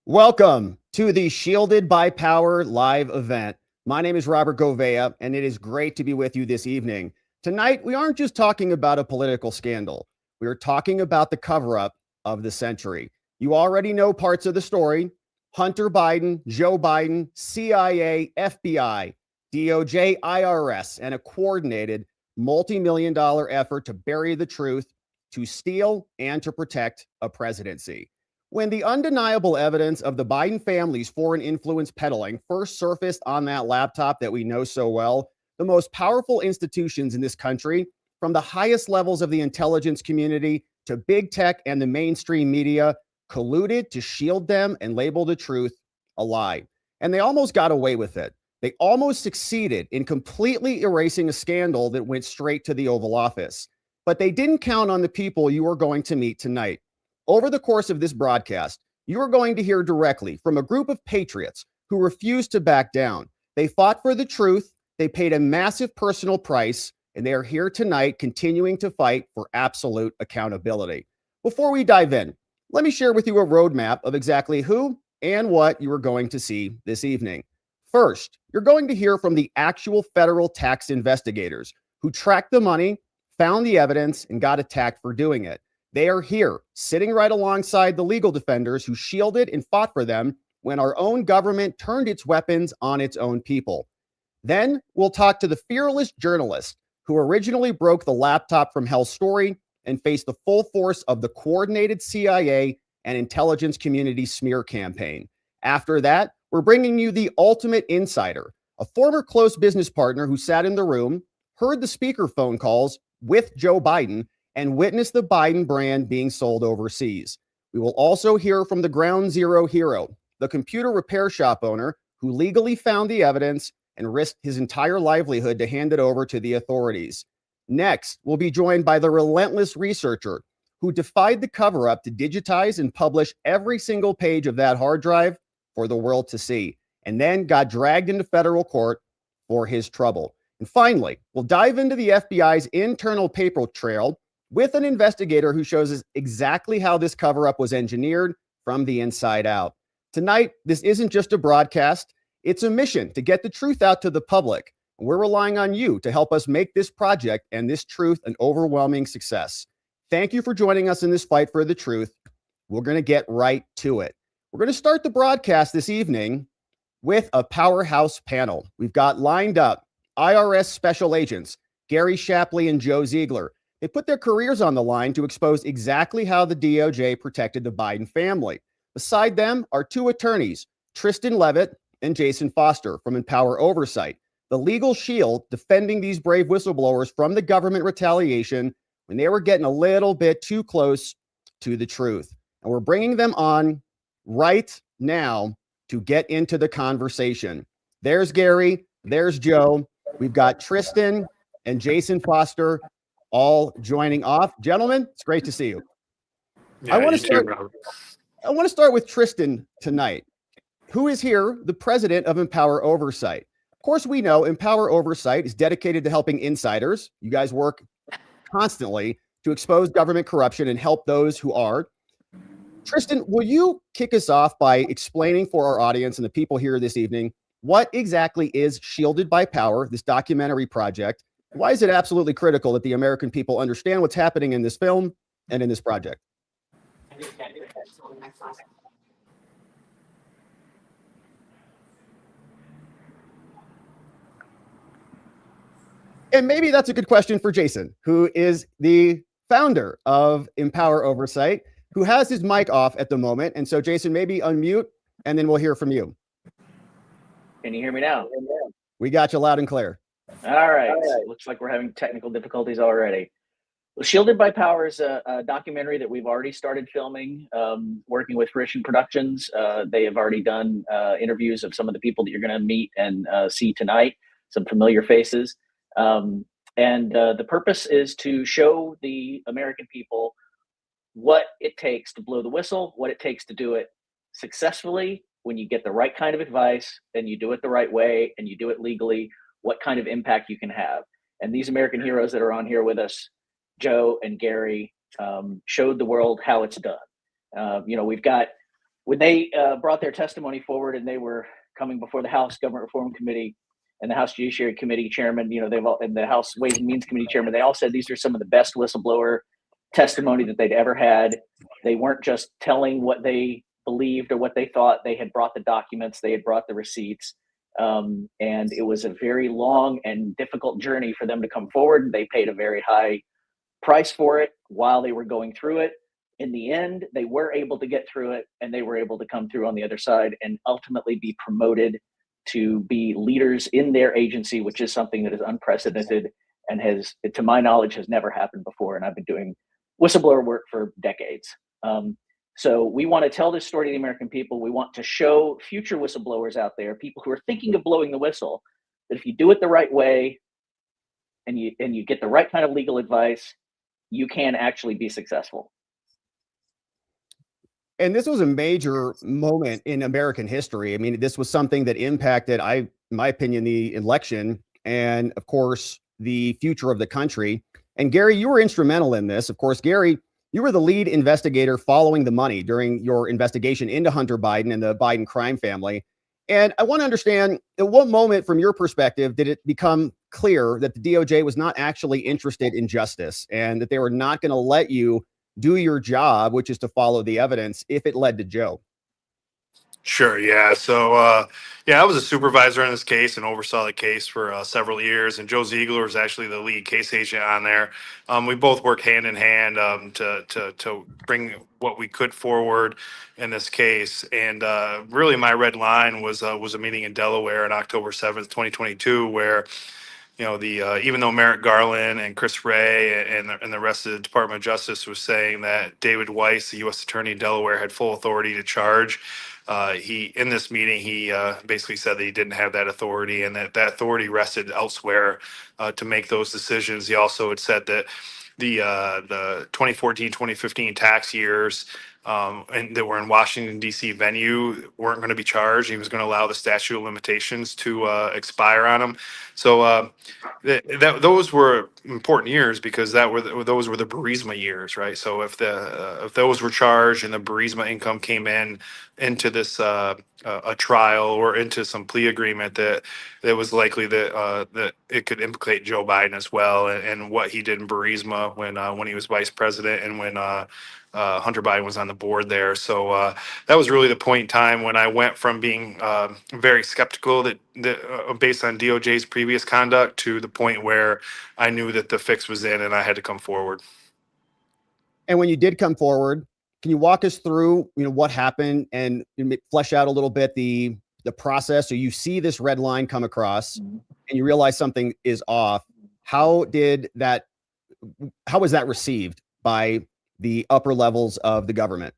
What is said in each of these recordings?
Welcome to the Shielded by Power live event. My name is Robert Gouveia, and it is great to be with you this evening. Tonight, we aren't just talking about a political scandal. We are talking about the cover-up of the century. You already know parts of the story. Hunter Biden, Joe Biden, CIA, FBI, DOJ, IRS, and a coordinated multi-million-dollar effort to bury the truth, to steal, and to protect a presidency. When the undeniable evidence of the Biden family's foreign influence peddling first surfaced on that laptop that we know so well, the most powerful institutions in this country, from the highest levels of the intelligence community to big tech and the mainstream media, colluded to shield them and label the truth a lie. And they almost got away with it. They almost succeeded in completely erasing a scandal that went straight to the Oval Office. But they didn't count on the people you are going to meet tonight. Over the course of this broadcast, you are going to hear directly from a group of patriots who refused to back down. They fought for the truth, they paid a massive personal price, and they are here tonight continuing to fight for absolute accountability. Before we dive in, let me share with you a roadmap of exactly who and what you are going to see this evening. First, you're going to hear from the actual federal tax investigators who tracked the money, found the evidence, and got attacked for doing it. They are here, sitting right alongside the legal defenders who shielded and fought for them when our own government turned its weapons on its own people. Then we'll talk to the fearless journalist who originally broke the laptop from hell's story and faced the full force of the coordinated CIA and intelligence community smear campaign. After that, we're bringing you the ultimate insider, a former close business partner who sat in the room, heard the speaker phone calls with Joe Biden, and witness the Biden brand being sold overseas. We will also hear from the ground zero hero, the computer repair shop owner who legally found the evidence and risked his entire livelihood to hand it over to the authorities. Next, we'll be joined by the relentless researcher who defied the cover-up to digitize and publish every single page of that hard drive for the world to see, and then got dragged into federal court for his trouble. And finally, we'll dive into the FBI's internal paper trail with an investigator who shows us exactly how this cover-up was engineered from the inside out. Tonight, this isn't just a broadcast, it's a mission to get the truth out to the public. We're relying on you to help us make this project and this truth an overwhelming success. Thank you for joining us in this fight for the truth. We're going to get right to it. We're going to start the broadcast this evening with a powerhouse panel. We've got lined up IRS special agents, Gary Shapley and Joe Ziegler. They put their careers on the line to expose exactly how the DOJ protected the Biden family. Beside them are two attorneys, Tristan Levitt and Jason Foster from Empower Oversight, the legal shield defending these brave whistleblowers from the government retaliation when they were getting a little bit too close to the truth. And we're bringing them on right now to get into the conversation. There's Gary, there's Joe. We've got Tristan and Jason Foster all joining off. Gentlemen, it's great to see you. Yeah, I want to start with Tristan tonight, who is here, the president of Empower Oversight. Of course, we know Empower Oversight is dedicated to helping insiders. You guys work constantly to expose government corruption and help those who are. Tristan, will you kick us off by explaining for our audience and the people here this evening what exactly is Shielded by Power, this documentary project? Why is it absolutely critical that the American people understand what's happening in this film and in this project? And maybe that's a good question for Jason, who is the founder of Empower Oversight, who has his mic off at the moment. And so, Jason, maybe unmute, and then we'll hear from you. Can you hear me now? We got you loud and clear. All right. Looks like we're having technical difficulties already. Well, Shielded by Power is a documentary that we've already started filming, working with Fruition Productions. They have already done interviews of some of the people that you're going to meet and see tonight, some familiar faces. And the purpose is to show the American people what it takes to blow the whistle, what it takes to do it successfully when you get the right kind of advice and you do it the right way and you do it legally, what kind of impact you can have. And these American heroes that are on here with us, Joe and Gary, showed the world how it's done. We've got when they brought their testimony forward and they were coming before the House Government Reform Committee and the House Judiciary Committee chairman, and the House Ways and Means Committee chairman, they all said these are some of the best whistleblower testimony that they'd ever had. They weren't just telling what they believed or what they thought. They had brought the documents, they had brought the receipts. And it was a very long and difficult journey for them to come forward. They paid a very high price for it while they were going through it. In the end, they were able to get through it, and they were able to come through on the other side and ultimately be promoted to be leaders in their agency, which is something that is unprecedented and has, to my knowledge, has never happened before. And I've been doing whistleblower work for decades. So we want to tell this story to the American people. We want to show future whistleblowers out there, people who are thinking of blowing the whistle, that if you do it the right way and you get the right kind of legal advice, you can actually be successful. And this was a major moment in American history. I mean, this was something that impacted, in my opinion, the election and, of course, the future of the country. And Gary, you were instrumental in this. Of course, Gary, you were the lead investigator following the money during your investigation into Hunter Biden and the Biden crime family. And I want to understand, at what moment, from your perspective, did it become clear that the DOJ was not actually interested in justice and that they were not going to let you do your job, which is to follow the evidence, if it led to Joe? Sure. Yeah. So, I was a supervisor in this case and oversaw the case for several years. And Joe Ziegler was actually the lead case agent on there. We both worked hand in hand to bring what we could forward in this case. And really, my red line was a meeting in Delaware on October 7th, 2022, where the even though Merrick Garland and Chris Wray and the rest of the Department of Justice was saying that David Weiss, the U.S. Attorney in Delaware, had full authority to charge, he in this meeting he basically said that he didn't have that authority and that authority rested elsewhere to make those decisions. He also had said that the 2014, 2015 tax years and that were in Washington, D.C. venue weren't going to be charged. He was going to allow the statute of limitations to expire on them. So those were important years because those were the Burisma years, right? So if those were charged and the Burisma income came into this a trial or into some plea agreement, that it was likely that it could implicate Joe Biden as well and what he did in Burisma when he was vice president and when Hunter Biden was on the board there. So that was really the point in time when I went from being very skeptical that based on DOJ's previous conduct to the point where I knew that the fix was in and I had to come forward. And when you did come forward, can you walk us through, what happened and flesh out a little bit the process? So you see this red line come across and you realize something is off. How was that received by the upper levels of the government?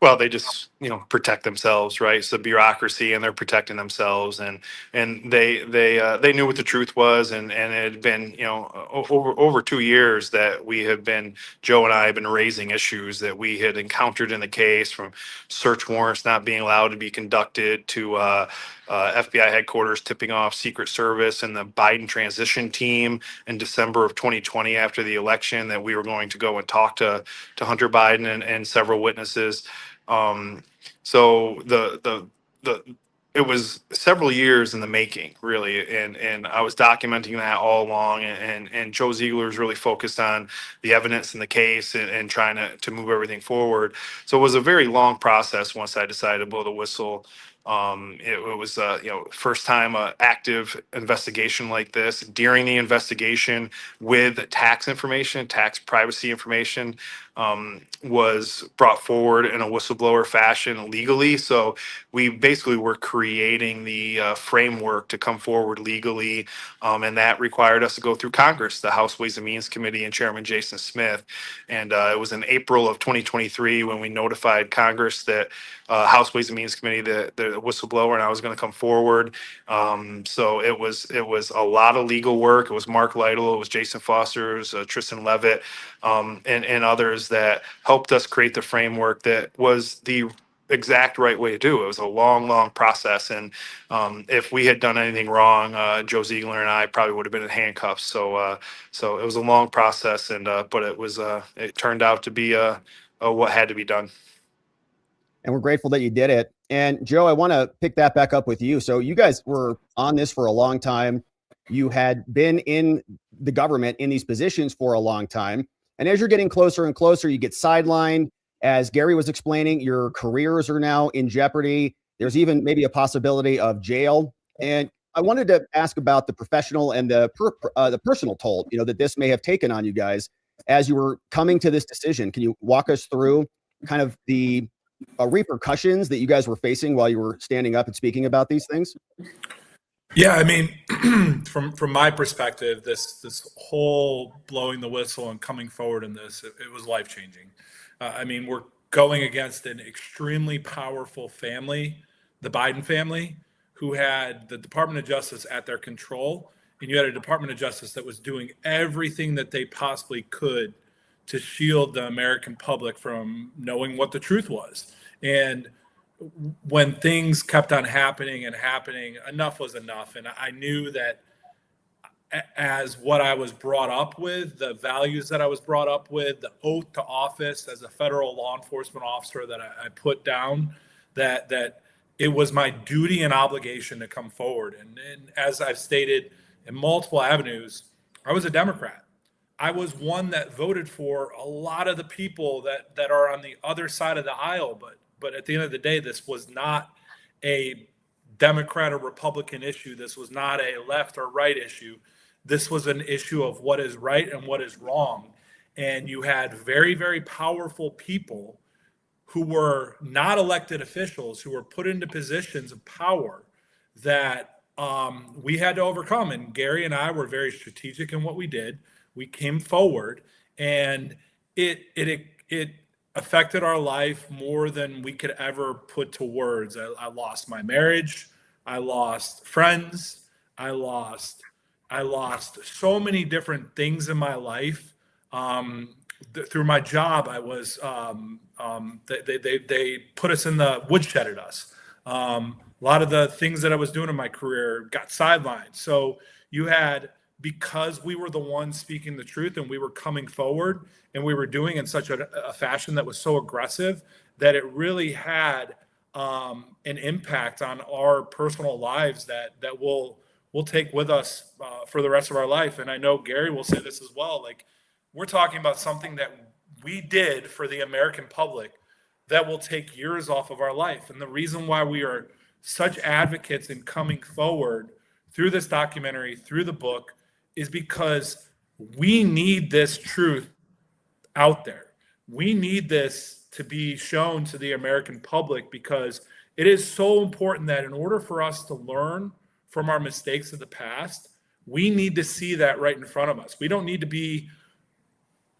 Well, they just protect themselves, right? It's the bureaucracy, and they're protecting themselves, and they knew what the truth was, and it had been over 2 years that Joe and I have been raising issues that we had encountered in the case, from search warrants not being allowed to be conducted to FBI headquarters tipping off Secret Service and the Biden transition team in December of 2020 after the election that we were going to go and talk to Hunter Biden and several witnesses. So it was several years in the making, really, and I was documenting that all along. And Joe Ziegler was really focused on the evidence in the case and trying to move everything forward. So it was a very long process once I decided to blow the whistle. It was first time active investigation like this. During the investigation, with tax privacy information was brought forward in a whistleblower fashion legally. So we basically were creating the framework to come forward legally, and that required us to go through Congress, the House Ways and Means Committee and Chairman Jason Smith. And it was in April of 2023 when we notified Congress that House Ways and Means Committee, the whistleblower, and I was going to come forward. So it was a lot of legal work. It was Mark Lytle, it was Jason Foster, it was Tristan Levitt, and others that helped us create the framework that was the exact right way to do it. It was a long process, and if we had done anything wrong, Joe Ziegler and I probably would have been in handcuffs. So it was a long process, and but it turned out to be what had to be done. and we're grateful that you did it. And Joe, I want to pick that back up with you. So you guys were on this for a long time. You had been in the government in these positions for a long time. And as you're getting closer and closer, you get sidelined. As Gary was explaining, your careers are now in jeopardy. There's even maybe a possibility of jail. And I wanted to ask about the professional and the personal toll, that this may have taken on you guys as you were coming to this decision. Can you walk us through kind of the repercussions that you guys were facing while you were standing up and speaking about these things? Yeah, I mean, from my perspective, this whole blowing the whistle and coming forward in this, it was life changing. I mean, we're going against an extremely powerful family, the Biden family, who had the Department of Justice at their control, and you had a Department of Justice that was doing everything that they possibly could to shield the American public from knowing what the truth was. And when things kept on happening, enough was enough. And I knew that as what I was brought up with, the values that I was brought up with, the oath to office as a federal law enforcement officer that I put down, that it was my duty and obligation to come forward. And as I've stated in multiple avenues, I was a Democrat. I was one that voted for a lot of the people that are on the other side of the aisle. But at the end of the day, this was not a Democrat or Republican issue. This was not a left or right issue. This was an issue of what is right and what is wrong. And you had very, very powerful people who were not elected officials, who were put into positions of power that we had to overcome. And Gary and I were very strategic in what we did. We came forward, and it affected our life more than we could ever put to words. I lost my marriage. I lost friends. I lost so many different things in my life. Through my job, I was they put us in the woodshed at us. A lot of the things that I was doing in my career got sidelined. So you had, because we were the ones speaking the truth and we were coming forward and we were doing in such a fashion that was so aggressive that it really had an impact on our personal lives that we'll take with us for the rest of our life. And I know Gary will say this as well. Like, we're talking about something that we did for the American public that will take years off of our life. And the reason why we are such advocates in coming forward through this documentary, through the book, is because we need this truth out there. We need this to be shown to the American public, because it is so important that in order for us to learn from our mistakes of the past, we need to see that right in front of us. We don't need to be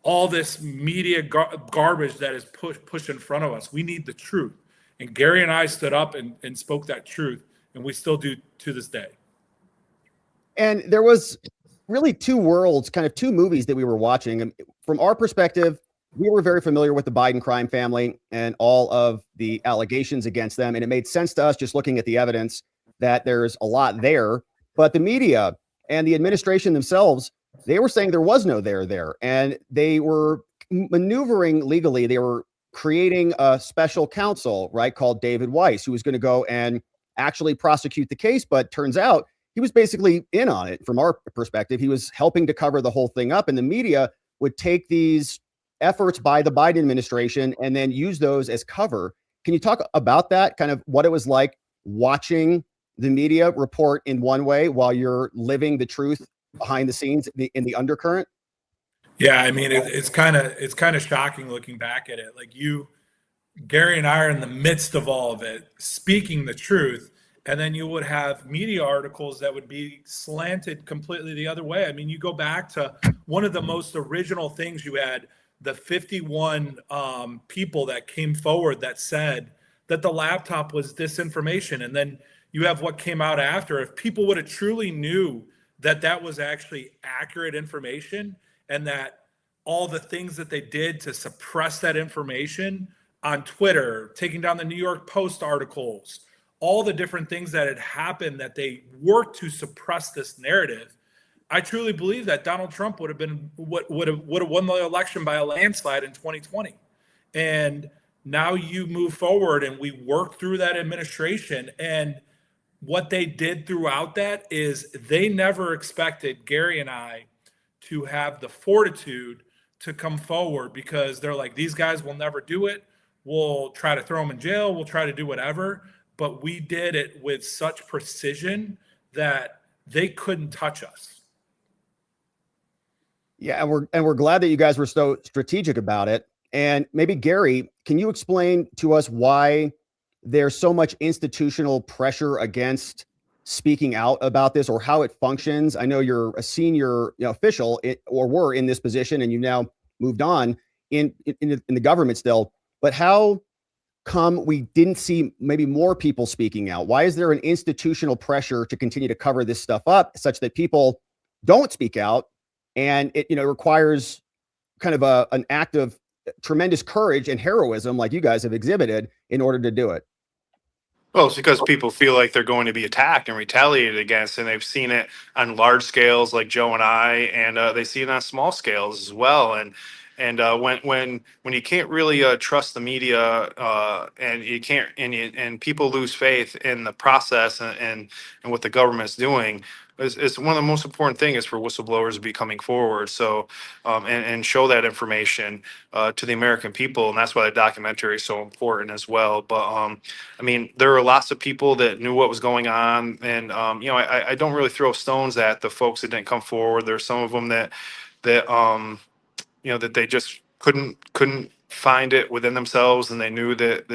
all this media garbage that is pushed in front of us. We need the truth. And Gary and I stood up and spoke that truth, and we still do to this day. And there was really two worlds, kind of two movies that we were watching. And from our perspective, we were very familiar with the Biden crime family and all of the allegations against them. And it made sense to us, just looking at the evidence, that there's a lot there. But the media and the administration themselves, they were saying there was no there. And they were maneuvering legally. They were creating a special counsel, right, called David Weiss, who was going to go and actually prosecute the case. But turns out he was basically in on it. From our perspective, he was helping to cover the whole thing up. And the media would take these efforts by the Biden administration and then use those as cover. Can you talk about that, kind of what it was like watching the media report in one way while you're living the truth behind the scenes in the undercurrent? Yeah, I mean, it's kind of shocking looking back at it. Like, Gary and I are in the midst of all of it, speaking the truth. And then you would have media articles that would be slanted completely the other way. I mean, you go back to one of the most original things. You had the 51 people that came forward that said that the laptop was disinformation. And then you have what came out after. If people would have truly knew that that was actually accurate information, and that all the things that they did to suppress that information on Twitter, taking down the New York Post articles, all the different things that had happened, that they worked to suppress this narrative, I truly believe that Donald Trump would have won the election by a landslide in 2020. And Now you move forward and we work through that administration. And what they did throughout that is they never expected Gary and I to have the fortitude to come forward, because they're like, these guys will never do it. We'll try to throw them in jail. We'll try to do whatever. But we did it with such precision that they couldn't touch us. Yeah, and we're glad that you guys were so strategic about it. And maybe Gary, can you explain to us why there's so much institutional pressure against speaking out about this, or how it functions? I know you're a senior official, or were in this position, and you've now moved on in the government still. But how come we didn't see maybe more people speaking out? Why is there an institutional pressure to continue to cover this stuff up such that people don't speak out? And it requires kind of an act of tremendous courage and heroism, like you guys have exhibited, in order to do it. Well, it's because people feel like they're going to be attacked and retaliated against, and they've seen it on large scales like Joe and I, and they see it on small scales as well. And when you can't really trust the media, and you can't, and people lose faith in the process and what the government's doing, it's one of the most important things is for whistleblowers to be coming forward. So and show that information to the American people, and that's why the documentary is so important as well. But I mean, there are lots of people that knew what was going on, and I don't really throw stones at the folks that didn't come forward. There's some of them that that they just couldn't find it within themselves, and they knew that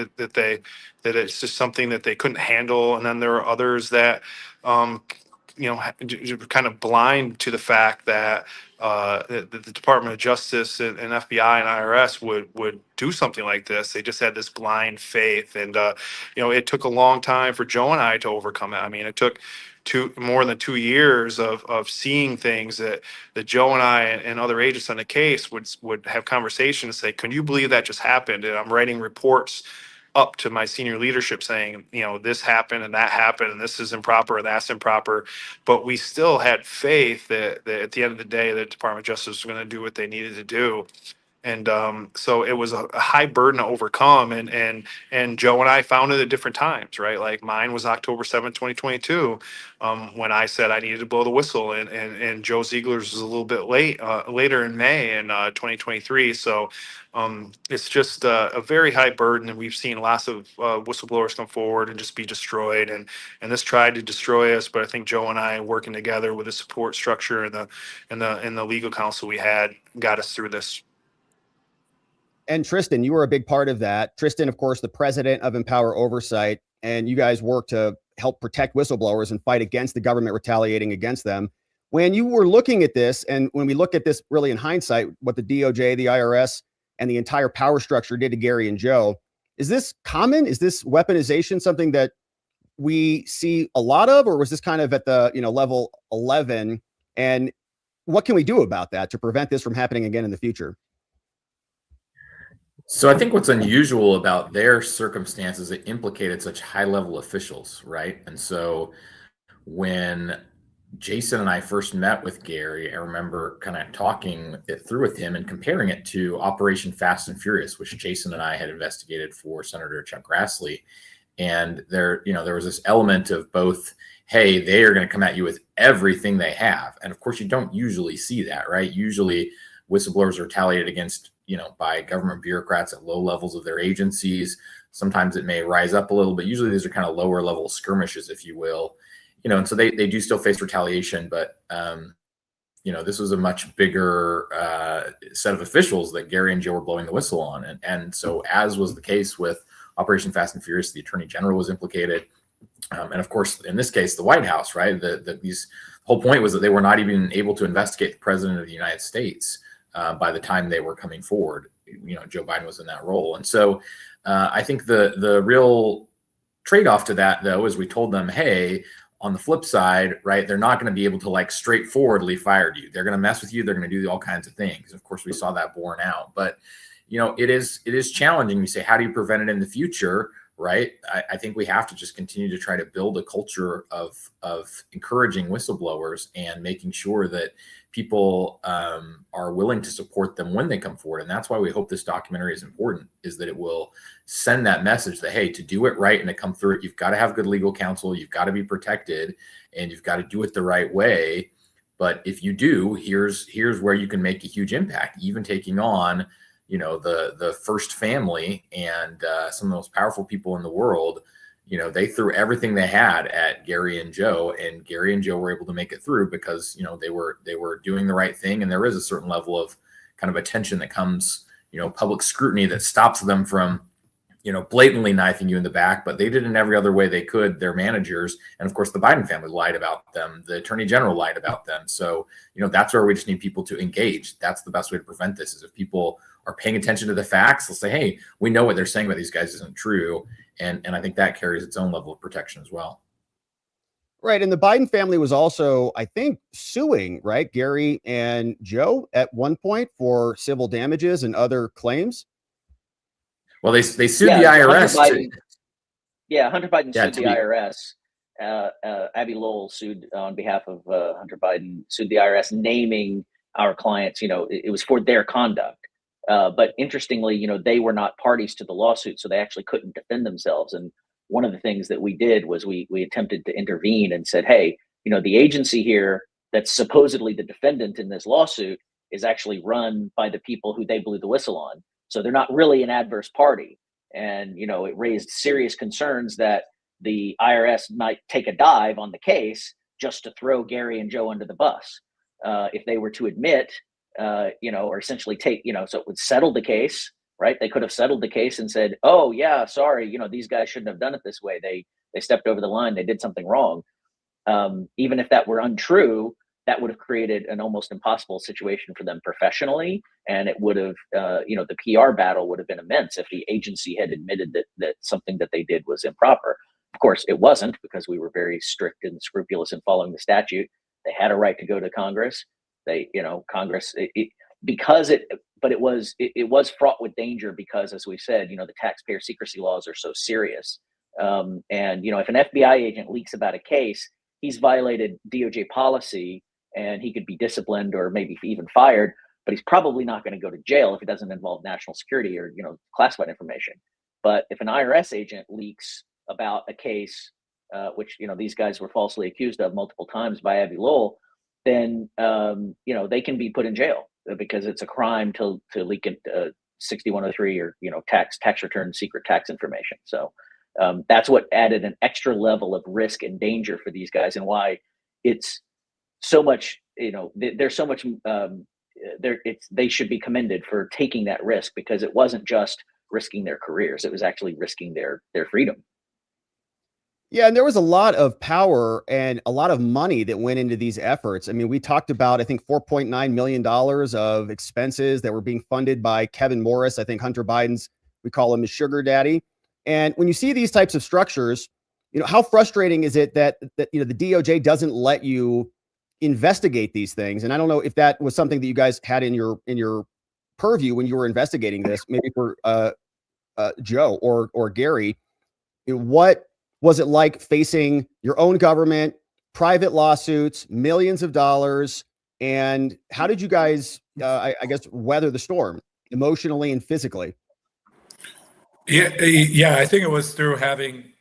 it's just something that they couldn't handle. And then there are others that kind of blind to the fact that the Department of Justice and FBI and IRS would do something like this. They just had this blind faith, and it took a long time for Joe and I to overcome it. I mean, it took more than 2 years of seeing things that Joe and I and other agents on the case would have conversations, say, can you believe that just happened? And I'm writing reports up to my senior leadership saying, this happened and that happened, and this is improper and that's improper. But we still had faith that at the end of the day, the Department of Justice was going to do what they needed to do. And so it was a high burden to overcome. And Joe and I found it at different times, right? Like mine was October 7th, 2022, when I said I needed to blow the whistle. And Joe Ziegler's was a little bit later in May in 2023. So it's just a very high burden. And we've seen lots of whistleblowers come forward and just be destroyed. And this tried to destroy us. But I think Joe and I, working together with the support structure and the legal counsel we had, got us through this. And Tristan, you were a big part of that. Tristan, of course, the president of Empower Oversight, and you guys work to help protect whistleblowers and fight against the government retaliating against them. When you were looking at this, and when we look at this really in hindsight, what the DOJ, the IRS, and the entire power structure did to Gary and Joe, is this common? Is this weaponization something that we see a lot of, or was this kind of at the level 11? And what can we do about that to prevent this from happening again in the future? So I think what's unusual about their circumstances, it implicated such high-level officials, right? And so when Jason and I first met with Gary, I remember kind of talking it through with him and comparing it to Operation Fast and Furious, which Jason and I had investigated for Senator Chuck Grassley. And there was this element of both, hey, they are going to come at you with everything they have. And of course, you don't usually see that, right? Usually whistleblowers are retaliated against by government bureaucrats at low levels of their agencies. Sometimes it may rise up a little, but usually these are kind of lower level skirmishes, if you will. And so they do still face retaliation, but this was a much bigger set of officials that Gary and Joe were blowing the whistle on. And so, as was the case with Operation Fast and Furious, the Attorney General was implicated. And of course, in this case, the White House, right? The whole point was that they were not even able to investigate the President of the United States by the time they were coming forward. Joe Biden was in that role. And so I think the real trade-off to that, though, is we told them, hey, on the flip side, right, they're not going to be able to straightforwardly fire you. They're going to mess with you. They're going to do all kinds of things. Of course, we saw that borne out. But, it is challenging. You say, how do you prevent it in the future, right? I think we have to just continue to try to build a culture of encouraging whistleblowers and making sure that people are willing to support them when they come forward. And that's why we hope this documentary is important, is that it will send that message that, hey, to do it right and to come through it, you've got to have good legal counsel, you've got to be protected, and you've got to do it the right way. But if you do, here's where you can make a huge impact, even taking on, you know, the first family and some of the most powerful people in the world. You know, they threw everything they had at Gary and Joe, and Gary and Joe were able to make it through because, you know, they were doing the right thing. And there is a certain level of kind of attention that comes, you know, public scrutiny that stops them from, you know, blatantly knifing you in the back, but they did in every other way they could, their managers. And of course, the Biden family lied about them. The attorney general lied about them. So, you know, that's where we just need people to engage. That's the best way to prevent this, is if people are paying attention to the facts, they'll say, hey, we know what they're saying about these guys isn't true. And I think that carries its own level of protection as well. Right. And the Biden family was also, I think, suing, right, Gary and Joe at one point for civil damages and other claims. Well, they sued the IRS. Hunter Biden sued the IRS. Abby Lowell sued on behalf of Hunter Biden, sued the IRS, naming our clients. You know, it was for their conduct. But interestingly, you know, they were not parties to the lawsuit, so they actually couldn't defend themselves. And one of the things that we did was we attempted to intervene and said, hey, you know, the agency here that's supposedly the defendant in this lawsuit is actually run by the people who they blew the whistle on. So they're not really an adverse party. And, you know, it raised serious concerns that the IRS might take a dive on the case just to throw Gary and Joe under the bus. If they were to admit, you know, or essentially take, you know, so it would settle the case, right? They could have settled the case and said, oh yeah, sorry, you know, these guys shouldn't have done it this way. They stepped over the line. They did something wrong. Even if that were untrue, that would have created an almost impossible situation for them professionally. And it would have, you know, the PR battle would have been immense if the agency had admitted that something that they did was improper. Of course, it wasn't, because we were very strict and scrupulous in following the statute. They had a right to go to Congress. They, you know, Congress, but it was fraught with danger because, as we said, you know, the taxpayer secrecy laws are so serious. And, you know, if an FBI agent leaks about a case, he's violated DOJ policy and he could be disciplined or maybe even fired, but he's probably not going to go to jail if it doesn't involve national security or, you know, classified information. But if an IRS agent leaks about a case, which, you know, these guys were falsely accused of multiple times by Abby Lowell, then, you know, they can be put in jail because it's a crime to leak 6103 or, you know, tax return, secret tax information. So that's what added an extra level of risk and danger for these guys, and why it's so much, you know, there's so much, they should be commended for taking that risk, because it wasn't just risking their careers, it was actually risking their freedom. Yeah, and there was a lot of power and a lot of money that went into these efforts. I mean, we talked about, I think, $4.9 million of expenses that were being funded by Kevin Morris. I think Hunter Biden's, we call him his sugar daddy. And when you see these types of structures, you know, how frustrating is it that you know, the DOJ doesn't let you investigate these things? And I don't know if that was something that you guys had in your purview when you were investigating this, maybe for Joe or Gary. You know, what was it like facing your own government, private lawsuits, millions of dollars? And how did you guys, I guess, weather the storm emotionally and physically? Yeah, I think it was through having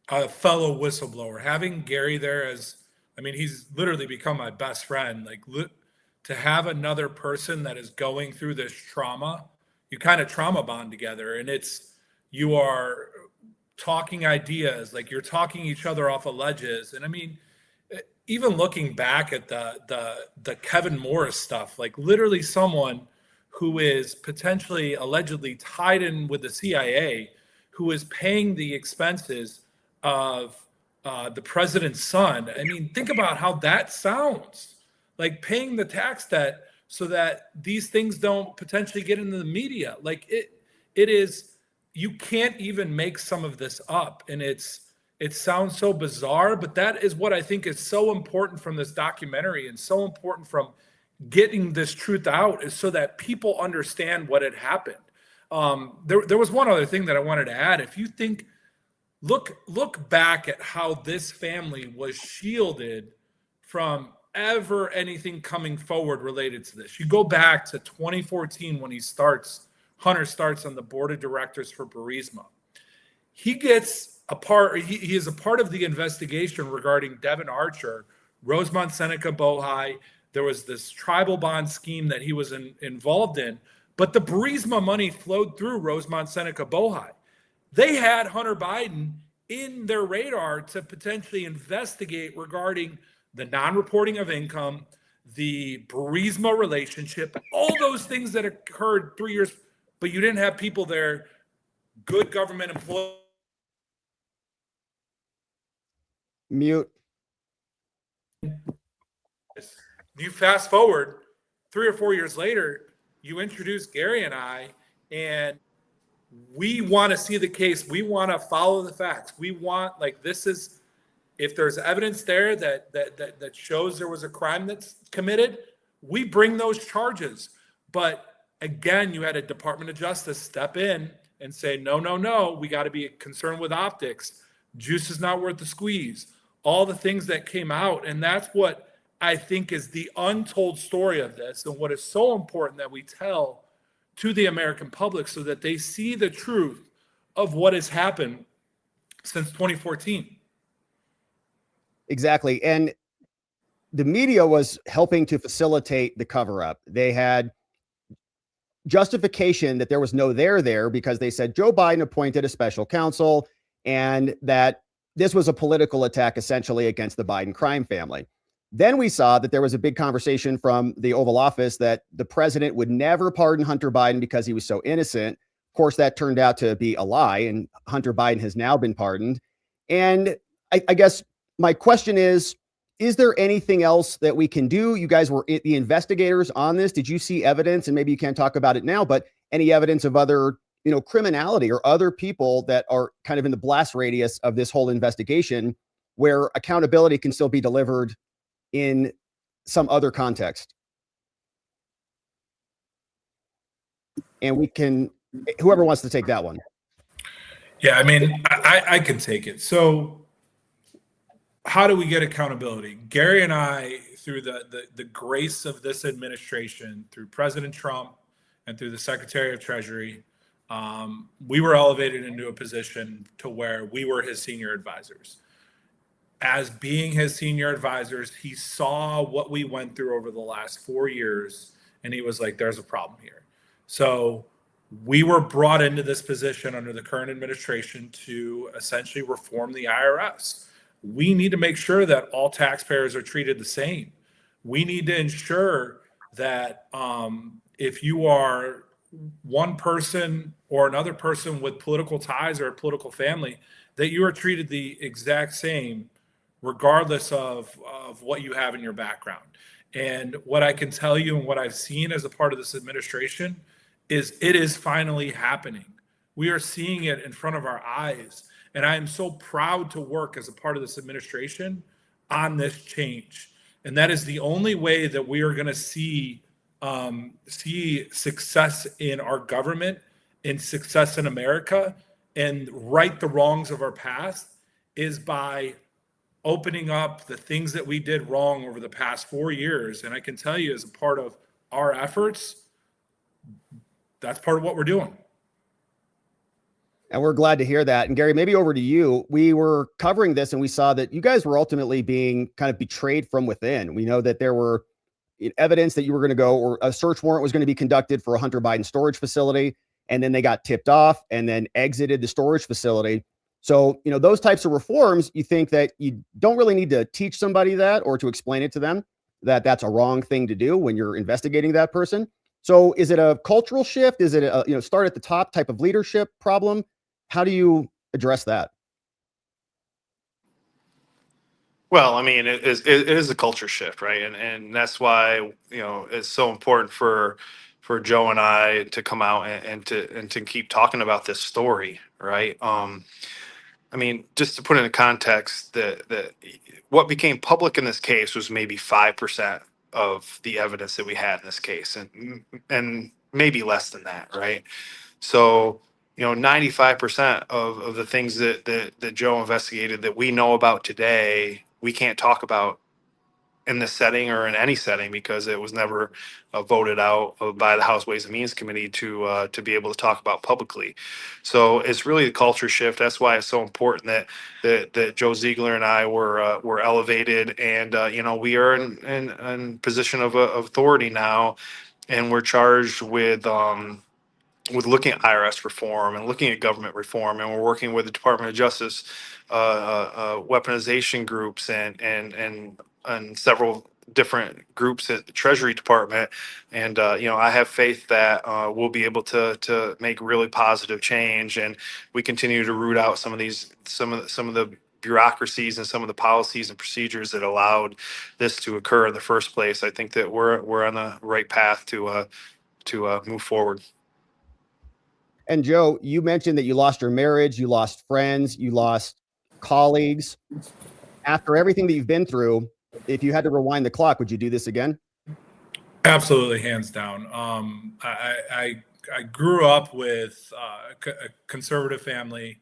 a fellow whistleblower, having Gary there as, I mean, he's literally become my best friend. Like, to have another person that is going through this trauma, you kind of trauma bond together, and you are talking ideas, like you're talking each other off of ledges. And I mean, even looking back at the Kevin Morris stuff, like literally someone who is potentially allegedly tied in with the CIA, who is paying the expenses of the president's son. I mean, think about how that sounds, like paying the tax debt so that these things don't potentially get into the media. Like it is, you can't even make some of this up. And it sounds so bizarre, but that is what I think is so important from this documentary, and so important from getting this truth out, is so that people understand what had happened. there was one other thing that I wanted to add. If you think, look back at how this family was shielded from ever anything coming forward related to this. You go back to 2014 when Hunter starts on the board of directors for Burisma. He gets a part, he is a part of the investigation regarding Devin Archer, Rosemont Seneca Bohai. There was this tribal bond scheme that he was involved in, but the Burisma money flowed through Rosemont Seneca Bohai. They had Hunter Biden in their radar to potentially investigate regarding the non-reporting of income, the Burisma relationship, all those things that occurred 3 years, but you didn't have people there, good government employees. Mute. You fast forward 3 or 4 years later, you introduce Gary and I, and we want to see the case. We want to follow the facts. We want, like, this is, if there's evidence there that shows there was a crime that's committed, we bring those charges. But again, you had a Department of Justice step in and say, no, we got to be concerned with optics. Juice is not worth the squeeze. All the things that came out. And that's what I think is the untold story of this, and what is so important that we tell to the American public so that they see the truth of what has happened since 2014. Exactly. And the media was helping to facilitate the cover-up. They had justification that there was no there because they said Joe Biden appointed a special counsel and that this was a political attack essentially against the Biden crime family. Then we saw that there was a big conversation from the Oval Office that the president would never pardon Hunter Biden because he was so innocent. Of course, that turned out to be a lie, and Hunter Biden has now been pardoned. And I guess my question is there anything else that we can do? You guys were the investigators on this. Did you see evidence? And maybe you can't talk about it now, but any evidence of other, criminality or other people that are kind of in the blast radius of this whole investigation where accountability can still be delivered in some other context? And we can, whoever wants to take that one. Yeah, I mean, I can take it. So how do we get accountability? Gary and I, through the grace of this administration, through President Trump and through the Secretary of Treasury, we were elevated into a position to where we were his senior advisors. As being his senior advisors, he saw what we went through over the last 4 years, and he was like, there's a problem here. So we were brought into this position under the current administration to essentially reform the IRS. We need to make sure that all taxpayers are treated the same. We need to ensure that if you are one person or another person with political ties or a political family, that you are treated the exact same regardless of what you have in your background. And what I can tell you and what I've seen as a part of this administration is it is finally happening. We are seeing it in front of our eyes. And I am so proud to work as a part of this administration on this change. And that is the only way that we are going to see success in our government and success in America and right the wrongs of our past is by opening up the things that we did wrong over the past 4 years. And I can tell you, as a part of our efforts, that's part of what we're doing. And we're glad to hear that. And Gary, maybe over to you. We were covering this and we saw that you guys were ultimately being kind of betrayed from within. We know that there were evidence that you were going to go, or a search warrant was going to be conducted for a Hunter Biden storage facility. And then they got tipped off and then exited the storage facility. So, those types of reforms, you think that you don't really need to teach somebody that or to explain it to them that that's a wrong thing to do when you're investigating that person. So is it a cultural shift? Is it a, start at the top type of leadership problem? How do you address that? Well, I mean, it is a culture shift, right? And that's why, it's so important for Joe and I to come out and to keep talking about this story, right? I mean, just to put it in context, that what became public in this case was maybe 5% of the evidence that we had in this case, and maybe less than that, right? So, 95% of the things that Joe investigated that we know about today, we can't talk about in this setting or in any setting because it was never voted out by the House Ways and Means Committee to be able to talk about publicly. So it's really the culture shift. That's why it's so important that Joe Ziegler and I were elevated, and we are in position of authority now, and we're charged with looking at IRS reform and looking at government reform, and we're working with the Department of Justice weaponization groups and several different groups at the Treasury Department. And I have faith that we'll be able to make really positive change, and we continue to root out some of the bureaucracies and some of the policies and procedures that allowed this to occur in the first place. I think that we're on the right path to move forward. And Joe, you mentioned that you lost your marriage, you lost friends, you lost colleagues. After everything that you've been through, if you had to rewind the clock, would you do this again? Absolutely, hands down. I grew up with a conservative family.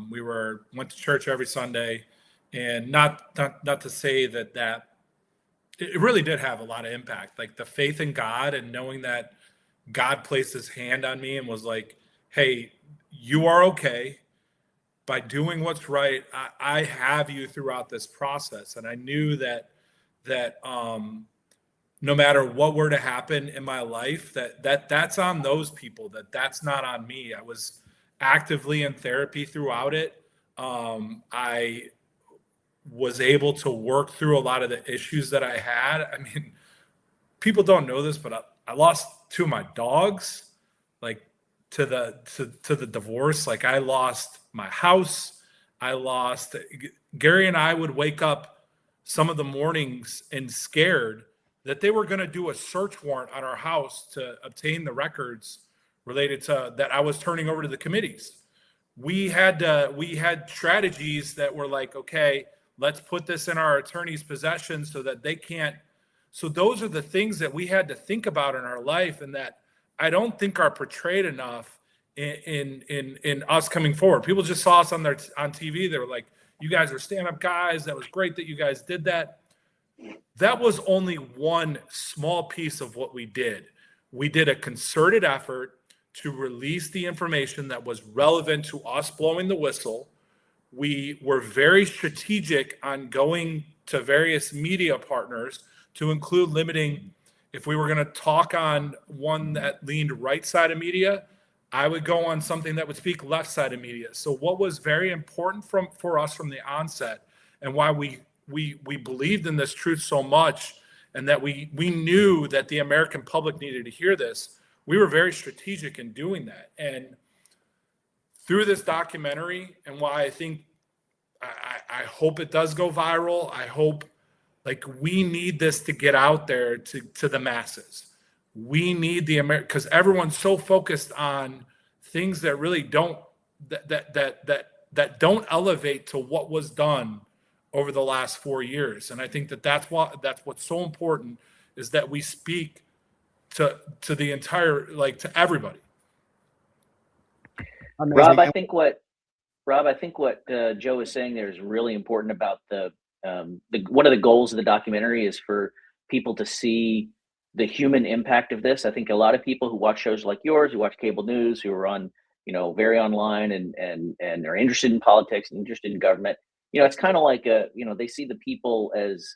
We went to church every Sunday, and not to say that it really did have a lot of impact. Like the faith in God and knowing that God placed his hand on me and was like, hey, you are okay. By doing what's right, I have you throughout this process. And I knew that no matter what were to happen in my life, that's on those people, that's not on me. I was actively in therapy throughout it. I was able to work through a lot of the issues that I had. I mean, people don't know this, but I lost two of my dogs, like to the divorce. Like I lost my house. Gary and I would wake up some of the mornings and scared that they were going to do a search warrant on our house to obtain the records related to that I was turning over to the committees. We had strategies that were like, okay, let's put this in our attorney's possession so that they can't. So those are the things that we had to think about in our life, and that I don't think are portrayed enough in us coming forward. People just saw us on TV. They were like, you guys are stand-up guys. That was great that you guys did that. That was only one small piece of what we did. We did a concerted effort to release the information that was relevant to us blowing the whistle. We were very strategic on going to various media partners to include limiting. If we were going to talk on one that leaned right side of media, I would go on something that would speak left side of media. So what was very important for us from the onset, and why we believed in this truth so much, and that we knew that the American public needed to hear this, we were very strategic in doing that. And through this documentary, and why I think I hope it does go viral, I hope, like, we need this to get out there to the masses. We need because everyone's so focused on things that really don't that don't elevate to what was done over the last 4 years. And I think that's what's so important, is that we speak to the entire, like, to everybody. Amazing. Rob, I think what Joe is saying there is really important about the one of the goals of the documentary is for people to see the human impact of this. I think a lot of people who watch shows like yours, who watch cable news, who are on, very online and are interested in politics and interested in government, it's kind of like they see the people as,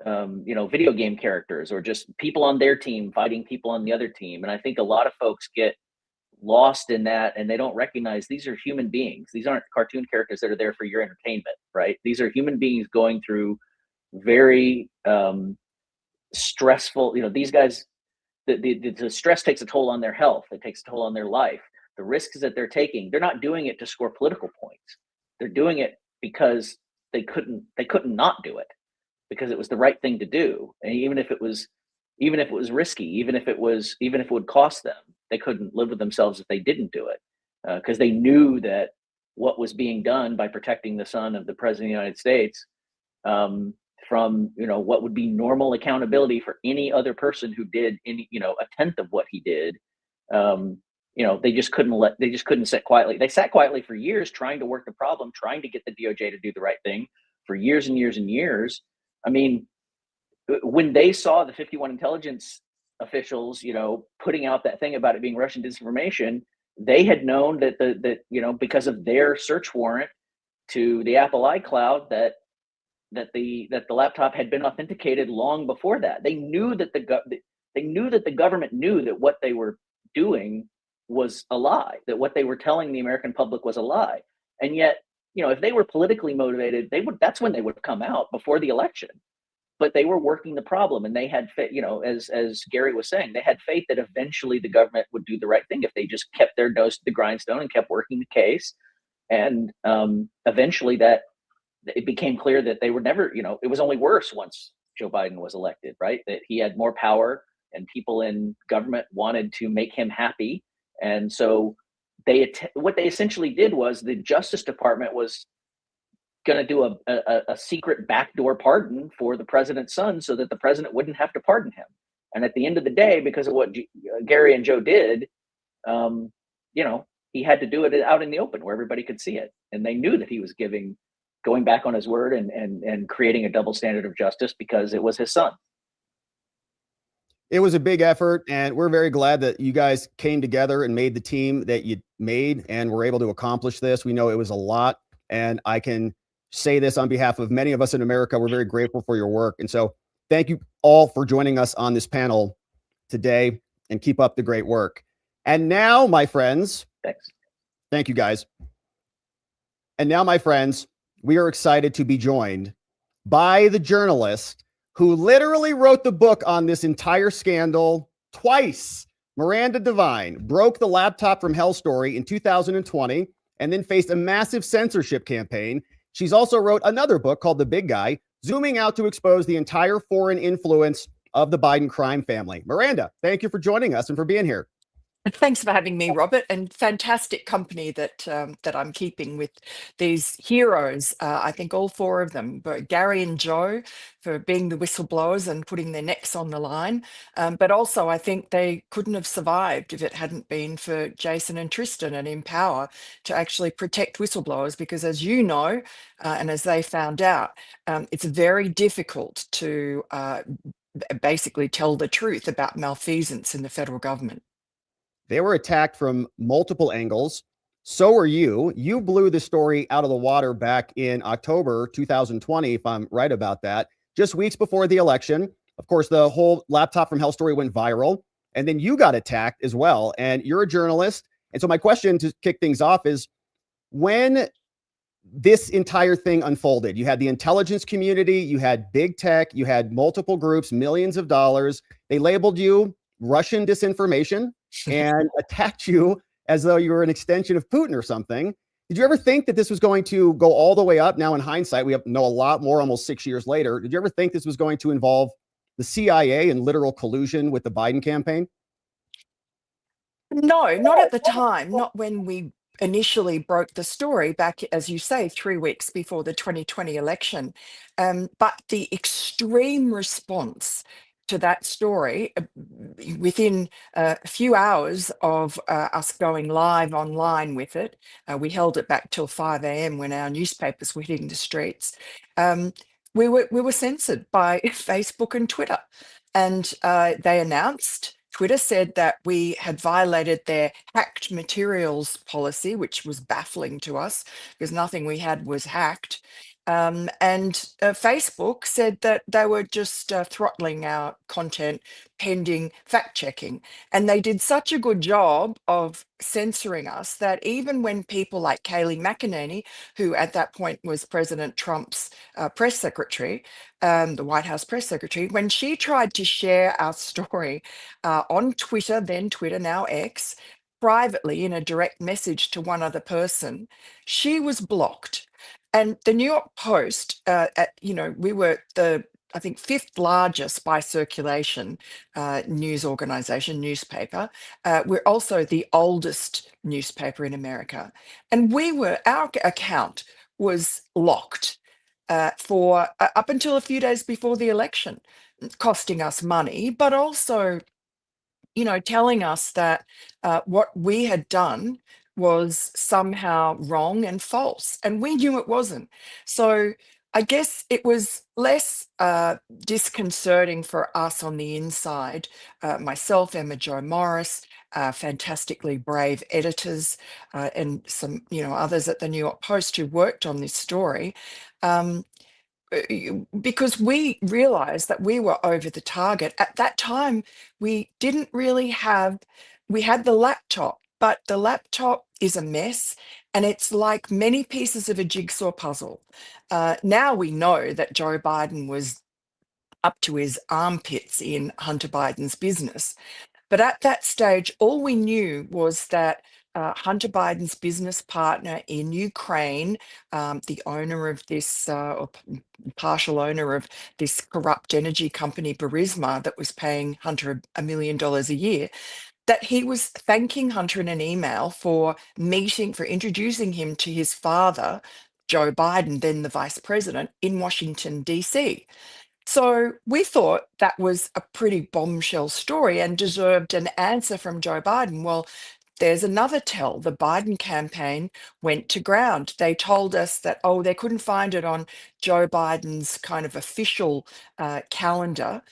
video game characters, or just people on their team fighting people on the other team. And I think a lot of folks get lost in that, and they don't recognize these are human beings. These aren't cartoon characters that are there for your entertainment, right? These are human beings going through very stressful, these guys, the stress takes a toll on their health. It takes a toll on their life. The risks that they're taking, they're not doing it to score political points. They're doing it because they couldn't not do it, because it was the right thing to do. And even if it was risky, even if it would cost them, they couldn't live with themselves if they didn't do it, because they knew that what was being done by protecting the son of the president of the United States, from what would be normal accountability for any other person who did a tenth of what he did, they just couldn't sit quietly. They sat quietly for years trying to work the problem, trying to get the DOJ to do the right thing for years and years and years. I mean, when they saw the 51 intelligence officials, putting out that thing about it being Russian disinformation, they had known that because of their search warrant to the Apple iCloud, that the laptop had been authenticated long before that. They knew that the government knew that what they were doing was a lie, that what they were telling the American public was a lie. And yet, if they were politically motivated, that's when they would come out, before the election. But they were working the problem, and they had faith, as Gary was saying, they had faith that eventually the government would do the right thing if they just kept their nose to the grindstone and kept working the case. And eventually that it became clear that they were never, it was only worse once Joe Biden was elected, right? That he had more power and people in government wanted to make him happy. And so what they essentially did was the Justice Department was going to do a secret backdoor pardon for the president's son so that the president wouldn't have to pardon him. And at the end of the day, because of what Gary and Joe did, he had to do it out in the open where everybody could see it. And they knew that he was going back on his word and creating a double standard of justice because it was his son. It was a big effort, and we're very glad that you guys came together and made the team that you made and were able to accomplish this. We know it was a lot, and I can say this on behalf of many of us in America. We're very grateful for your work. And so thank you all for joining us on this panel today, and keep up the great work. And now, my friends, thanks. Thank you, guys. And now, my friends, we are excited to be joined by the journalist who literally wrote the book on this entire scandal twice. Miranda Devine broke the laptop from hell story in 2020 and then faced a massive censorship campaign. She's also wrote another book called The Big Guy, zooming out to expose the entire foreign influence of the Biden crime family. Miranda, thank you for joining us and for being here. Thanks for having me, Robert, and fantastic company that I'm keeping with these heroes. I think all four of them, but Gary and Joe for being the whistleblowers and putting their necks on the line. But also, I think they couldn't have survived if it hadn't been for Jason and Tristan and Empower to actually protect whistleblowers, because as you know, and as they found out, it's very difficult to basically tell the truth about malfeasance in the federal government. They were attacked from multiple angles. So were you. You blew the story out of the water back in October 2020, if I'm right about that, just weeks before the election. Of course, the whole laptop from hell story went viral, and then you got attacked as well. And you're a journalist. And so my question to kick things off is, when this entire thing unfolded, you had the intelligence community, you had big tech, you had multiple groups, millions of dollars. They labeled you Russian disinformation and attacked you as though you were an extension of Putin or something. Did you ever think that this was going to go all the way up? Now, in hindsight, we know a lot more almost 6 years later. Did you ever think this was going to involve the CIA and literal collusion with the Biden campaign? No, not at the time, not when we initially broke the story back, as you say, 3 weeks before the 2020 election. But the extreme response to that story within a few hours of us going live online with it. We held it back till 5 a.m. when our newspapers were hitting the streets. We were censored by Facebook and Twitter, and they announced, Twitter said that we had violated their hacked materials policy, which was baffling to us because nothing we had was hacked. And Facebook said that they were just throttling our content pending fact checking. And they did such a good job of censoring us that even when people like Kayleigh McEnany, who at that point was President Trump's press secretary, the White House press secretary, when she tried to share our story on Twitter, then Twitter, now X, privately in a direct message to one other person, she was blocked. And the New York Post, we were the, I think, 5th largest by circulation news organization, newspaper. We're also the oldest newspaper in America. And our account was locked for up until a few days before the election, costing us money, but also telling us that what we had done was somehow wrong and false, and we knew it wasn't. So I guess it was less disconcerting for us on the inside, myself, Emma Jo Morris, fantastically brave editors, and some, others at the New York Post who worked on this story. Because we realized that we were over the target. At that time, we didn't really have, we had the laptop, but the laptop is a mess, and it's like many pieces of a jigsaw puzzle. Now we know that Joe Biden was up to his armpits in Hunter Biden's business. But at that stage, all we knew was that Hunter Biden's business partner in Ukraine, the owner of this, or partial owner of this corrupt energy company, Burisma, that was paying Hunter $1 million a year, that he was thanking Hunter in an email for introducing him to his father, Joe Biden, then the vice president, in Washington, D.C. So we thought that was a pretty bombshell story and deserved an answer from Joe Biden. Well, there's another tell. The Biden campaign went to ground. They told us that, they couldn't find it on Joe Biden's kind of official calendar.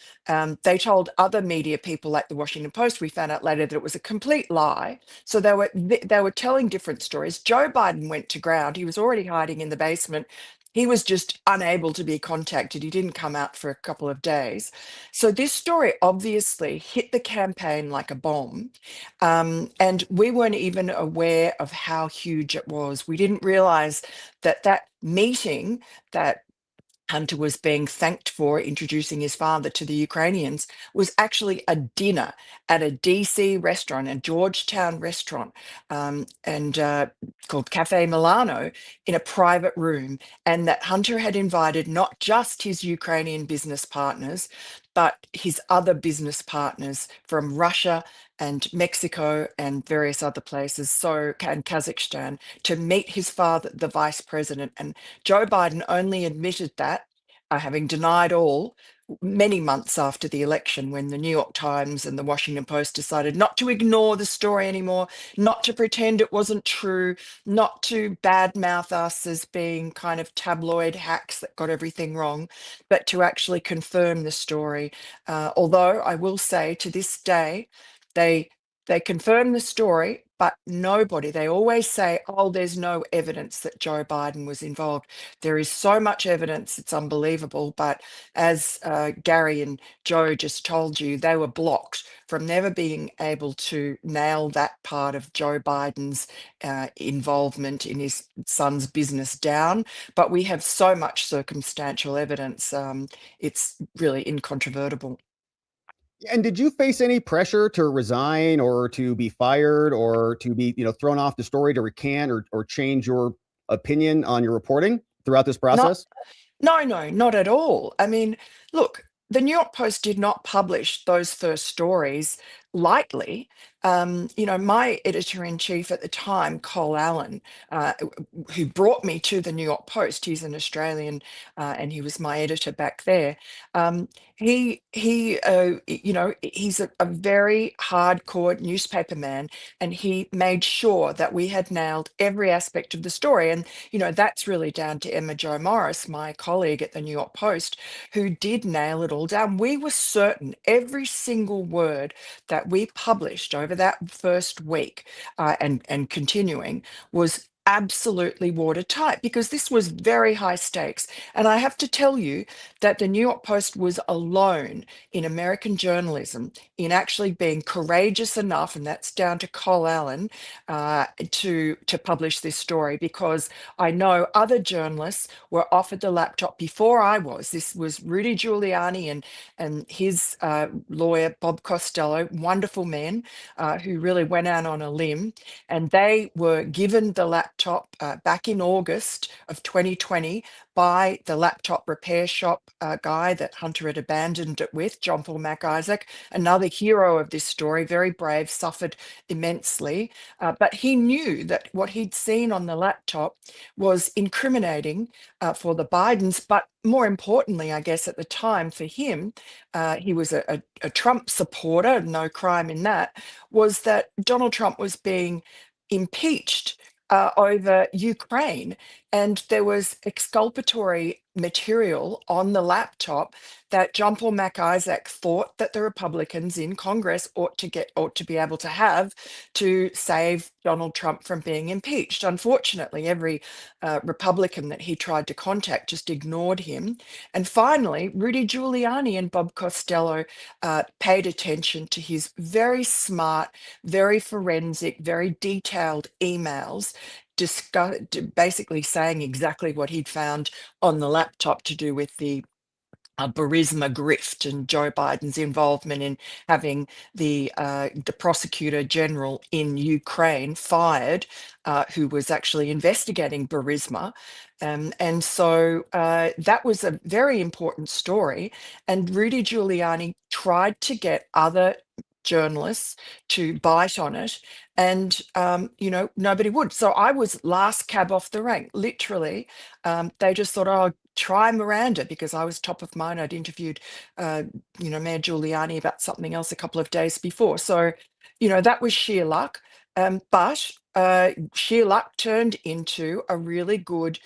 They told other media people like the Washington Post, we found out later, that it was a complete lie. So they were telling different stories. Joe Biden went to ground. He was already hiding in the basement. He was just unable to be contacted. He didn't come out for a couple of days. So this story obviously hit the campaign like a bomb. And we weren't even aware of how huge it was. We didn't realize that meeting that Hunter was being thanked for introducing his father to the Ukrainians was actually a dinner at a DC restaurant, a Georgetown restaurant, and called Cafe Milano, in a private room. And that Hunter had invited not just his Ukrainian business partners, but his other business partners from Russia and Mexico and various other places, and Kazakhstan, to meet his father, the vice president. And Joe Biden only admitted that, having denied all, many months after the election, when the New York Times and the Washington Post decided not to ignore the story anymore, not to pretend it wasn't true, not to badmouth us as being kind of tabloid hacks that got everything wrong, but to actually confirm the story. Although I will say, to this day, they confirm the story, but they always say, there's no evidence that Joe Biden was involved. There is so much evidence, it's unbelievable. But as Gary and Joe just told you, they were blocked from never being able to nail that part of Joe Biden's involvement in his son's business down. But we have so much circumstantial evidence, it's really incontrovertible. And did you face any pressure to resign or to be fired or to be, thrown off the story, to recant or change your opinion on your reporting throughout this process? No, not at all. I mean, look, the New York Post did not publish those first stories lightly. My editor-in-chief at the time, Cole Allen, who brought me to the New York Post, he's an Australian, and he was my editor back there. He's a very hardcore newspaper man, and he made sure that we had nailed every aspect of the story. And that's really down to Emma Jo Morris, my colleague at the New York Post, who did nail it all down. We were certain every single word that we published over that first week, and continuing, was absolutely watertight, because this was very high stakes. And I have to tell you that the New York Post was alone in American journalism in actually being courageous enough, and that's down to Cole Allen, to publish this story, because I know other journalists were offered the laptop before I was. This was Rudy Giuliani and his lawyer, Bob Costello, wonderful men, who really went out on a limb, and they were given the laptop laptop back in August of 2020 by the laptop repair shop guy that Hunter had abandoned it with, John Paul MacIsaac, another hero of this story, very brave, suffered immensely. But he knew that what he'd seen on the laptop was incriminating for the Bidens, but more importantly, I guess at the time for him, he was a Trump supporter, no crime in that, was that Donald Trump was being impeached over Ukraine. And there was exculpatory material on the laptop that John Paul MacIsaac thought that the Republicans in Congress ought to be able to have to save Donald Trump from being impeached. Unfortunately, every Republican that he tried to contact just ignored him. And finally, Rudy Giuliani and Bob Costello paid attention to his very smart, very forensic, very detailed emails, basically saying exactly what he'd found on the laptop to do with the Burisma grift and Joe Biden's involvement in having the prosecutor general in Ukraine fired, who was actually investigating Burisma. And so that was a very important story. And Rudy Giuliani tried to get other journalists to bite on it, and nobody would. So I was last cab off the rank, literally. They just thought, oh, try Miranda, because I was top of mind. I'd interviewed Mayor Giuliani about something else a couple of days before. So that was sheer luck. But sheer luck turned into a really good,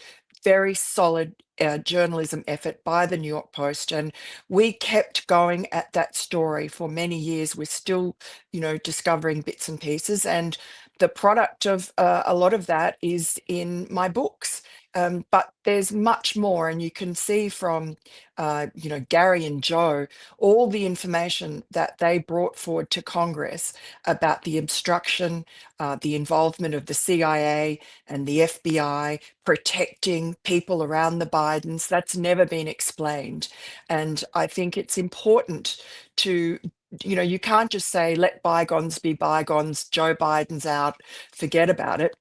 very solid journalism effort by the New York Post, and we kept going at that story for many years. We're still, discovering bits and pieces, and the product of a lot of that is in my books. But there's much more, and you can see from, Gary and Joe, all the information that they brought forward to Congress about the obstruction, the involvement of the CIA and the FBI protecting people around the Bidens. That's never been explained. And I think it's important to, you can't just say, let bygones be bygones, Joe Biden's out, forget about it.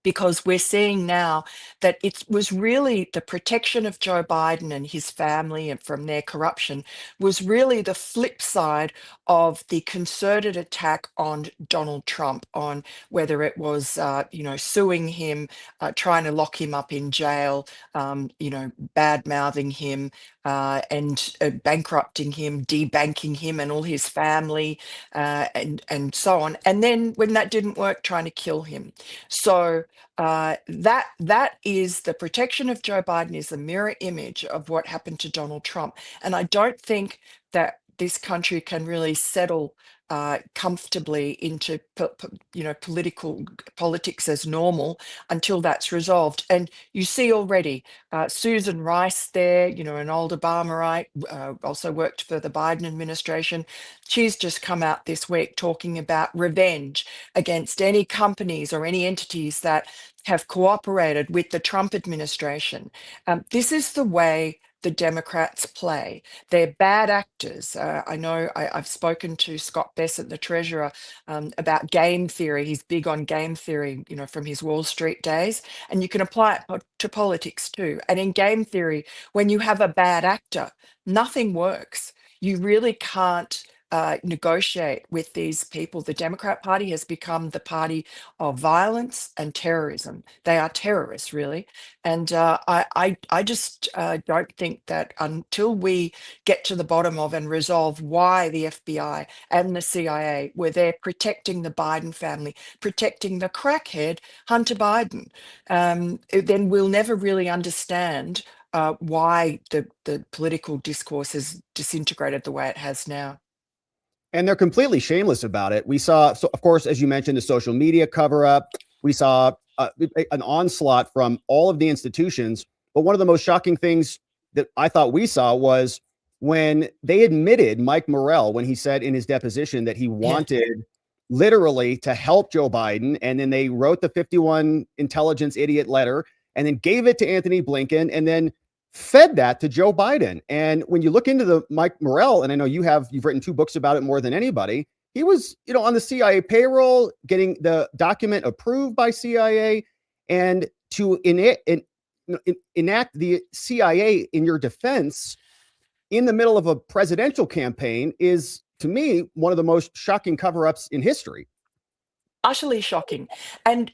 Because we're seeing now that it was really the protection of Joe Biden and his family and from their corruption was really the flip side of the concerted attack on Donald Trump, on whether it was, suing him, trying to lock him up in jail, bad mouthing him, and bankrupting him, debanking him and all his family, and so on. And then when that didn't work, trying to kill him. So that is the protection of Joe Biden is the mirror image of what happened to Donald Trump. And I don't think that this country can really settle comfortably into politics as normal until that's resolved. And you see already Susan Rice there, an old Obamaite, also worked for the Biden administration. She's just come out this week talking about revenge against any companies or any entities that have cooperated with the Trump administration. This is the way the Democrats play. They're bad actors. I know I've spoken to Scott Bessent, the treasurer, about game theory. He's big on game theory, from his Wall Street days. And you can apply it to politics too. And in game theory, when you have a bad actor, nothing works. You really can't negotiate with these people. The Democrat Party has become the party of violence and terrorism. They are terrorists, really. And I just don't think that until we get to the bottom of and resolve why the FBI and the CIA were there protecting the Biden family, protecting the crackhead Hunter Biden, then we'll never really understand why the political discourse has disintegrated the way it has now. And they're completely shameless about it. We saw, so of course, as you mentioned, the social media cover up. We saw an onslaught from all of the institutions. But one of the most shocking things that I thought we saw was when they admitted, Mike Morrell, when he said in his deposition that he wanted literally to help Joe Biden. And then they wrote the 51 intelligence idiot letter and then gave it to Anthony Blinken and then fed that to Joe Biden. And when you look into the Mike Morrell, and I know you've written 2 books about it more than anybody, he was, on the CIA payroll, getting the document approved by CIA. And to enact the CIA in your defense in the middle of a presidential campaign is, to me, one of the most shocking cover-ups in history. Utterly shocking. And,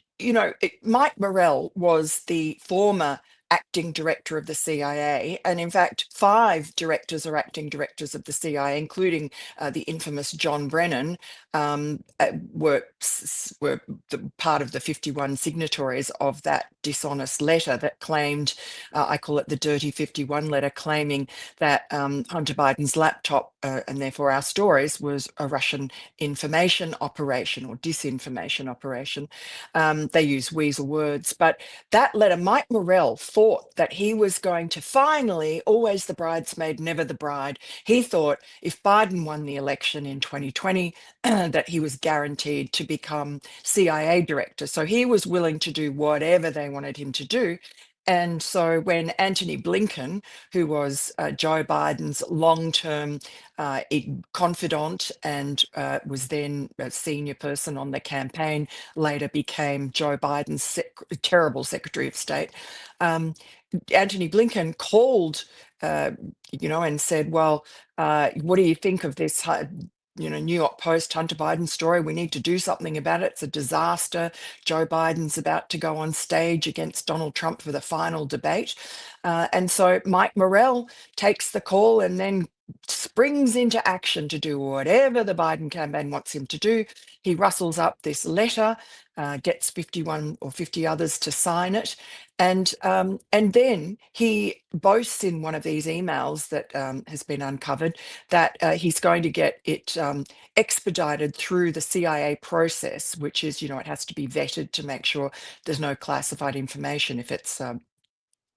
Mike Morrell was the former acting director of the CIA. And in fact, 5 directors are acting directors of the CIA, including the infamous John Brennan, were part of the 51 signatories of that dishonest letter that claimed, I call it the Dirty 51 letter, claiming that Hunter Biden's laptop, and therefore our stories, was a Russian information operation or disinformation operation. They use weasel words, but that letter, Mike Morrell thought that he was going to finally, always the bridesmaid, never the bride. He thought if Biden won the election in 2020, that he was guaranteed to become CIA director. So he was willing to do whatever they wanted him to do. And so when Antony Blinken, who was Joe Biden's long-term confidant and was then a senior person on the campaign, later became Joe Biden's terrible Secretary of State, Antony Blinken called, and said, well, what do you think of this New York Post Hunter Biden story? We need to do something about it. It's a disaster. Joe Biden's about to go on stage against Donald Trump for the final debate. And so Mike Morrell takes the call and then springs into action to do whatever the Biden campaign wants him to do. He rustles up this letter, gets 51 or 50 others to sign it. And then he boasts in one of these emails that has been uncovered that he's going to get it expedited through the CIA process, which is, it has to be vetted to make sure there's no classified information if it's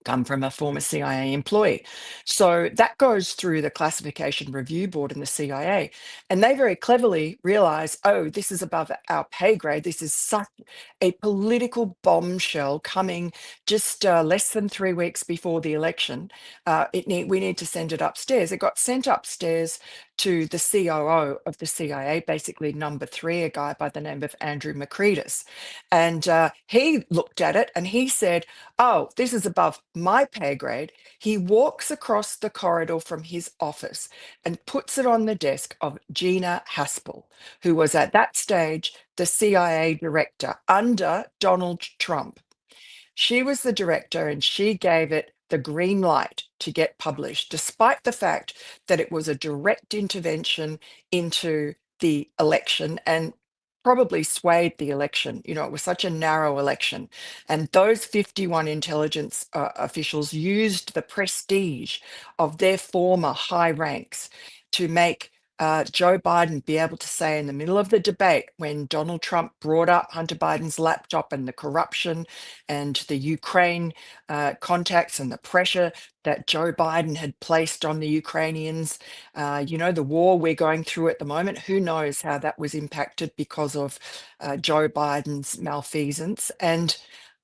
come from a former CIA employee. So that goes through the Classification Review Board in the CIA. And they very cleverly realize, oh, this is above our pay grade. This is such a political bombshell coming just less than 3 weeks before the election. We need to send it upstairs. It got sent upstairs to the COO of the CIA, basically number 3, a guy by the name of Andrew McCreedis. And he looked at it and he said, oh, this is above my pay grade. He walks across the corridor from his office and puts it on the desk of Gina Haspel, who was at that stage the CIA director under Donald Trump. She was the director and she gave it the green light to get published, despite the fact that it was a direct intervention into the election and probably swayed the election. It was such a narrow election. And those 51 intelligence officials used the prestige of their former high ranks to make Joe Biden be able to say in the middle of the debate, when Donald Trump brought up Hunter Biden's laptop and the corruption and the Ukraine contacts and the pressure that Joe Biden had placed on the Ukrainians, the war we're going through at the moment, who knows how that was impacted because of Joe Biden's malfeasance.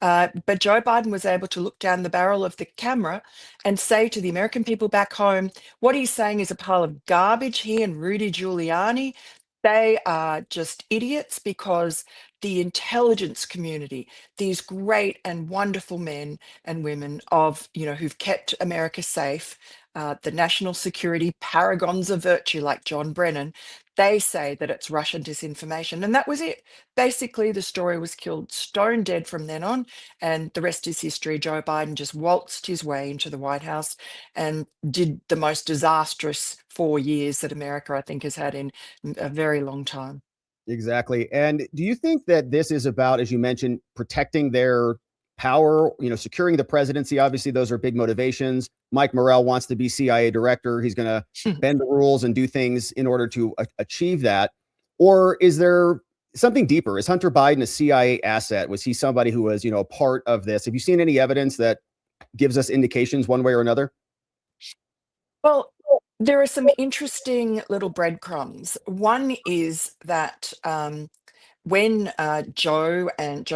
But Joe Biden was able to look down the barrel of the camera and say to the American people back home, what he's saying is a pile of garbage. He and Rudy Giuliani, they are just idiots because the intelligence community, these great and wonderful men and women of, who've kept America safe, the national security paragons of virtue like John Brennan, they say that it's Russian disinformation. And that was it. Basically, the story was killed stone dead from then on. And the rest is history. Joe Biden just waltzed his way into the White House and did the most disastrous 4 years that America, I think, has had in a very long time. Exactly. And do you think that this is about, as you mentioned, protecting their power, securing the presidency? Obviously, those are big motivations. Mike Morrell wants to be CIA director. He's going to bend the rules and do things in order to achieve that. Or is there something deeper? Is Hunter Biden a CIA asset? Was he somebody who was, a part of this? Have you seen any evidence that gives us indications one way or another? Well, there are some interesting little breadcrumbs. One is that when Joe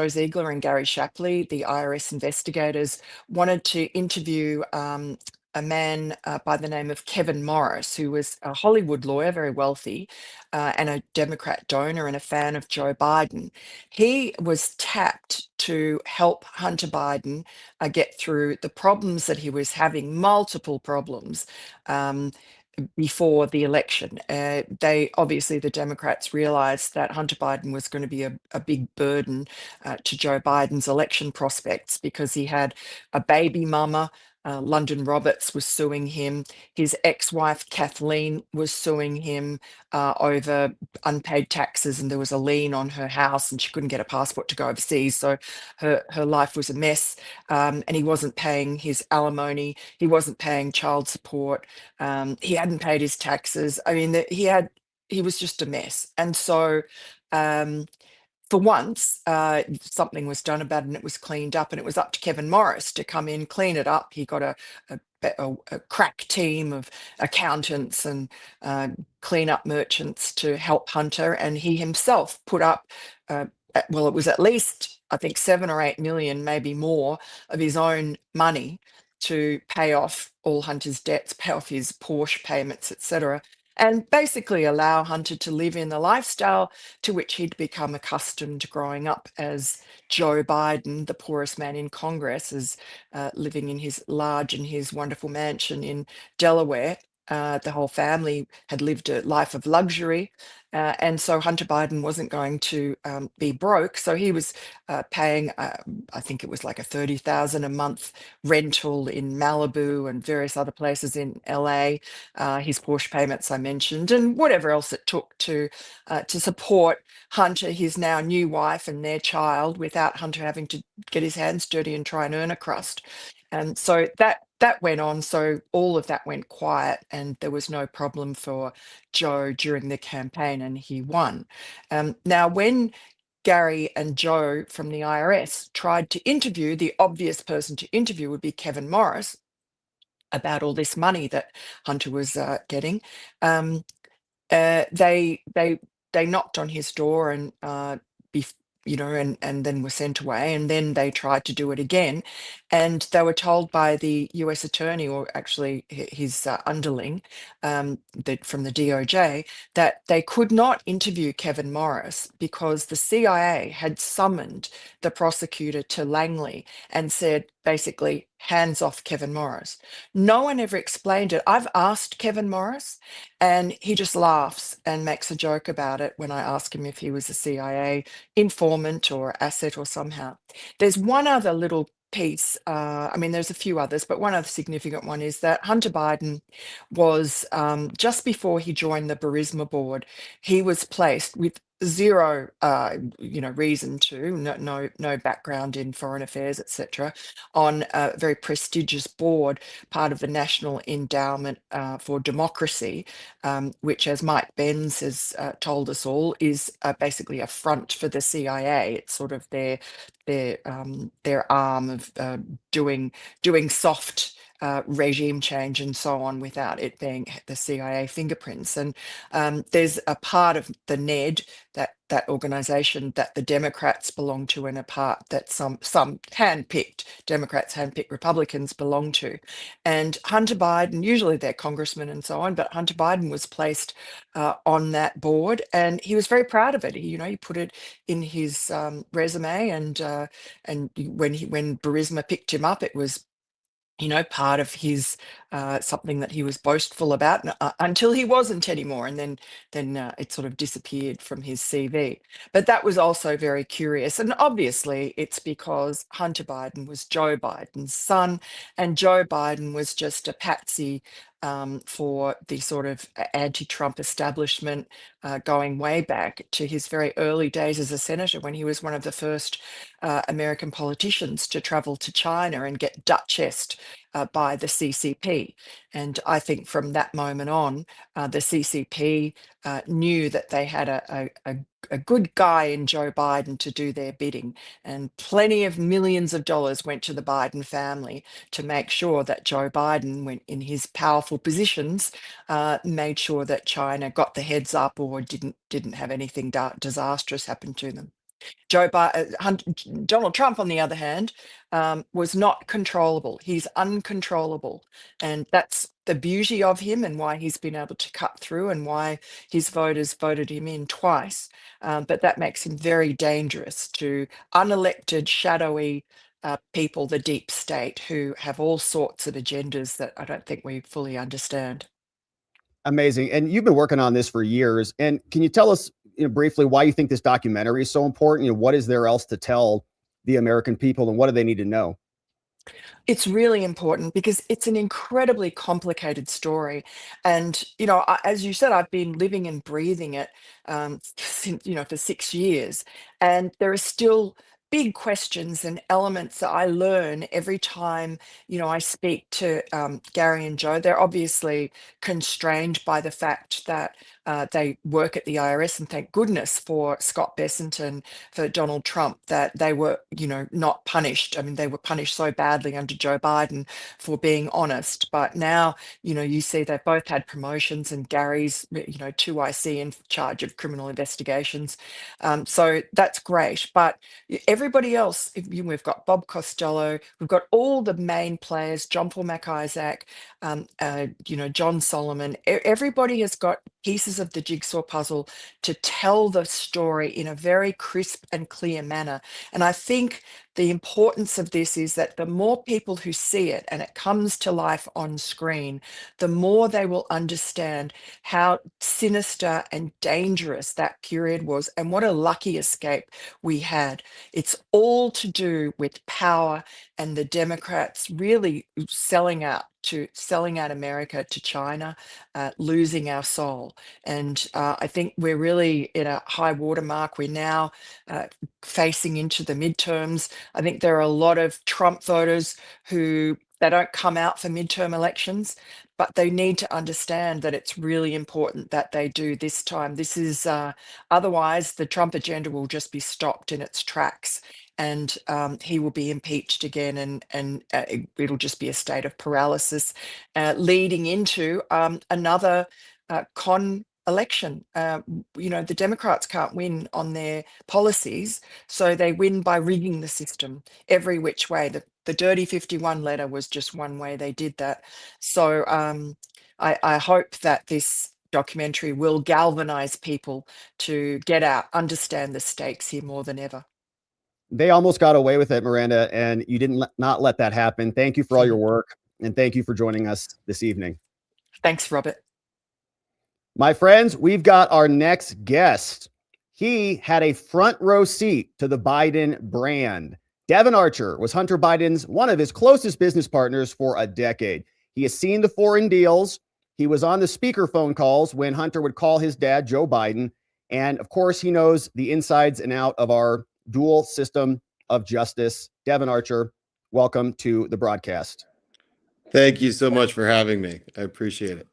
Ziegler and Gary Shapley, the IRS investigators, wanted to interview a man by the name of Kevin Morris, who was a Hollywood lawyer, very wealthy, and a Democrat donor and a fan of Joe Biden. He was tapped to help Hunter Biden get through the problems that he was having, multiple problems. Before the election, they obviously, the Democrats realized that Hunter Biden was going to be a big burden to Joe Biden's election prospects because he had a baby mama. London Roberts was suing him. His ex-wife Kathleen was suing him over unpaid taxes, and there was a lien on her house, and she couldn't get a passport to go overseas. So her life was a mess, and he wasn't paying his alimony. He wasn't paying child support. He hadn't paid his taxes. I mean, he was just a mess, and so. For once, something was done about it and it was cleaned up, and it was up to Kevin Morris to come in, clean it up. He got a crack team of accountants and cleanup merchants to help Hunter, and he himself put up, well, it was at least, I think, 7 or 8 million, maybe more, of his own money to pay off all Hunter's debts, pay off his Porsche payments, etc., and basically allow Hunter to live in the lifestyle to which he'd become accustomed growing up as Joe Biden, the poorest man in Congress, is living in his wonderful mansion in Delaware. The whole family had lived a life of luxury. And so Hunter Biden wasn't going to be broke. So he was paying, I think it was like a $30,000 a month rental in Malibu and various other places in LA. His Porsche payments I mentioned, and whatever else it took to support Hunter, his now new wife, and their child, without Hunter having to get his hands dirty and try and earn a crust. And so that went on. So all of that went quiet, and there was no problem for Joe during the campaign, and he won. Now, when Gary and Joe from the IRS tried to interview, the obvious person to interview would be Kevin Morris about all this money that Hunter was getting. They knocked on his door and and then were sent away, and then they tried to do it again, and they were told by the US attorney, or actually his underling, from the DOJ, that they could not interview Kevin Morris because the CIA had summoned the prosecutor to Langley and said, basically, hands off Kevin Morris. No one ever explained it. I've asked Kevin Morris, and he just laughs and makes a joke about it when I ask him if he was a CIA informant or asset or somehow. There's one other little piece. I mean, there's a few others, but one other significant one is that Hunter Biden was, just before he joined the Burisma board, he was placed with zero reason to, no background in foreign affairs, etc., on a very prestigious board, part of the National Endowment for Democracy, which, as Mike Benz has told us all, is basically a front for the CIA. It's sort of their arm of doing soft regime change and so on, without it being the CIA fingerprints. And there's a part of the NED, that organization, that the Democrats belong to, and a part that some handpicked Democrats, handpicked Republicans belong to. And Hunter Biden, usually they're congressmen and so on, but Hunter Biden was placed on that board, and he was very proud of it. He put it in his resume, and when Burisma picked him up, it was part of his something that he was boastful about, until he wasn't anymore, and then it sort of disappeared from his CV. But that was also very curious, and obviously it's because Hunter Biden was Joe Biden's son, and Joe Biden was just a patsy for the sort of anti-Trump establishment, going way back to his very early days as a senator, when he was one of the first American politicians to travel to China and get duchessed by the CCP. And I think from that moment on, the CCP knew that they had a good guy in Joe Biden to do their bidding, and plenty of millions of dollars went to the Biden family to make sure that Joe Biden, when in his powerful positions, made sure that China got the heads up or didn't have anything disastrous happen to them. Donald Trump, on the other hand, was not controllable. He's uncontrollable. And that's the beauty of him and why he's been able to cut through and why his voters voted him in twice. But that makes him very dangerous to unelected, shadowy people, the deep state, who have all sorts of agendas that I don't think we fully understand. Amazing. And you've been working on this for years. And can you tell us, briefly why you think this documentary is so important? What is there else to tell the American people, and what do they need to know? It's really important because it's an incredibly complicated story. And, as you said, I've been living and breathing it since, for 6 years. And there are still big questions and elements that I learn every time, I speak to Gary and Joe. They're obviously constrained by the fact that they work at the IRS, and thank goodness for Scott Bessent and for Donald Trump that they were, not punished. I mean, they were punished so badly under Joe Biden for being honest. But now, you see they've both had promotions, and Gary's, 2IC in charge of criminal investigations. So that's great. But everybody else, we've got Bob Costello, we've got all the main players, John Paul McIsaac, John Solomon. Everybody has got pieces of the jigsaw puzzle to tell the story in a very crisp and clear manner. And I think the importance of this is that the more people who see it and it comes to life on screen, the more they will understand how sinister and dangerous that period was and what a lucky escape we had. It's all to do with power and the Democrats really selling out America to China, losing our soul. And I think we're really in a high water mark. We're now facing into the midterms. I think there are a lot of Trump voters who they don't come out for midterm elections, but they need to understand that it's really important that they do this time. This is otherwise the Trump agenda will just be stopped in its tracks, and he will be impeached again, and it'll just be a state of paralysis, leading into another con election. The Democrats can't win on their policies, so they win by rigging the system every which way. The Dirty 51 letter was just one way they did that. So I hope that this documentary will galvanize people to get out, understand the stakes here more than ever. They almost got away with it, Miranda, and you didn't not let that happen. Thank you for all your work, and thank you for joining us this evening. Thanks, Robert. My friends, we've got our next guest. He had a front row seat to the Biden brand. Devon Archer was Hunter Biden's one of his closest business partners for a decade. He has seen the foreign deals. He was on the speakerphone calls when Hunter would call his dad, Joe Biden. And of course, he knows the insides and out of our dual system of justice. Devon Archer, welcome to the broadcast. Thank you so much for having me. I appreciate it.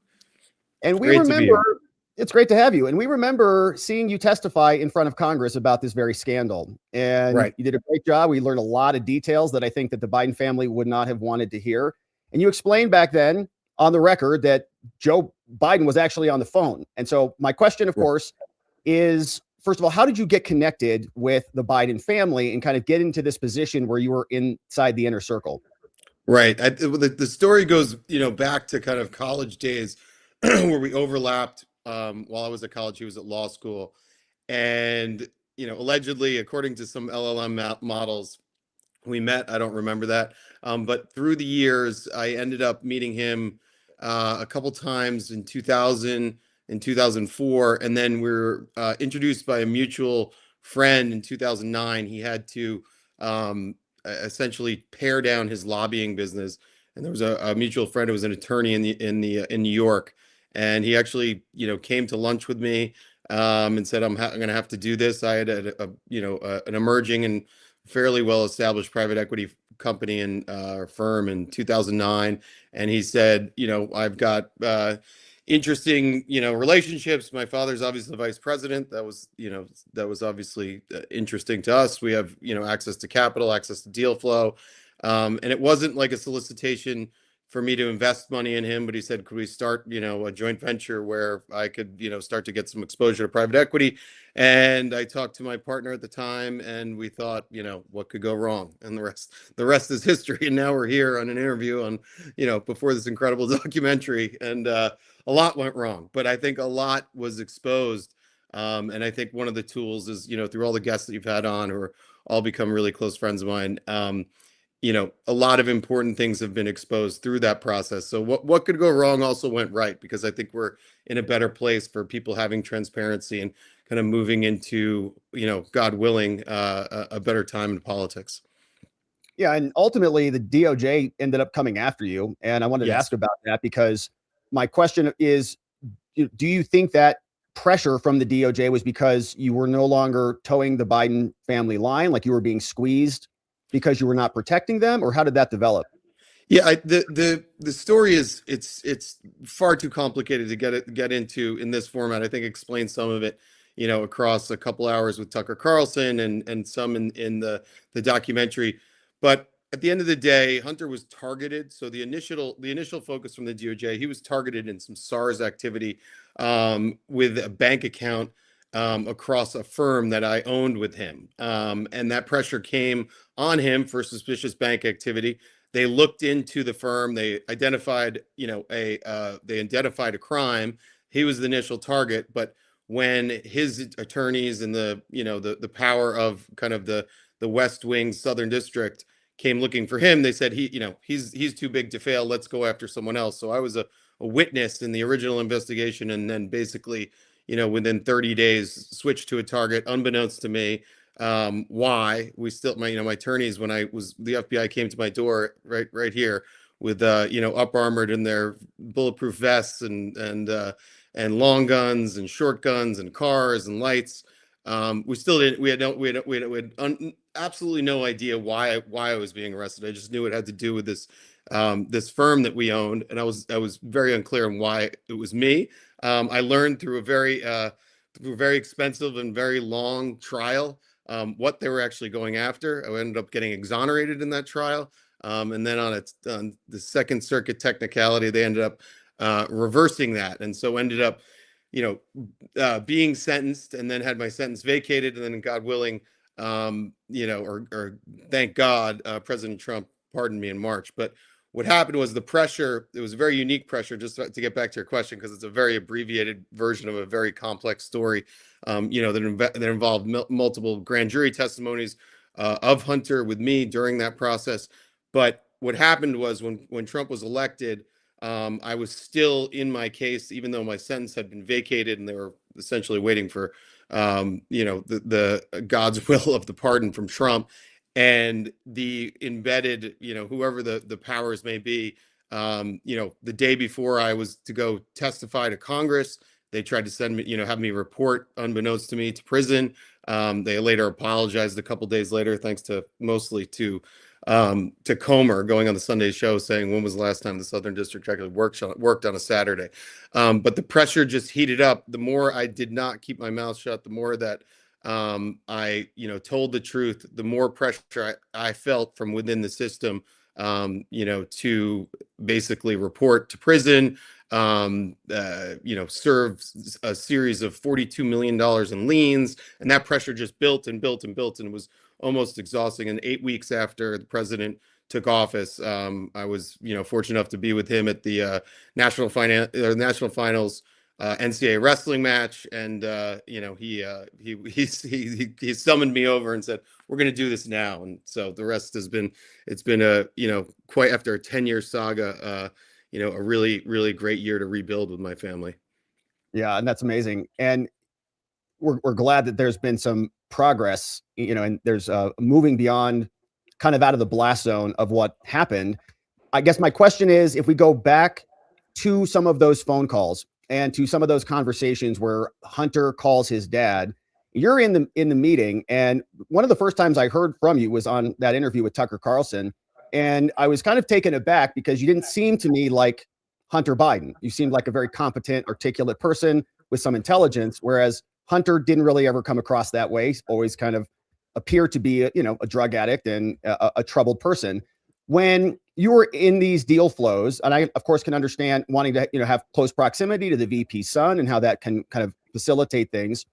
And we remember, it's great to have you. And we remember seeing you testify in front of Congress about this very scandal. And you did a great job. We learned a lot of details that I think that the Biden family would not have wanted to hear. And you explained back then on the record that Joe Biden was actually on the phone. And so my question, of course, is, first of all, how did you get connected with the Biden family and kind of get into this position where you were inside the inner circle? Right. The story goes, back to kind of college days where we overlapped. While I was at college, he was at law school. And, allegedly, according to some LLM models, we met. I don't remember that. But through the years, I ended up meeting him a couple times in 2000 and 2004. And then we were introduced by a mutual friend in 2009. He had to essentially pare down his lobbying business. And there was a mutual friend who was an attorney in New York. And he actually, came to lunch with me and said, I'm going to have to do this. I had an emerging and fairly well-established private equity company and firm in 2009. And he said, I've got interesting, relationships. My father's obviously the vice president. That was obviously interesting to us. We have, access to capital, access to deal flow. And it wasn't like a solicitation for me to invest money in him, but he said, could we start, a joint venture where I could, start to get some exposure to private equity? And I talked to my partner at the time, and we thought, what could go wrong? And the rest is history. And now we're here on an interview on, before this incredible documentary, and a lot went wrong, but I think a lot was exposed. And I think one of the tools is, through all the guests that you've had on, who are all become really close friends of mine, a lot of important things have been exposed through that process. So what could go wrong also went right, because I think we're in a better place for people having transparency and kind of moving into, God willing, a better time in politics. Yeah, and ultimately the DOJ ended up coming after you, and I wanted to Yes. ask about that, because my question is, do you think that pressure from the DOJ was because you were no longer towing the Biden family line, like you were being squeezed because you were not protecting them, or how did that develop? Yeah, the story is it's far too complicated to get into in this format. I think explain some of it, across a couple hours with Tucker Carlson and some in the documentary. But at the end of the day, Hunter was targeted. So the initial focus from the DOJ, he was targeted in some SARS activity with a bank account across a firm that I owned with him, and that pressure came on him for suspicious bank activity. They looked into the firm. They identified, they identified a crime. He was the initial target, but when his attorneys and the power of kind of the West Wing Southern District came looking for him, they said he's too big to fail. Let's go after someone else. So I was a witness in the original investigation, and then basically, within 30 days, switched to a target, unbeknownst to me. Why we still my attorneys, when the FBI came to my door right here with up armored in their bulletproof vests and long guns and short guns and cars and lights. We had absolutely no idea why I was being arrested. I just knew it had to do with this firm that we owned, and I was very unclear on why it was me. I learned through a very expensive and very long trial what they were actually going after. I ended up getting exonerated in that trial. And then on the Second Circuit technicality, they ended up reversing that. And so ended up, being sentenced, and then had my sentence vacated. And then, God willing, or thank God, President Trump pardoned me in March. But what happened was the pressure, it was a very unique pressure, just to get back to your question, because it's a very abbreviated version of a very complex story, that involved multiple grand jury testimonies of Hunter with me during that process. But what happened was when Trump was elected, I was still in my case, even though my sentence had been vacated, and they were essentially waiting for, the God's will of the pardon from Trump. And the embedded, whoever the powers may be, the day before I was to go testify to Congress, they tried to send me, have me report, unbeknownst to me, to prison. They later apologized a couple days later, thanks to mostly to Comer going on the Sunday show saying, when was the last time the Southern District actually worked on a Saturday? But the pressure just heated up. The more I did not keep my mouth shut, the more that I, told the truth, the more pressure I felt from within the system, to basically report to prison, serve a series of $42 million in liens. And that pressure just built and built and built, and was almost exhausting. And 8 weeks after the president took office, I was, fortunate enough to be with him at the national finals NCAA wrestling match, and he summoned me over and said, "We're going to do this now." And so the rest has been, it's been a quite after a 10-year saga, a really, really great year to rebuild with my family. Yeah, and that's amazing. And we're glad that there's been some progress, and there's moving beyond kind of out of the blast zone of what happened. I guess my question is, if we go back to some of those phone calls and to some of those conversations where Hunter calls his dad, you're in the meeting. And one of the first times I heard from you was on that interview with Tucker Carlson. And I was kind of taken aback, because you didn't seem to me like Hunter Biden. You seemed like a very competent, articulate person with some intelligence, whereas Hunter didn't really ever come across that way. He's always kind of appeared to be a drug addict and a troubled person. When you were in these deal flows, and I, of course, can understand wanting to, have close proximity to the VP's son and how that can kind of facilitate things.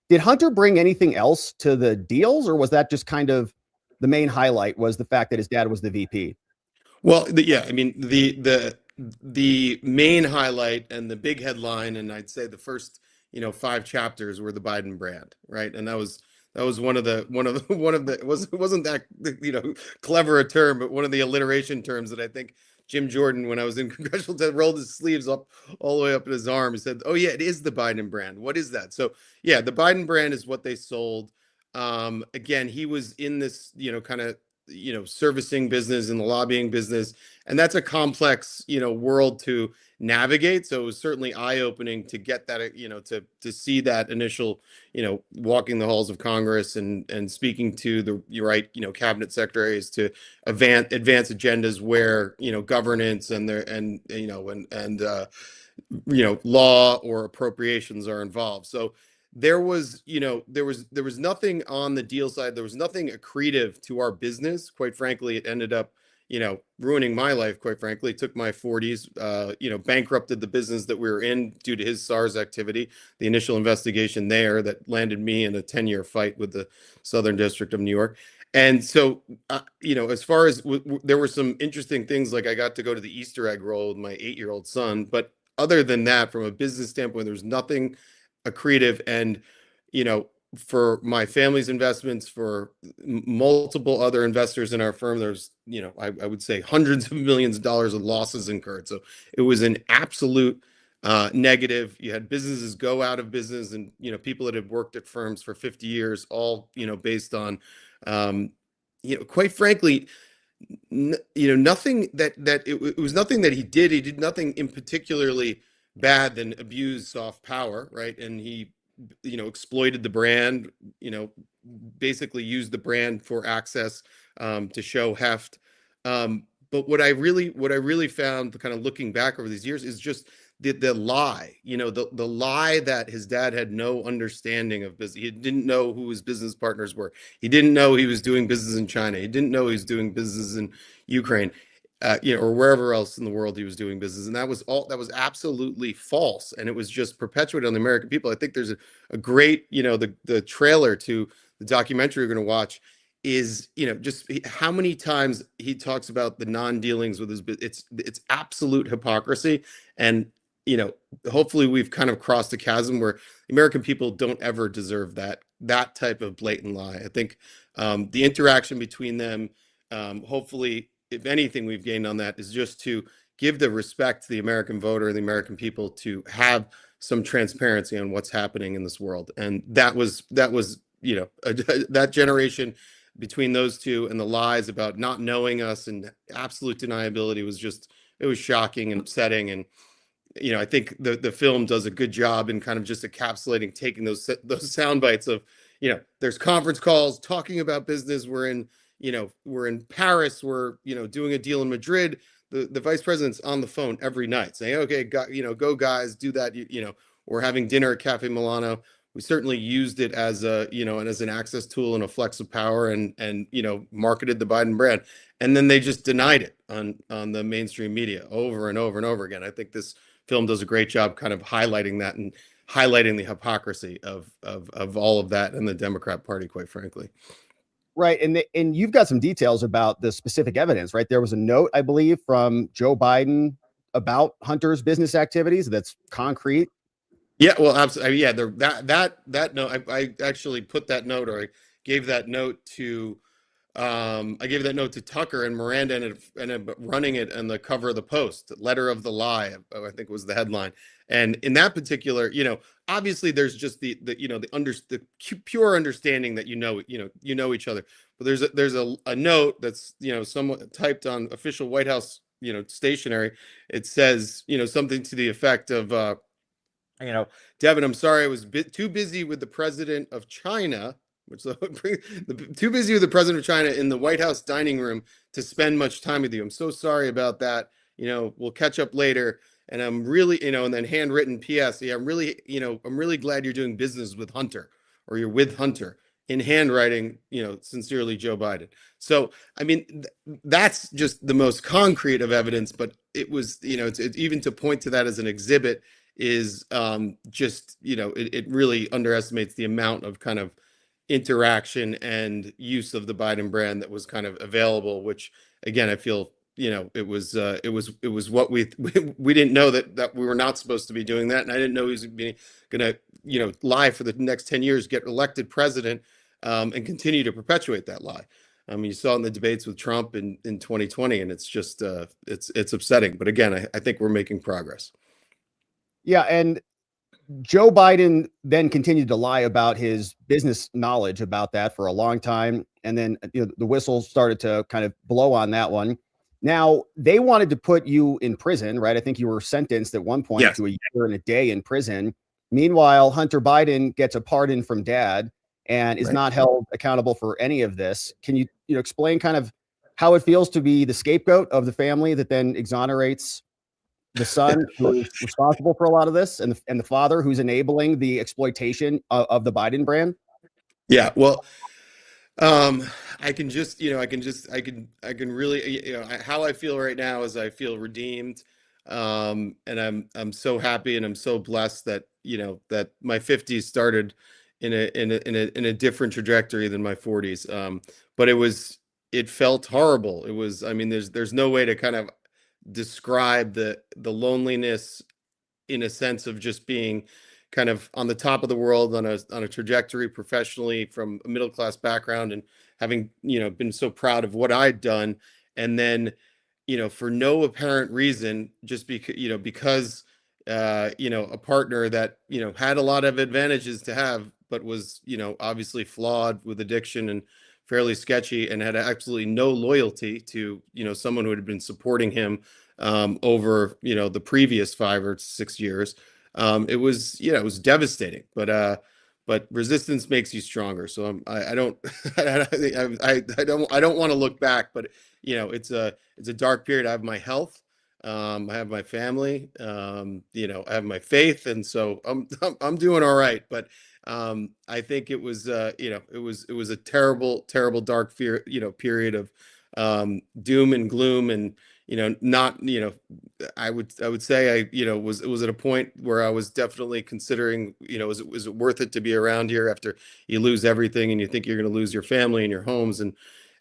Did Hunter bring anything else to the deals, or was that just kind of the main highlight was the fact that his dad was the VP? Well, yeah, I mean the main highlight and the big headline, and I'd say the first 5 chapters were the Biden brand, right? And that was one of the it wasn't that clever a term, but one of the alliteration terms that I think Jim Jordan, when I was in congressional, rolled his sleeves up all the way up in his arm and said, "Oh yeah, it is the Biden brand. What is that?" So yeah, the Biden brand is what they sold. Again, he was in this kind of servicing business and the lobbying business, and that's a complex world to navigate. So it was certainly eye-opening to get that to see that initial walking the halls of Congress and speaking to the cabinet secretaries to advance agendas where governance and their law or appropriations are involved. So there was nothing on the deal side. There was nothing accretive to our business. Quite frankly, it ended up ruining my life. Quite frankly, it took my 40s, bankrupted the business that we were in due to his SARS activity, the initial investigation there that landed me in a 10-year fight with the Southern District of New York. And so, as far as there were some interesting things, like I got to go to the Easter egg roll with my 8-year-old son. But other than that, from a business standpoint, there was nothing accretive. And for my family's investments, for multiple other investors in our firm, there's I would say hundreds of millions of dollars of losses incurred. So it was an absolute negative. You had businesses go out of business, and people that had worked at firms for 50 years, all based on quite frankly nothing it was nothing that he did nothing in particularly bad than abuse soft power, right? And he exploited the brand, basically used the brand for access, to show heft. But what I really found, kind of looking back over these years, is just the lie, the lie that his dad had no understanding of business. He didn't know who his business partners were. He didn't know he was doing business in China. He didn't know he was doing business in Ukraine, or wherever else in the world he was doing business. And that was absolutely false. And it was just perpetuated on the American people. I think there's a great, the trailer to the documentary you're going to watch is, just how many times he talks about the non-dealings with his business. It's absolute hypocrisy. And, hopefully we've kind of crossed a chasm where the American people don't ever deserve that type of blatant lie. I think the interaction between them, hopefully, if anything we've gained on that, is just to give the respect to the American voter and the American people to have some transparency on what's happening in this world. And that was that generation between those two, and the lies about not knowing us and absolute deniability it was shocking and upsetting. And I think the film does a good job in kind of just encapsulating, taking those sound bites of there's conference calls talking about business. We're in Paris. We're doing a deal in Madrid. The vice president's on the phone every night saying, "Okay, go guys, do that." We're having dinner at Cafe Milano. We certainly used it as as an access tool and a flex of power, and marketed the Biden brand. And then they just denied it on the mainstream media over and over and over again. I think this film does a great job kind of highlighting that and highlighting the hypocrisy of all of that in the Democrat Party, quite frankly. Right. And you've got some details about the specific evidence, right? There was a note, I believe, from Joe Biden about Hunter's business activities that's concrete. Yeah, well, absolutely. Yeah, that note, I actually put that note, or I gave that note to Tucker, and Miranda ended up running it on the cover of the Post. "Letter of the Lie," I think was the headline. And in that particular, obviously there's just the pure understanding that you know each other. But there's a note that's somewhat typed on official White House stationery. It says something to the effect of "Devin, I'm sorry, I was too busy with the president of China," too busy with the president of China in the White House dining room to spend much time with you. "I'm so sorry about that. We'll catch up later. And I'm really, and then handwritten PS. Yeah, I'm really glad you're doing business with Hunter, or you're with Hunter. in handwriting, sincerely Joe Biden. So, I mean, that's just the most concrete of evidence, but it was, it's even to point to that as an exhibit is just, it really underestimates the amount of kind of interaction and use of the Biden brand that was kind of available, which again, I feel, it was what we didn't know that we were not supposed to be doing that. And I didn't know he was gonna, lie for the next 10 years, get elected president, and continue to perpetuate that lie. I mean, you saw in the debates with Trump in 2020, and it's just, it's upsetting. But again, I think we're making progress. Yeah. And Joe Biden then continued to lie about his business knowledge about that for a long time. And then, the whistle started to kind of blow on that one. Now, they wanted to put you in prison, right? I think you were sentenced at one point Yes. to a year and a day in prison. Meanwhile, Hunter Biden gets a pardon from dad and is Right. not held accountable for any of this. Can you, explain kind of how it feels to be the scapegoat of the family that then exonerates the son who is responsible for a lot of this, and the father who's enabling the exploitation of the Biden brand? Yeah, well, I can just, I can really, how I feel right now is I feel redeemed, and I'm so happy and I'm so blessed that that my 50s started in a different trajectory than my 40s. But it felt horrible. It was, I mean, there's no way to kind of describe the loneliness in a sense of just being kind of on the top of the world on a trajectory professionally from a middle class background, and having been so proud of what I'd done, and then for no apparent reason, just because a partner that had a lot of advantages to have, but was obviously flawed with addiction and fairly sketchy, and had absolutely no loyalty to someone who had been supporting him over the previous 5 or 6 years. It was devastating, but resistance makes you stronger. So I don't I don't want to look back, but it's a dark period. I have my health, I have my family, I have my faith, and so I'm doing all right. But I think it was it was a terrible dark period of doom and gloom, and not I would say I was at a point where I was definitely considering is it worth it to be around here after you lose everything and you think you're going to lose your family and your homes, and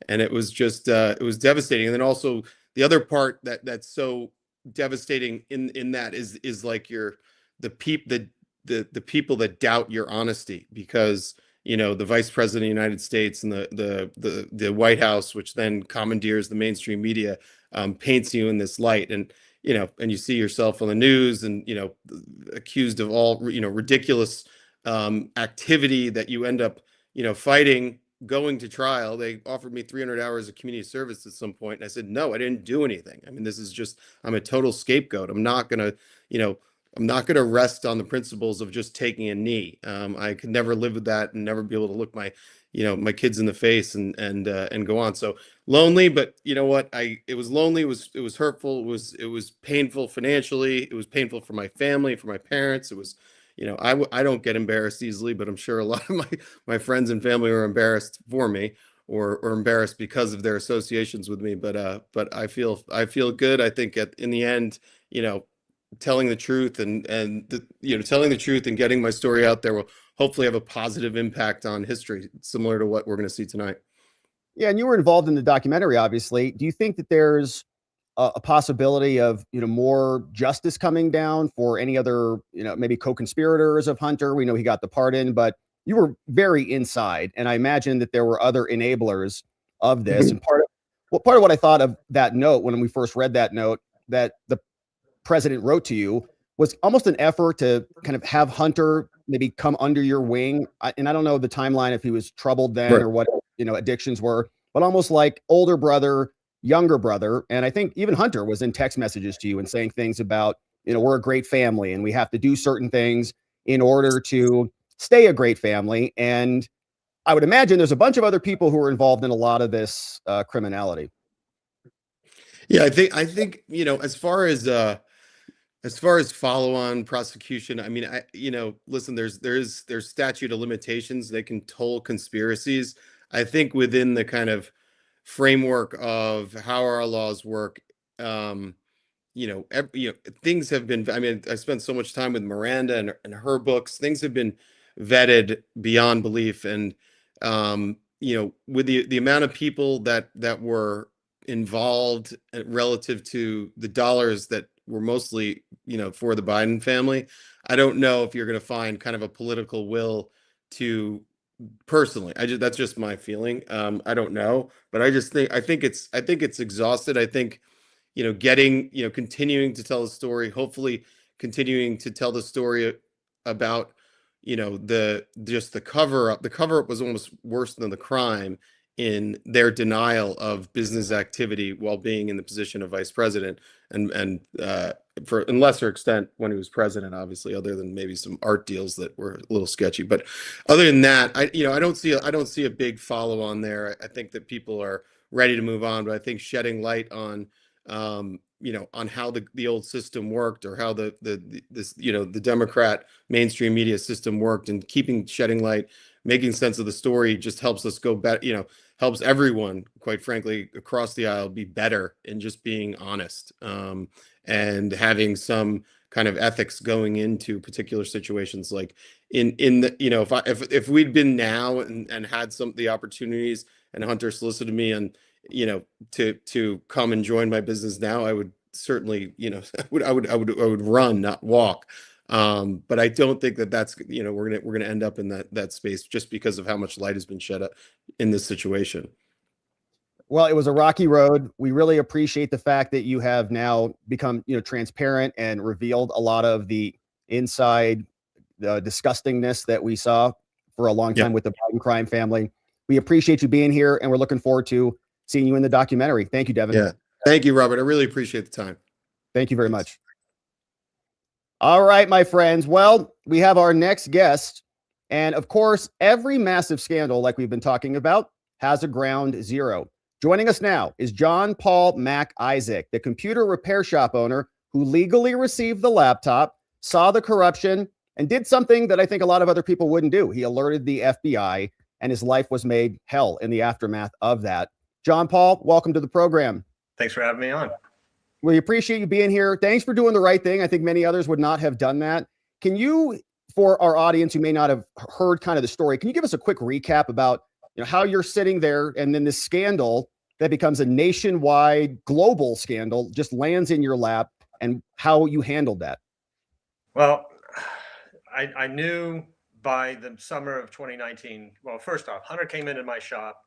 it was just it was devastating. And then also the other part that's so devastating in that is like the people that doubt your honesty, because the vice president of the United States and the White House, which then commandeers the mainstream media, paints you in this light, and and you see yourself on the news, and accused of all ridiculous activity that you end up fighting, going to trial. They offered me 300 hours of community service at some point, and I said no, I didn't do anything. I mean, this is just, I'm a total scapegoat. I'm not gonna rest on the principles of just taking a knee. I could never live with that and never be able to look my my kids in the face and go on. So lonely, but you know what? It was lonely. It was hurtful. It was painful financially. It was painful for my family, for my parents. It was, I don't get embarrassed easily, but I'm sure a lot of my friends and family were embarrassed for me, or embarrassed because of their associations with me. But I feel good. I think in the end, telling the truth and telling the truth and getting my story out there will hopefully have a positive impact on history, similar to what we're going to see tonight. Yeah, and you were involved in the documentary, obviously. Do you think that there's a possibility of more justice coming down for any other maybe co-conspirators of Hunter? We know he got the pardon, but you were very inside, and I imagine that there were other enablers of this. And part of what I thought of that note when we first read that note that the president wrote to you was almost an effort to kind of have Hunter maybe come under your wing. And I don't know the timeline, if he was troubled then, right, or what addictions were, but almost like older brother, younger brother. And I think even Hunter was in text messages to you and saying things about, we're a great family and we have to do certain things in order to stay a great family. And I would imagine there's a bunch of other people who are involved in a lot of this criminality. Yeah, I think As far as follow-on prosecution, I mean, listen, there's statute of limitations. They can toll conspiracies. I think within the kind of framework of how our laws work, things have been. I mean, I spent so much time with Miranda and her books. Things have been vetted beyond belief, and with the amount of people that were involved relative to the dollars that were mostly, for the Biden family, I don't know if you're going to find kind of a political will to personally. That's just my feeling. I don't know, but I think it's exhausted. I think, continuing to tell the story, hopefully continuing to tell the story about, the cover up. The cover up was almost worse than the crime in their denial of business activity while being in the position of vice president, and for in lesser extent when he was president, obviously, other than maybe some art deals that were a little sketchy. But other than that, I don't see a big follow on there. I think that people are ready to move on, but I think shedding light on on how the old system worked, or how the Democrat mainstream media system worked, and shedding light, making sense of the story, just helps us go better, helps everyone, quite frankly, across the aisle be better in just being honest, and having some kind of ethics going into particular situations. Like in the, if we'd been now and had the opportunities, and Hunter solicited me and to come and join my business now, I would certainly, I would run, not walk. But I don't think that's we're gonna end up in that space, just because of how much light has been shed up in this situation. Well, it was a rocky road. We really appreciate the fact that you have now become, transparent and revealed a lot of the inside disgustingness that we saw for a long time with the Biden crime family. We appreciate you being here, and we're looking forward to seeing you in the documentary. Thank you, Devin. Yeah. Thank you, Robert. I really appreciate the time. Thank you very much. All right, my friends. Well, we have our next guest. And of course, every massive scandal, like we've been talking about, has a ground zero. Joining us now is John Paul Mac Isaac, the computer repair shop owner who legally received the laptop, saw the corruption, and did something that I think a lot of other people wouldn't do. He alerted the FBI, and his life was made hell in the aftermath of that. John Paul, welcome to the program. Thanks for having me on. We appreciate you being here. Thanks for doing the right thing. I think many others would not have done that. Can you, for our audience who may not have heard kind of the story, can you give us a quick recap about how you're sitting there, and then this scandal that becomes a nationwide, global scandal just lands in your lap, and how you handled that? Well, I knew by the summer of 2019, well, first off, Hunter came into my shop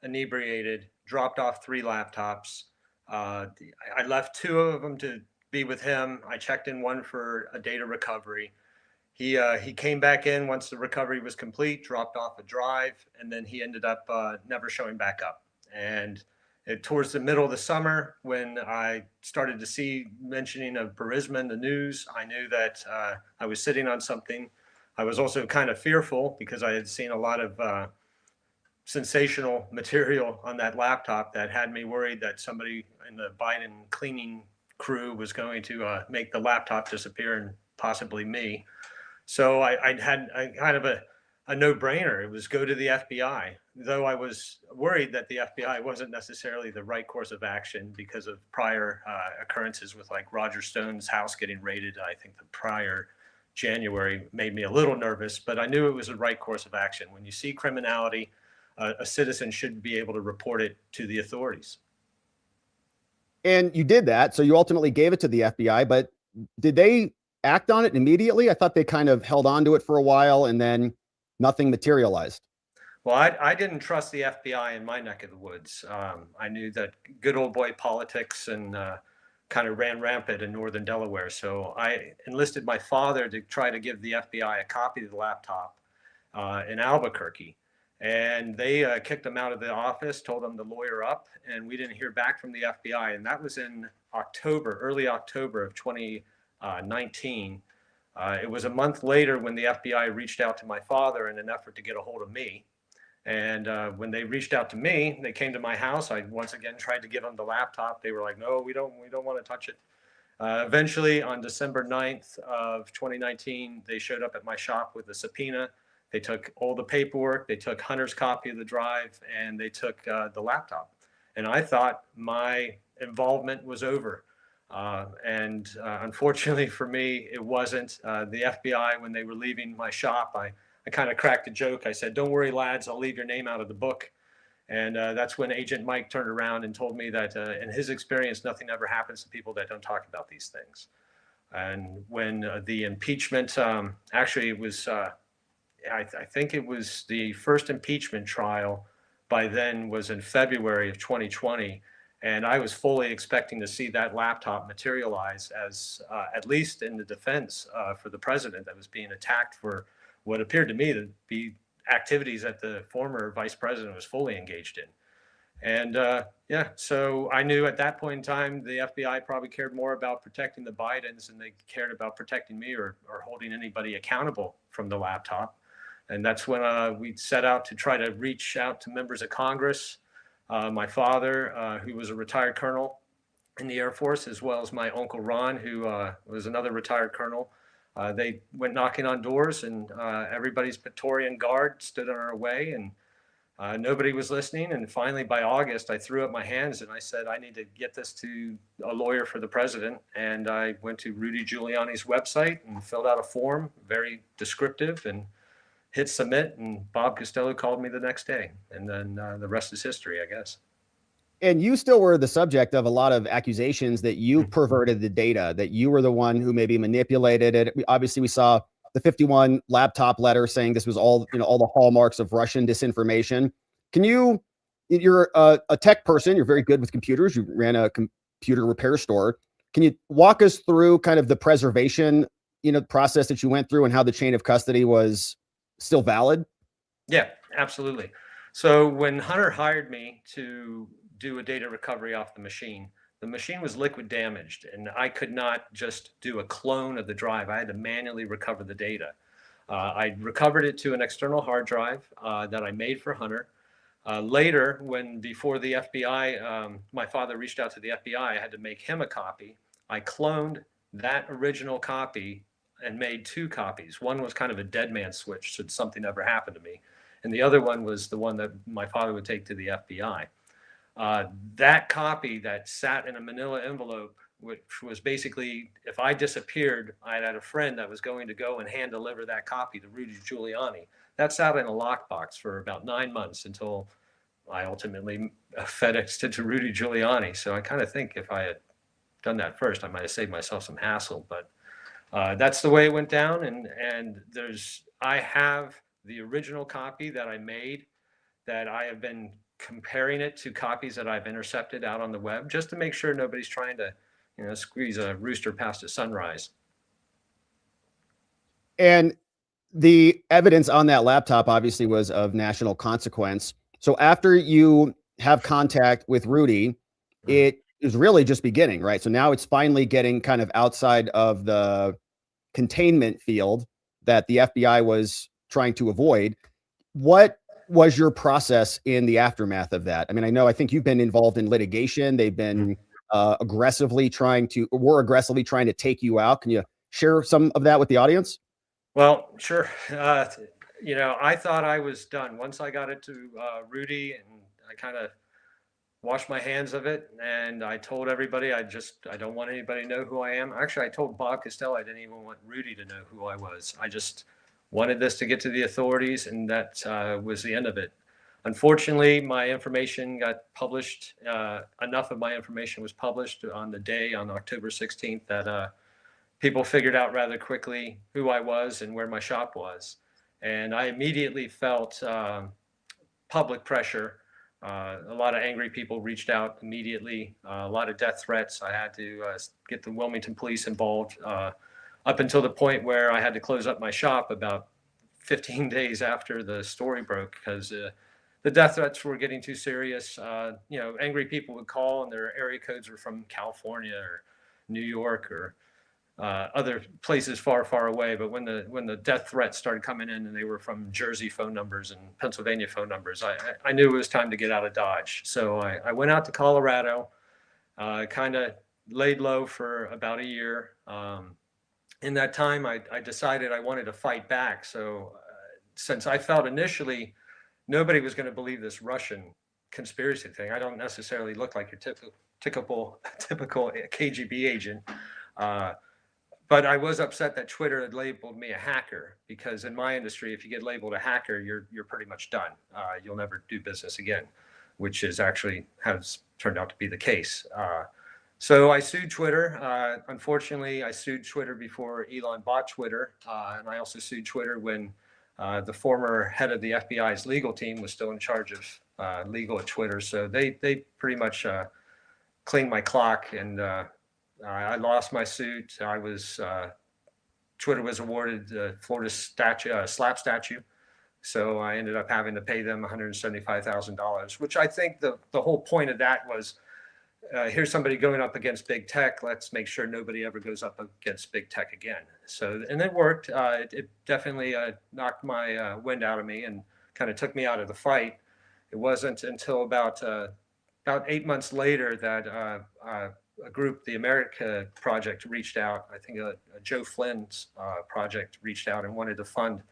inebriated, dropped off 3 laptops. I left 2 of them to be with him. I checked in one for a data recovery. He came back in once the recovery was complete, dropped off a drive, and then he ended up never showing back up. And towards the middle of the summer, when I started to see mentioning of Burisma in the news, I knew that I was sitting on something. I was also kind of fearful because I had seen a lot of sensational material on that laptop that had me worried that somebody in the Biden cleaning crew was going to make the laptop disappear, and possibly me. So I had kind of a no-brainer. It was go to the FBI, though I was worried that the FBI wasn't necessarily the right course of action because of prior occurrences with like Roger Stone's house getting raided. I think the prior January made me a little nervous, but I knew it was the right course of action. When you see criminality, a citizen should be able to report it to the authorities. And you did that. So you ultimately gave it to the FBI, but did they act on it immediately? I thought they kind of held on to it for a while and then nothing materialized. Well, I didn't trust the FBI in my neck of the woods. I knew that good old boy politics and kind of ran rampant in northern Delaware. So I enlisted my father to try to give the FBI a copy of the laptop in Albuquerque. And they kicked him out of the office, told him to lawyer up, and we didn't hear back from the FBI. And that was in October, early October of 2019. It was a month later when the FBI reached out to my father in an effort to get a hold of me. And when they reached out to me, they came to my house. I once again tried to give them the laptop. They were like, "No, we don't want to touch it." Eventually, on December 9th of 2019, they showed up at my shop with a subpoena. They took all the paperwork, they took Hunter's copy of the drive, and they took the laptop. And I thought my involvement was over. Unfortunately for me, it wasn't. The FBI, when they were leaving my shop, I kind of cracked a joke. I said, "Don't worry, lads, I'll leave your name out of the book." And that's when Agent Mike turned around and told me that in his experience, nothing ever happens to people that don't talk about these things. And when the impeachment, actually it was, I think it was the first impeachment trial by then was in February of 2020. And I was fully expecting to see that laptop materialize as at least in the defense for the president that was being attacked for what appeared to me to be activities that the former vice president was fully engaged in. And yeah, so I knew at that point in time, the FBI probably cared more about protecting the Bidens than they cared about protecting me or holding anybody accountable from the laptop. And that's when we set out to try to reach out to members of Congress. My father, who was a retired colonel in the Air Force, as well as my uncle Ron, who was another retired colonel. They went knocking on doors, and everybody's Praetorian Guard stood in our way, and nobody was listening. And finally, by August, I threw up my hands and I said, I need to get this to a lawyer for the president. And I went to Rudy Giuliani's website and filled out a form, very descriptive, and hit submit. And Bob Costello called me the next day. And then the rest is history, I guess. And you still were the subject of a lot of accusations that you perverted the data, that you were the one who maybe manipulated it. Obviously, we saw the 51 laptop letter saying this was all, all the hallmarks of Russian disinformation. You're a tech person, you're very good with computers. You ran a computer repair store. Can you walk us through kind of the preservation, process that you went through and how the chain of custody was still valid? Yeah, absolutely. So when Hunter hired me to do a data recovery off the machine was liquid damaged, and I could not just do a clone of the drive. I had to manually recover the data. I recovered it to an external hard drive that I made for Hunter. Later, before the FBI, my father reached out to the FBI, I had to make him a copy. I cloned that original copy and made two copies. One was kind of a dead man switch should something ever happen to me. And the other one was the one that my father would take to the FBI. That copy that sat in a manila envelope, which was basically, if I disappeared, I had a friend that was going to go and hand deliver that copy to Rudy Giuliani. That sat in a lockbox for about 9 months until I ultimately FedExed it to Rudy Giuliani. So I kind of think if I had done that first, I might have saved myself some hassle. But that's the way it went down. And I have the original copy that I made that I have been comparing it to copies that I've intercepted out on the web, just to make sure nobody's trying to, squeeze a rooster past a sunrise. And the evidence on that laptop obviously was of national consequence. So after you have contact with Rudy, it is really just beginning, right? So now it's finally getting kind of outside of the containment field that the FBI was trying to avoid. What was your process in the aftermath of that? I mean, I think you've been involved in litigation. They've been aggressively trying to take you out. Can you share some of that with the audience? Well, sure. I thought I was done once I got it to Rudy, and I kind of washed my hands of it. And I told everybody, I don't want anybody to know who I am. Actually, I told Bob Costello I didn't even want Rudy to know who I was. I just wanted this to get to the authorities, and that was the end of it. Unfortunately, my information got published. Enough of my information was published on October 16th, that people figured out rather quickly who I was and where my shop was. And I immediately felt public pressure. A lot of angry people reached out immediately, a lot of death threats. I had to get the Wilmington police involved, up until the point where I had to close up my shop about 15 days after the story broke, because the death threats were getting too serious. Angry people would call and their area codes were from California or New York or other places far, far away. But when the death threats started coming in and they were from Jersey phone numbers and Pennsylvania phone numbers, I knew it was time to get out of Dodge. So I went out to Colorado, kind of laid low for about a year. In that time, I decided I wanted to fight back. So since I felt initially nobody was going to believe this Russian conspiracy thing, I don't necessarily look like your typical KGB agent. But I was upset that Twitter had labeled me a hacker, because in my industry, if you get labeled a hacker, you're pretty much done. You'll never do business again, which is actually has turned out to be the case. So I sued Twitter. Unfortunately, I sued Twitter before Elon bought Twitter. And I also sued Twitter when the former head of the FBI's legal team was still in charge of legal at Twitter. So they pretty much cleaned my clock, and I lost my suit. Twitter was awarded the Florida slap statue. So I ended up having to pay them $175,000, which I think the whole point of that was, here's somebody going up against big tech. Let's make sure nobody ever goes up against big tech again. So, and it worked. It definitely knocked my wind out of me and kind of took me out of the fight. It wasn't until about 8 months later that a group, the America Project, reached out. I think Joe Flynn's project reached out and wanted to fund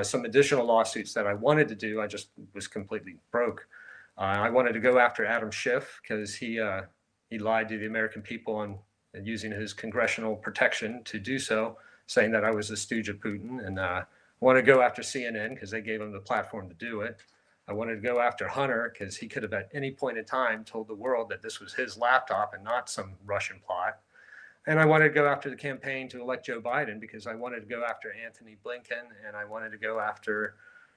some additional lawsuits that I wanted to do. I just was completely broke. I wanted to go after Adam Schiff because he lied to the American people and using his congressional protection to do so, saying that I was a stooge of Putin. And I wanted to go after CNN because they gave him the platform to do it. I wanted to go after Hunter because he could have at any point in time told the world that this was his laptop and not some Russian plot. And I wanted to go after the campaign to elect Joe Biden because I wanted to go after Anthony Blinken, and I wanted to go after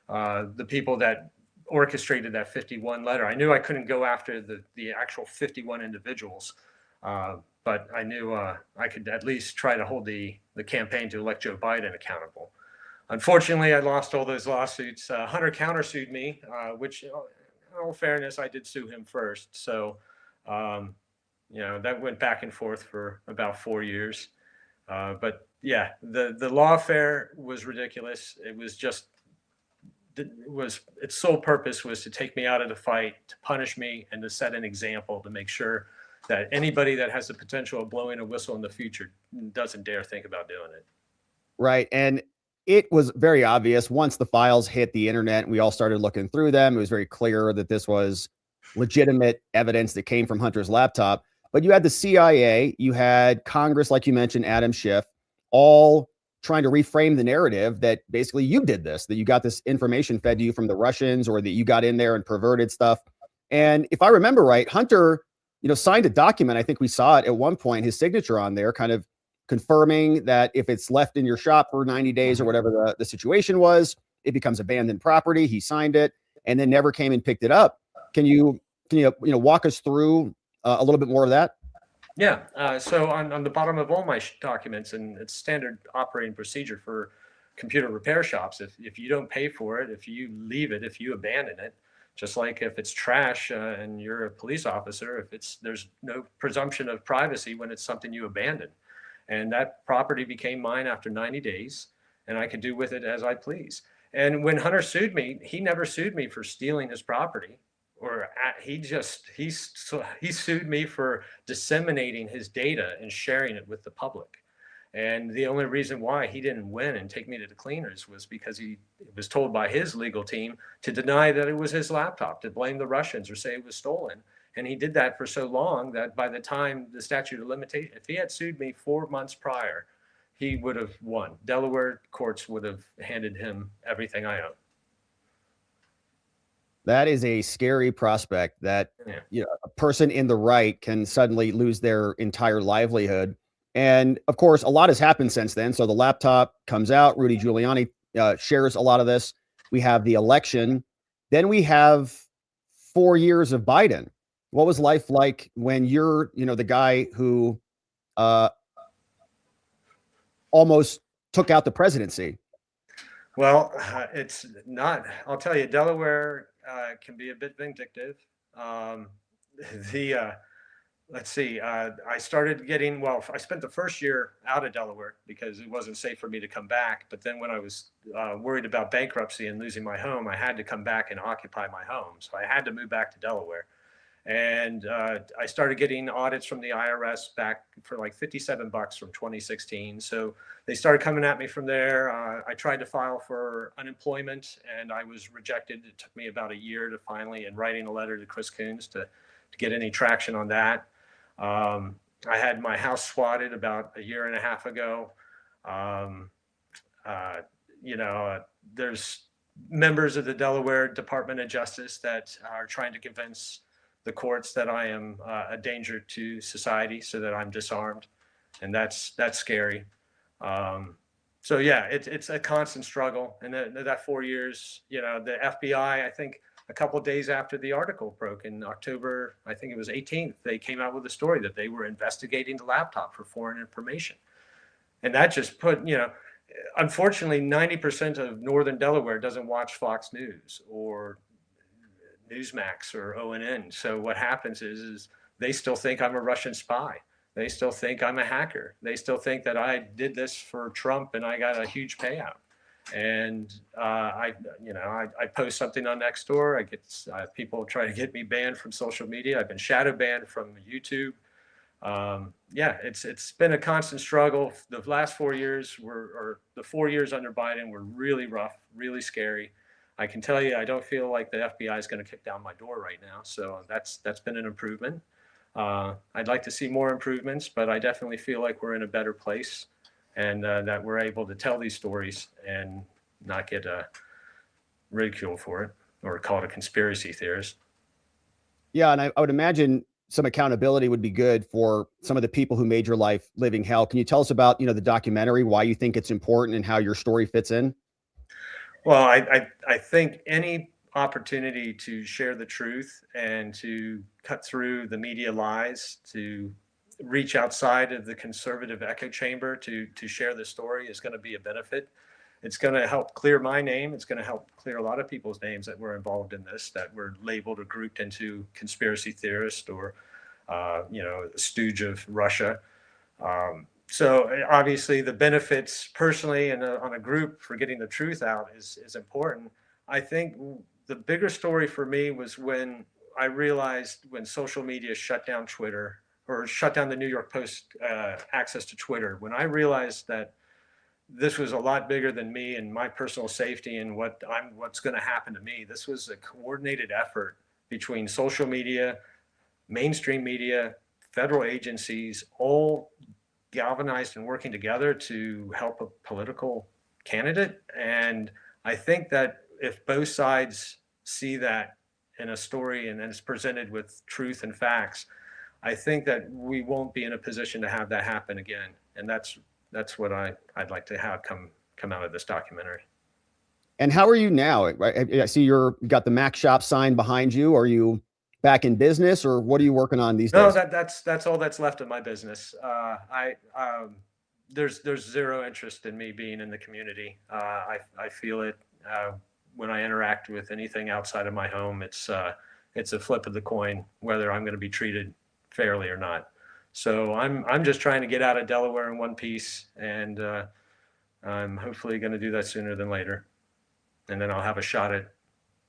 the people that orchestrated that 51 letter. I knew I couldn't go after the actual 51 individuals, but I knew I could at least try to hold the campaign to elect Joe Biden accountable. Unfortunately, I lost all those lawsuits. Hunter countersued me, which, in all fairness, I did sue him first. So, that went back and forth for about 4 years. But yeah, the lawfare was ridiculous. It was just, its sole purpose was to take me out of the fight, to punish me, and to set an example to make sure that anybody that has the potential of blowing a whistle in the future doesn't dare think about doing it. Right. And it was very obvious once the files hit the internet and we all started looking through them. It was very clear that this was legitimate evidence that came from Hunter's laptop. But you had the CIA, you had Congress, like you mentioned, Adam Schiff, all trying to reframe the narrative that basically you did this, that you got this information fed to you from the Russians, or that you got in there and perverted stuff. And if I remember right, Hunter, signed a document. I think we saw it at one point, his signature on there, kind of confirming that if it's left in your shop for 90 days or whatever the situation was, it becomes abandoned property. He signed it and then never came and picked it up. Can you walk us through a little bit more of that? Yeah. So on the bottom of all my documents, and it's standard operating procedure for computer repair shops, if you don't pay for it, if you leave it, if you abandon it, just like if it's trash and you're a police officer, there's no presumption of privacy when it's something you abandon. And that property became mine after 90 days, and I could do with it as I please. And when Hunter sued me, he never sued me for stealing his property, he sued me for disseminating his data and sharing it with the public. And the only reason why he didn't win and take me to the cleaners was because he was told by his legal team to deny that it was his laptop, to blame the Russians or say it was stolen. And he did that for so long that by the time the statute of limitations, if he had sued me 4 months prior, he would have won. Delaware courts would have handed him everything I own. That is a scary prospect that a person in the right can suddenly lose their entire livelihood. And of course, a lot has happened since then. So the laptop comes out. Rudy Giuliani shares a lot of this. We have the election. Then we have 4 years of Biden. What was life like when you're, the guy who almost took out the presidency? Well, it's not. I'll tell you, Delaware can be a bit vindictive. Let's see. I started getting, I spent the first year out of Delaware because it wasn't safe for me to come back. But then when I was worried about bankruptcy and losing my home, I had to come back and occupy my home. So I had to move back to Delaware. And I started getting audits from the IRS back for like $57 from 2016. So they started coming at me from there. I tried to file for unemployment and I was rejected. It took me about a year to finally, and writing a letter to Chris Coons to get any traction on that. I had my house swatted about a year and a half ago. There's members of the Delaware Department of Justice that are trying to convince the courts that I am a danger to society, so that I'm disarmed, and that's scary. So yeah, it's a constant struggle, and that 4 years, the FBI, I think a couple of days after the article broke in October, I think it was 18th, they came out with a story that they were investigating the laptop for foreign information, and that just put, unfortunately, 90% of Northern Delaware doesn't watch Fox News or Newsmax or ONN. So what happens is they still think I'm a Russian spy. They still think I'm a hacker. They still think that I did this for Trump and I got a huge payout. And I post something on Nextdoor. I get people try to get me banned from social media. I've been shadow banned from YouTube. It's been a constant struggle. The last 4 years the 4 years under Biden were really rough, really scary. I can tell you, I don't feel like the FBI is going to kick down my door right now. So that's been an improvement. I'd like to see more improvements, but I definitely feel like we're in a better place, and that we're able to tell these stories and not get ridiculed for it or called a conspiracy theorist. Yeah, and I would imagine some accountability would be good for some of the people who made your life living hell. Can you tell us about, the documentary, why you think it's important and how your story fits in? Well, I think any opportunity to share the truth and to cut through the media lies, to reach outside of the conservative echo chamber to share the story is going to be a benefit. It's going to help clear my name. It's going to help clear a lot of people's names that were involved in this, that were labeled or grouped into conspiracy theorists or, a stooge of Russia. So obviously the benefits personally and on a group for getting the truth out is important. I think the bigger story for me was when I realized when social media shut down Twitter or shut down the New York Post access to Twitter, when I realized that this was a lot bigger than me and my personal safety and what's going to happen to me. This was a coordinated effort between social media, mainstream media, federal agencies, all galvanized and working together to help a political candidate. And I think that if both sides see that in a story and then it's presented with truth and facts, I think that we won't be in a position to have that happen again. And that's what I'd like to have come out of this documentary. And how are you now? I see you got the Mac shop sign behind you. Are you back in business, or what are you working on these days? No, that's all that's left of my business. There's zero interest in me being in the community. I feel it when I interact with anything outside of my home. It's a flip of the coin whether I'm going to be treated fairly or not. So I'm just trying to get out of Delaware in one piece, and I'm hopefully going to do that sooner than later, and then I'll have a shot at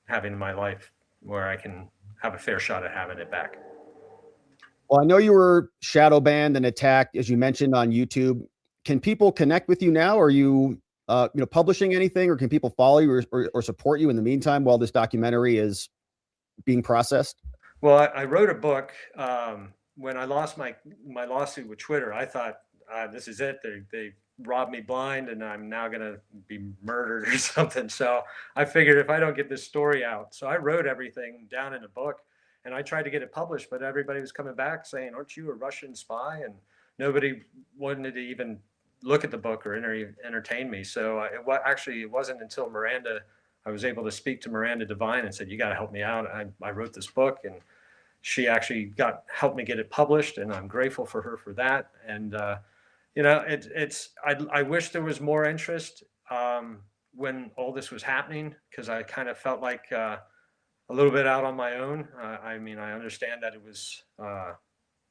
having my life where I can have a fair shot at having it back. Well, I know you were shadow banned and attacked, as you mentioned, on YouTube. Can people connect with you now? Are you, publishing anything, or can people follow you or support you in the meantime while this documentary is being processed? Well, I wrote a book. When I lost my lawsuit with Twitter, I thought, this is it. They robbed me blind and I'm now going to be murdered or something. So I figured if I don't get this story out. So I wrote everything down in a book and I tried to get it published, but everybody was coming back saying, aren't you a Russian spy? And nobody wanted to even look at the book or entertain me. So it wasn't until I was able to speak to Miranda Devine and said, you got to help me out. I wrote this book, and she actually helped me get it published, and I'm grateful for her for that. And I wish there was more interest when all this was happening, because I kind of felt like a little bit out on my own. I understand that it was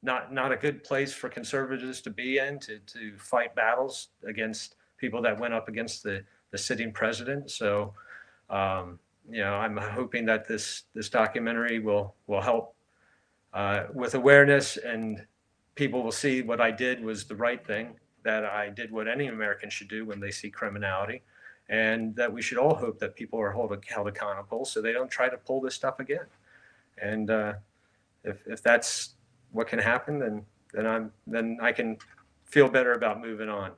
not a good place for conservatives to be in, to fight battles against people that went up against the sitting president. So I'm hoping that this documentary will help with awareness, and people will see what I did was the right thing, that I did what any American should do when they see criminality, and that we should all hope that people are held accountable so they don't try to pull this stuff again. And if that's what can happen, then I can feel better about moving on.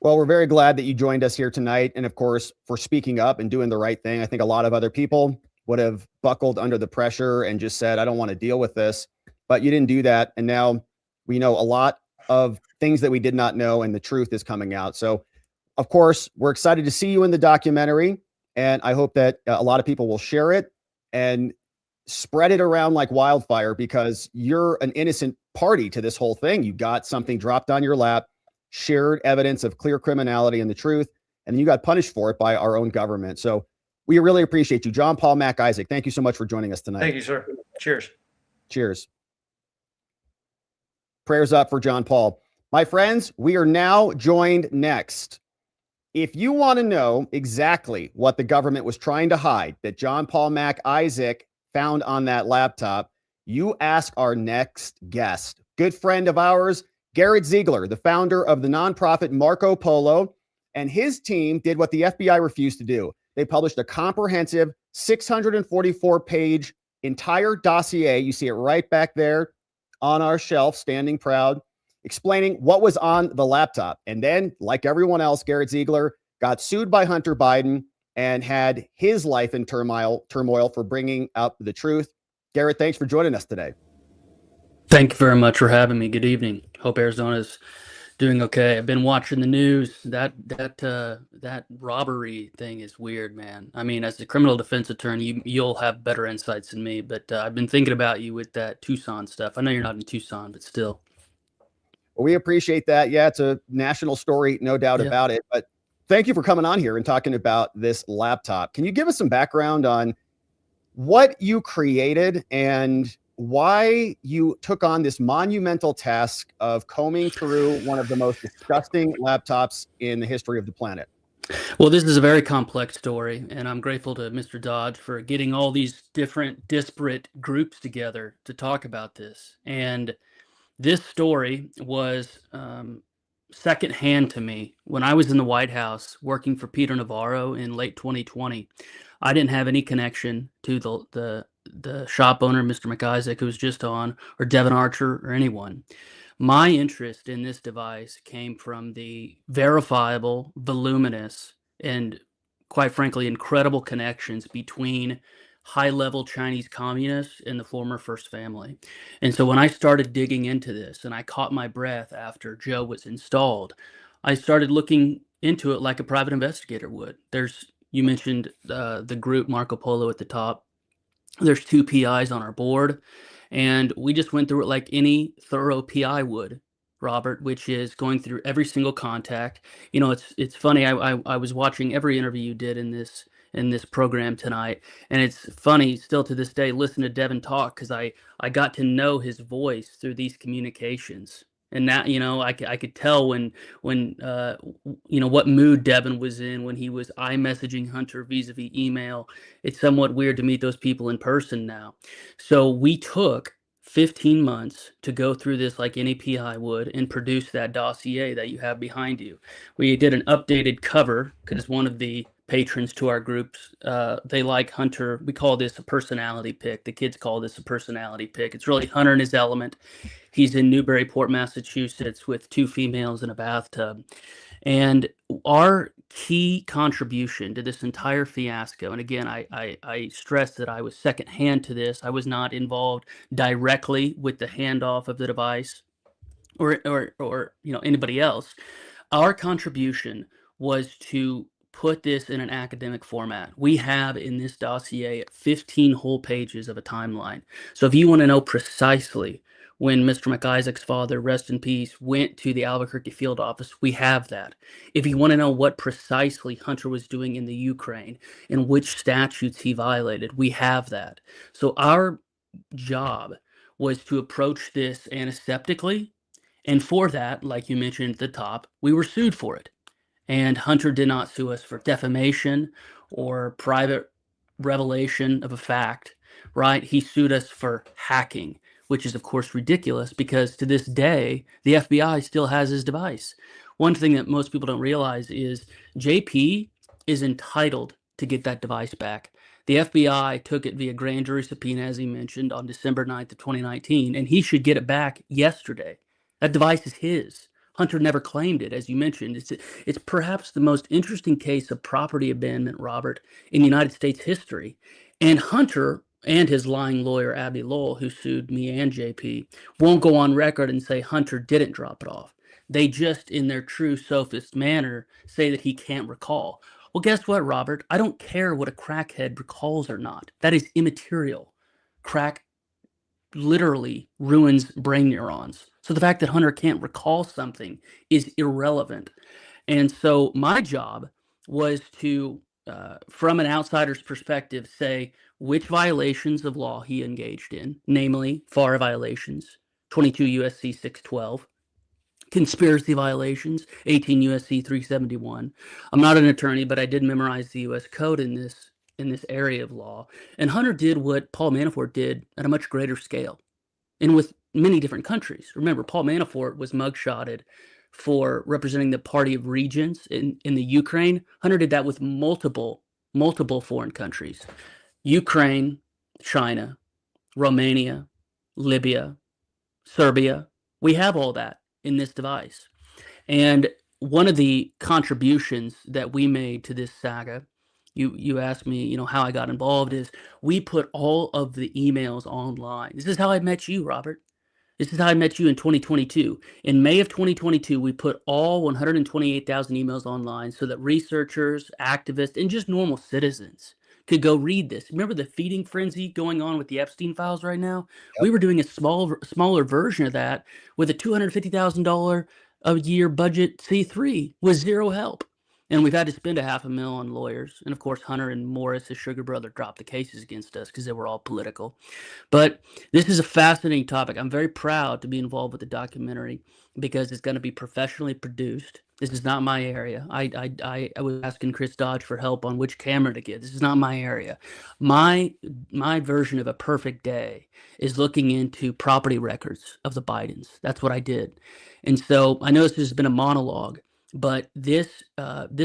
Well, we're very glad that you joined us here tonight. And of course, for speaking up and doing the right thing. I think a lot of other people would have buckled under the pressure and just said, I don't want to deal with this. But you didn't do that. And now we know a lot of things that we did not know, and the truth is coming out. So, of course, we're excited to see you in the documentary. And I hope that a lot of people will share it and spread it around like wildfire, because you're an innocent party to this whole thing. You got something dropped on your lap, shared evidence of clear criminality and the truth, and you got punished for it by our own government. So we really appreciate you. John Paul Mac Isaac, thank you so much for joining us tonight. Thank you, sir. Cheers. Cheers. Prayers up for John Paul. My friends, we are now joined next. If you want to know exactly what the government was trying to hide that John Paul Mac Isaac found on that laptop, you ask our next guest. Good friend of ours, Garrett Ziegler, the founder of the nonprofit Marco Polo, and his team did what the FBI refused to do. They published a comprehensive 644-page entire dossier. You see it right back there on our shelf, standing proud, explaining what was on the laptop. And then, like everyone else, Garrett Ziegler got sued by Hunter Biden and had his life in turmoil for bringing out the truth. Garrett, thanks for joining us today. Thank you very much for having me. Good evening. Hope Arizona's doing okay. I've been watching the news. That robbery thing is weird, man. I mean, as a criminal defense attorney, you'll have better insights than me, but I've been thinking about you with that Tucson stuff. I know you're not in Tucson, but still. Well, we appreciate that. Yeah, it's a national story, no doubt about it. But thank you for coming on here and talking about this laptop. Can you give us some background on what you created and why you took on this monumental task of combing through one of the most disgusting laptops in the history of the planet? Well, this is a very complex story, and I'm grateful to Mr. Dodge for getting all these different disparate groups together to talk about this. And this story was secondhand to me when I was in the White House working for Peter Navarro in late 2020. I didn't have any connection to the shop owner, Mr. McIsaac, who was just on, or Devin Archer, or anyone. My interest in this device came from the verifiable, voluminous, and quite frankly, incredible connections between high-level Chinese communists and the former First Family. And so when I started digging into this and I caught my breath after Joe was installed, I started looking into it like a private investigator would. You mentioned the group Marco Polo at the top. There's 2 PIs on our board, and we just went through it like any thorough PI would, Robert, which is going through every single contact. You know, it's funny. I was watching every interview you did in this program tonight, and it's funny still to this day. Listen to Devin talk, because I got to know his voice through these communications. And that, you know, I could tell when you know, what mood Devin was in when he was iMessaging Hunter vis-a-vis email. It's somewhat weird to meet those people in person now. So we took 15 months to go through this like any PI would and produce that dossier that you have behind you. We did an updated cover because one of the patrons to our groups, they like Hunter. We call this a personality pick. The kids call this a personality pick. It's really Hunter in his element. He's in Newburyport, Massachusetts, with 2 females in a bathtub. And our key contribution to this entire fiasco, and again, I stress that I was secondhand to this. I was not involved directly with the handoff of the device or you know, anybody else. Our contribution was to put this in an academic format. We have in this dossier 15 whole pages of a timeline. So if you want to know precisely when Mr. McIsaac's father, rest in peace, went to the Albuquerque field office, we have that. If you want to know what precisely Hunter was doing in the Ukraine and which statutes he violated, we have that. So our job was to approach this antiseptically, and for that, like you mentioned at the top, we were sued for it. And Hunter did not sue us for defamation or private revelation of a fact. right? He sued us for hacking, which is of course ridiculous because to this day, the FBI still has his device. One thing that most people don't realize is JP is entitled to get that device back. The FBI took it via grand jury subpoena, as he mentioned, on December 9th of 2019, and he should get it back yesterday. That device is his. Hunter never claimed it, as you mentioned. It's perhaps the most interesting case of property abandonment, Robert, in United States history. And Hunter and his lying lawyer, Abby Lowell, who sued me and JP, won't go on record and say Hunter didn't drop it off. They just, in their true sophist manner, say that he can't recall. Well, guess what, Robert? I don't care what a crackhead recalls or not. That is immaterial. Crack literally ruins brain neurons. So the fact that Hunter can't recall something is irrelevant. And so my job was to, from an outsider's perspective, say which violations of law he engaged in, namely FAR violations, 22 USC 612, conspiracy violations, 18 USC 371. I'm not an attorney, but I did memorize the US code in this area of law. And Hunter did what Paul Manafort did at a much greater scale and with many different countries. Remember, Paul Manafort was mugshotted for representing the Party of Regions in the Ukraine. Hunter did that with multiple foreign countries: Ukraine, China, Romania, Libya, Serbia. We have all that in this device. And one of the contributions that we made to this saga, you asked me, how I got involved, is we put all of the emails online. This is how I met you, Robert. This is how I met you in 2022. In May of 2022, we put all 128,000 emails online so that researchers, activists, and just normal citizens could go read this. Remember the feeding frenzy going on with the Epstein files right now? Yep. We were doing a smaller version of that with a $250,000 a year budget C3 with zero help. And we've had to spend $500,000 on lawyers. And of course, Hunter and Morris, his sugar brother, dropped the cases against us because they were all political. But this is a fascinating topic. I'm very proud to be involved with the documentary because it's going to be professionally produced. This is not my area. I was asking Chris Dodge for help on which camera to get. This is not my area. My version of a perfect day is looking into property records of the Bidens. That's what I did. And so I know this has been a monologue, but this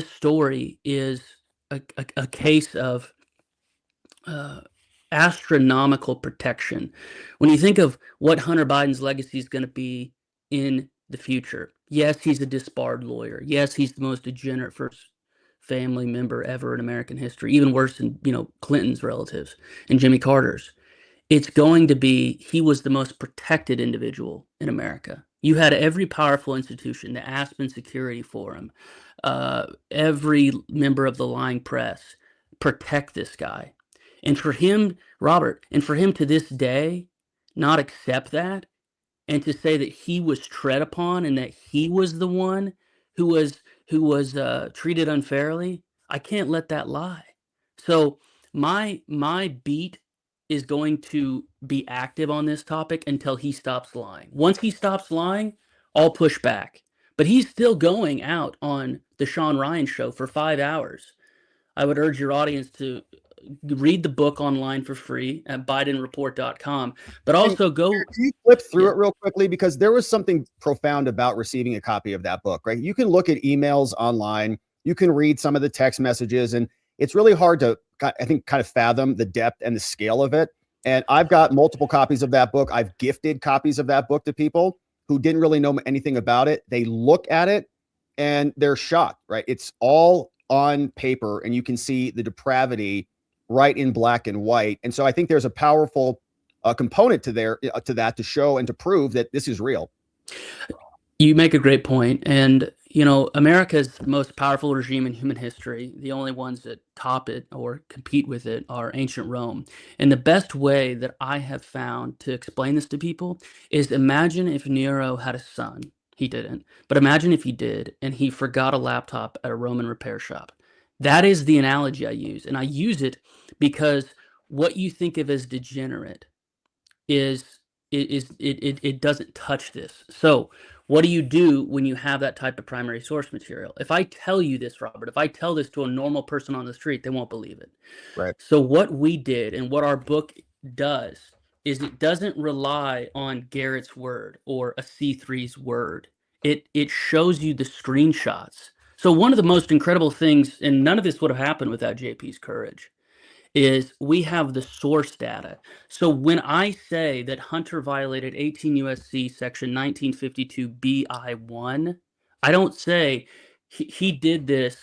story is a case of astronomical protection. When you think of what Hunter Biden's legacy is going to be in the future, yes, he's a disbarred lawyer. Yes, he's the most degenerate first family member ever in American history, even worse than Clinton's relatives and Jimmy Carter's. It's going to be, he was the most protected individual in America. You had every powerful institution, the Aspen Security Forum, every member of the lying press protect this guy. And for him, Robert, and for him to this day not accept that and to say that he was tread upon and that he was the one who was treated unfairly, I can't let that lie. So my beat is going to be active on this topic until he stops lying. Once he stops lying, I'll push back. But he's still going out on the Sean Ryan show for 5 hours. I would urge your audience to read the book online for free at bidenreport.com, but also go. Can you flip through it real quickly? Because there was something profound about receiving a copy of that book, right? You can look at emails online, you can read some of the text messages, and it's really hard to, I think, kind of fathom the depth and the scale of it. And I've got multiple copies of that book. I've gifted copies of that book to people who didn't really know anything about it. They look at it and they're shocked, right? It's all on paper and you can see the depravity right in black and white. And so I think there's a powerful component to that to show and to prove that this is real. You make a great point. And, America's the most powerful regime in human history. The only ones that top it or compete with it are ancient Rome. And the best way that I have found to explain this to people is imagine if Nero had a son. He didn't. But imagine if he did, and he forgot a laptop at a Roman repair shop. That is the analogy I use. And I use it because what you think of as degenerate it doesn't touch this. So what do you do when you have that type of primary source material? If I tell you this, Robert, if I tell this to a normal person on the street, they won't believe it. Right. So what we did and what our book does is it doesn't rely on Garrett's word or a C3's word. It shows you the screenshots. So one of the most incredible things, and none of this would have happened without JP's courage, is we have the source data. So when I say that Hunter violated 18 U.S.C. section 1952 BI1, I don't say he did this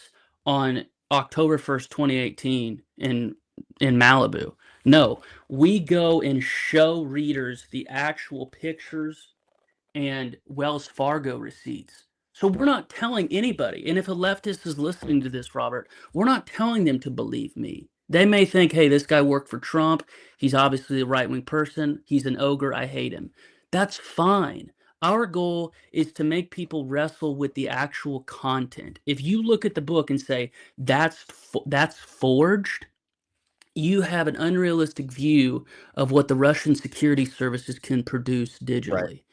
on October 1st, 2018 in Malibu. No, we go and show readers the actual pictures and Wells Fargo receipts. So we're not telling anybody. And if a leftist is listening to this, Robert, we're not telling them to believe me. They may think, hey, this guy worked for Trump. He's obviously a right-wing person. He's an ogre. I hate him. That's fine. Our goal is to make people wrestle with the actual content. If you look at the book and say, that's forged, you have an unrealistic view of what the Russian security services can produce digitally. Right.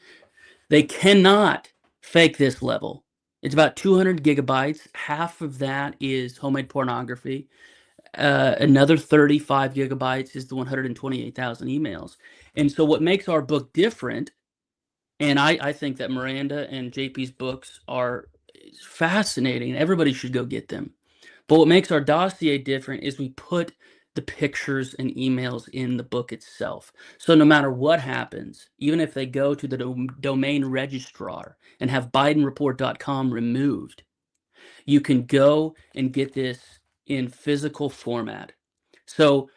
They cannot fake this level. It's about 200 gigabytes. Half of that is homemade pornography. Another 35 gigabytes is the 128,000 emails. And so what makes our book different, and I think that Miranda and JP's books are fascinating. Everybody should go get them. But what makes our dossier different is we put the pictures and emails in the book itself. So no matter what happens, even if they go to the domain registrar and have bidenreport.com removed, you can go and get this in physical format. So,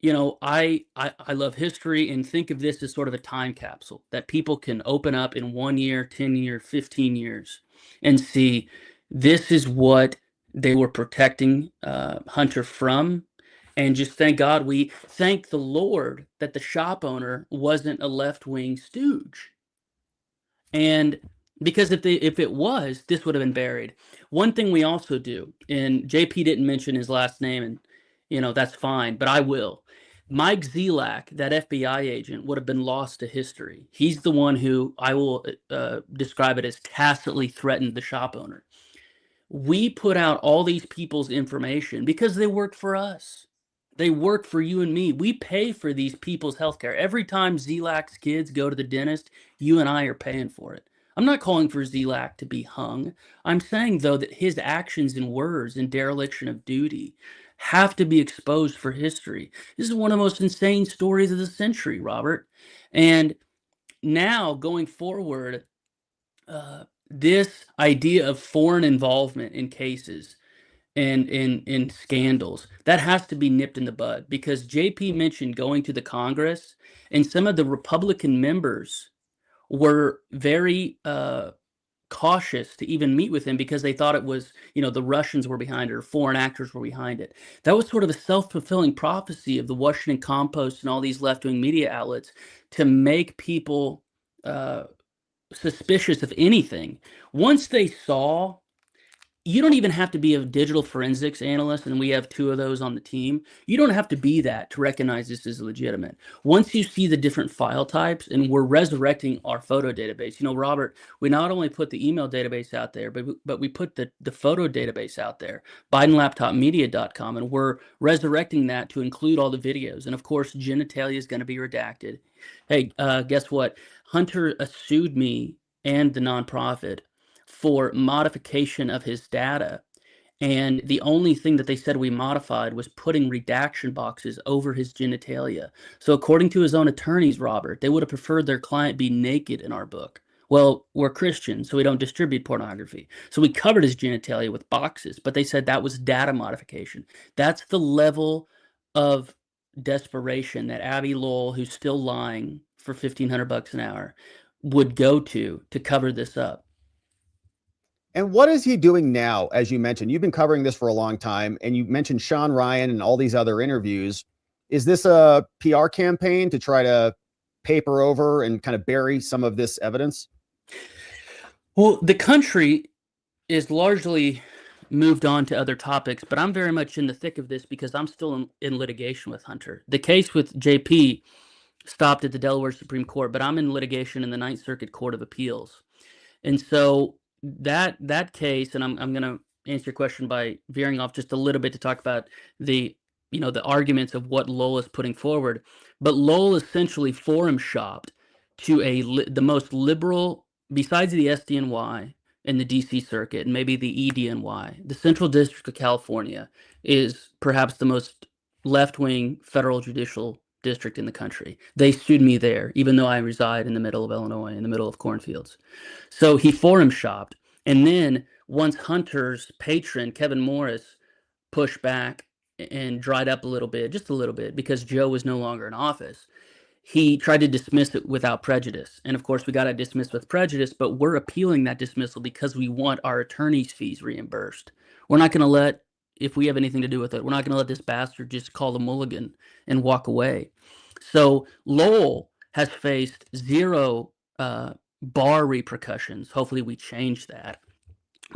you know, I love history, and think of this as sort of a time capsule that people can open up in 1 year, 10 years, 15 years and see this is what they were protecting Hunter from. And just thank God, we thank the Lord that the shop owner wasn't a left-wing stooge. And because if it was, this would have been buried. One thing we also do, and JP didn't mention his last name, and you know that's fine, but I will. Mike Zelak, that FBI agent, would have been lost to history. He's the one who I will describe it as tacitly threatened the shop owner. We put out all these people's information because they work for us. They work for you and me. We pay for these people's healthcare. Every time Zelak's kids go to the dentist, you and I are paying for it. I'm not calling for Zelak to be hung. I'm saying, though, that his actions and words in dereliction of duty have to be exposed for history. This is one of the most insane stories of the century, Robert. And now, going forward, this idea of foreign involvement in cases and in scandals, that has to be nipped in the bud, because JP mentioned going to the Congress, and some of the Republican members were very cautious to even meet with him because they thought it was, you know, the Russians were behind it or foreign actors were behind it. That was sort of a self-fulfilling prophecy of the Washington Compost and all these left-wing media outlets to make people suspicious of anything. Once they saw, you don't even have to be a digital forensics analyst, and we have 2 of those on the team. You don't have to be that to recognize this is legitimate. Once you see the different file types, and we're resurrecting our photo database. You know, Robert, we not only put the email database out there, but we put the photo database out there, bidenlaptopmedia.com, and we're resurrecting that to include all the videos. And of course, genitalia is going to be redacted. Hey, guess what? Hunter sued me and the nonprofit for modification of his data. And the only thing that they said we modified was putting redaction boxes over his genitalia. So according to his own attorneys, Robert, they would have preferred their client be naked in our book. Well, we're Christians, so we don't distribute pornography. So we covered his genitalia with boxes, but they said that was data modification. That's the level of desperation that Abby Lowell, who's still lying for $1,500 an hour, would go to cover this up. And what is he doing now? As you mentioned, you've been covering this for a long time, and you mentioned Sean Ryan and all these other interviews. Is this a PR campaign to try to paper over and kind of bury some of this evidence? Well, the country is largely moved on to other topics, but I'm very much in the thick of this because I'm still in litigation with Hunter. The case with JP stopped at the Delaware Supreme Court, but I'm in litigation in the Ninth Circuit Court of Appeals. And so that case, and I'm going to answer your question by veering off just a little bit to talk about the the arguments of what Lowell is putting forward, but Lowell essentially forum shopped to the most liberal, besides the SDNY and the DC Circuit and maybe the EDNY, the Central District of California is perhaps the most left-wing federal judicial district in the country. They sued me there, even though I reside in the middle of Illinois, in the middle of cornfields. So he forum shopped. And then once Hunter's patron, Kevin Morris, pushed back and dried up a little bit, just a little bit, because Joe was no longer in office, he tried to dismiss it without prejudice. And of course, we got to dismiss with prejudice, but we're appealing that dismissal because we want our attorney's fees reimbursed. We're not going to let, if we have anything to do with it, we're not going to let this bastard just call the mulligan and walk away. So Lowell has faced zero bar repercussions. Hopefully we change that.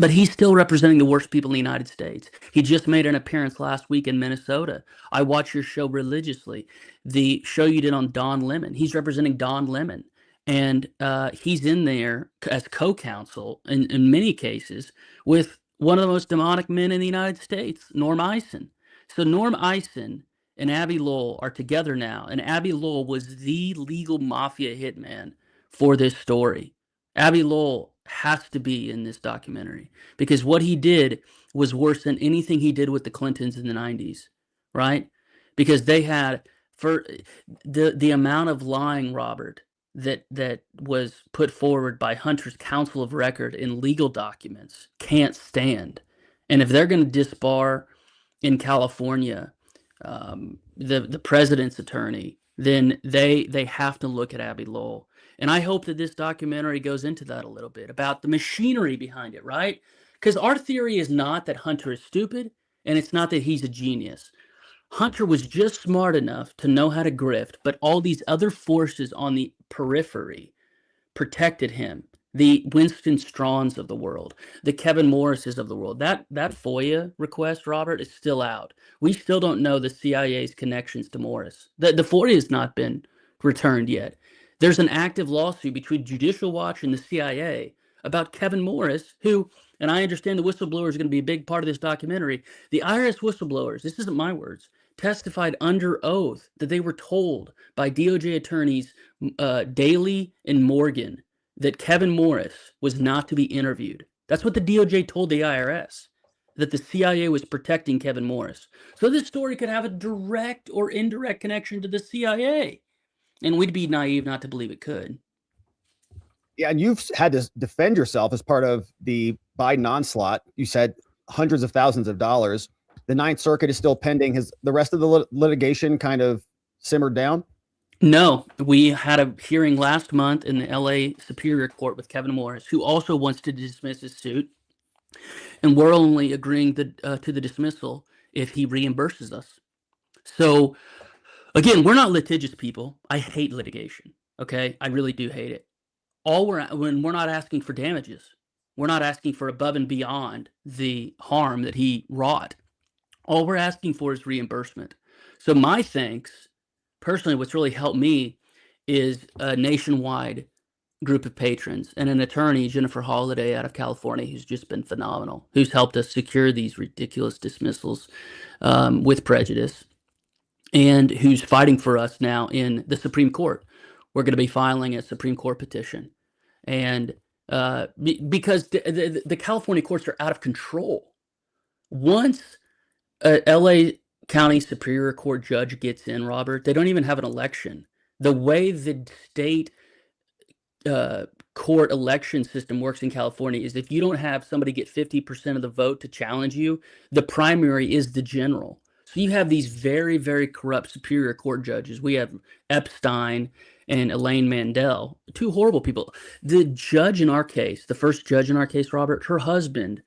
But he's still representing the worst people in the United States. He just made an appearance last week in Minnesota. I watch your show religiously. The show you did on Don Lemon, he's representing Don Lemon. And he's in there as co-counsel in many cases with one of the most demonic men in the United States, Norm Eisen. So Norm Eisen and Abby Lowell are together now. And Abby Lowell was the legal mafia hitman for this story. Abby Lowell has to be in this documentary because what he did was worse than anything he did with the Clintons in the 90s, right? Because they had, for the amount of lying, Robert, that was put forward by Hunter's counsel of record in legal documents can't stand. And if they're going to disbar in California the president's attorney, then they have to look at Abby Lowell. And I hope that this documentary goes into that a little bit about the machinery behind it, right? Because our theory is not that Hunter is stupid, and it's not that he's a genius. Hunter was just smart enough to know how to grift, but all these other forces on the periphery protected him. The Winston Strauns of the world, the Kevin Morrises of the world. That FOIA request, Robert, is still out. We still don't know the CIA's connections to Morris. The FOIA has not been returned yet. There's an active lawsuit between Judicial Watch and the CIA about Kevin Morris, who, and I understand the whistleblowers are going to be a big part of this documentary. The IRS whistleblowers, this isn't my words, testified under oath that they were told by DOJ attorneys Daley and Morgan that Kevin Morris was not to be interviewed. That's what the DOJ told the IRS, that the CIA was protecting Kevin Morris. So this story could have a direct or indirect connection to the CIA. And we'd be naive not to believe it could. Yeah, and you've had to defend yourself as part of the Biden onslaught. You said hundreds of thousands of dollars. The Ninth Circuit is still pending. Has the rest of the litigation kind of simmered down? No, we had a hearing last month in the LA Superior Court with Kevin Morris, who also wants to dismiss his suit. And we're only agreeing to the dismissal if he reimburses us. So, again, we're not litigious people. I hate litigation. Okay, I really do hate it. When we're not asking for damages, we're not asking for above and beyond the harm that he wrought. All we're asking for is reimbursement. So my thanks, personally, what's really helped me is a nationwide group of patrons and an attorney, Jennifer Holliday out of California, who's just been phenomenal, who's helped us secure these ridiculous dismissals with prejudice, and who's fighting for us now in the Supreme Court. We're going to be filing a Supreme Court petition. And because the California courts are out of control. Once a LA County Superior Court judge gets in, Robert, they don't even have an election. The way the state court election system works in California is if you don't have somebody get 50% of the vote to challenge you, the primary is the general. So you have these very, very corrupt Superior Court judges. We have Epstein and Elaine Mandel, two horrible people. The judge in our case, the first judge in our case, Robert, her husband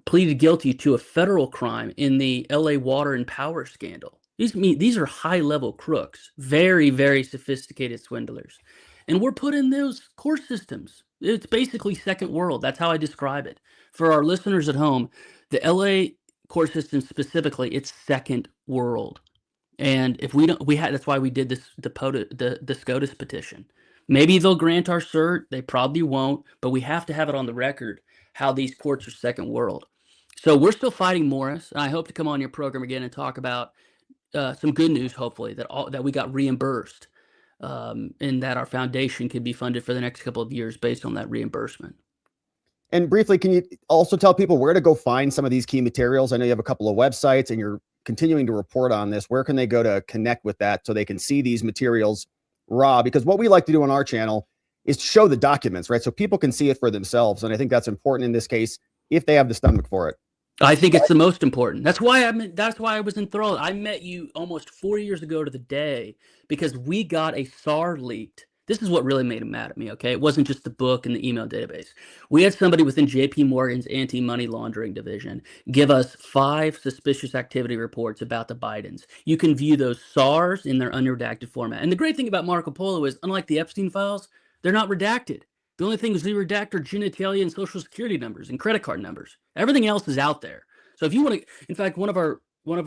pleaded guilty to a federal crime in the LA water and power scandal. These are high-level crooks, very, very sophisticated swindlers. And we're put in those court systems. It's basically second world. That's how I describe it. For our listeners at home, the LA court system specifically, it's second world. And if we don't, that's why we did the SCOTUS petition. Maybe they'll grant our cert. They probably won't, but we have to have it on the record how these courts are second world. So we're still fighting Morris. And I hope to come on your program again and talk about some good news, hopefully, that we got reimbursed, and that our foundation can be funded for the next couple of years based on that reimbursement. And briefly, can you also tell people where to go find some of these key materials? I know you have a couple of websites and you're continuing to report on this. Where can they go to connect with that so they can see these materials raw? Because what we like to do on our channel is to show the documents, right? So people can see it for themselves. And I think that's important in this case, if they have the stomach for it. I think it's the most important. That's why I was enthralled. I met you almost 4 years ago to the day because we got a SAR leaked. This is what really made him mad at me, okay? It wasn't just the book and the email database. We had somebody within JP Morgan's anti-money laundering division give us 5 suspicious activity reports about the Bidens. You can view those SARs in their unredacted format. And the great thing about Marco Polo is, unlike the Epstein files, they're not redacted. The only things we redact are genitalia and social security numbers and credit card numbers. Everything else is out there. So if you want to, in fact, one of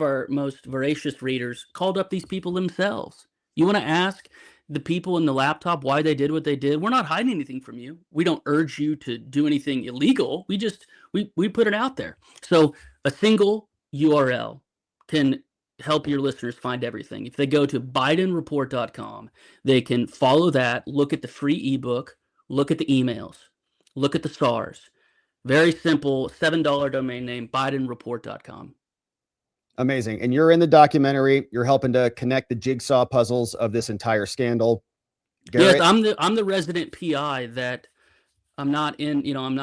our most voracious readers called up these people themselves. You want to ask the people in the laptop why they did what they did? We're not hiding anything from you. We don't urge you to do anything illegal. We put it out there. So a single URL can help your listeners find everything. If they go to bidenreport.com, they can follow that, look at the free ebook, look at the emails, look at the SARs. Very simple, $7 domain name, bidenreport.com. Amazing. And you're in the documentary. You're helping to connect the jigsaw puzzles of this entire scandal. Garrett? Yes, I'm the resident PI that I'm not in, I'm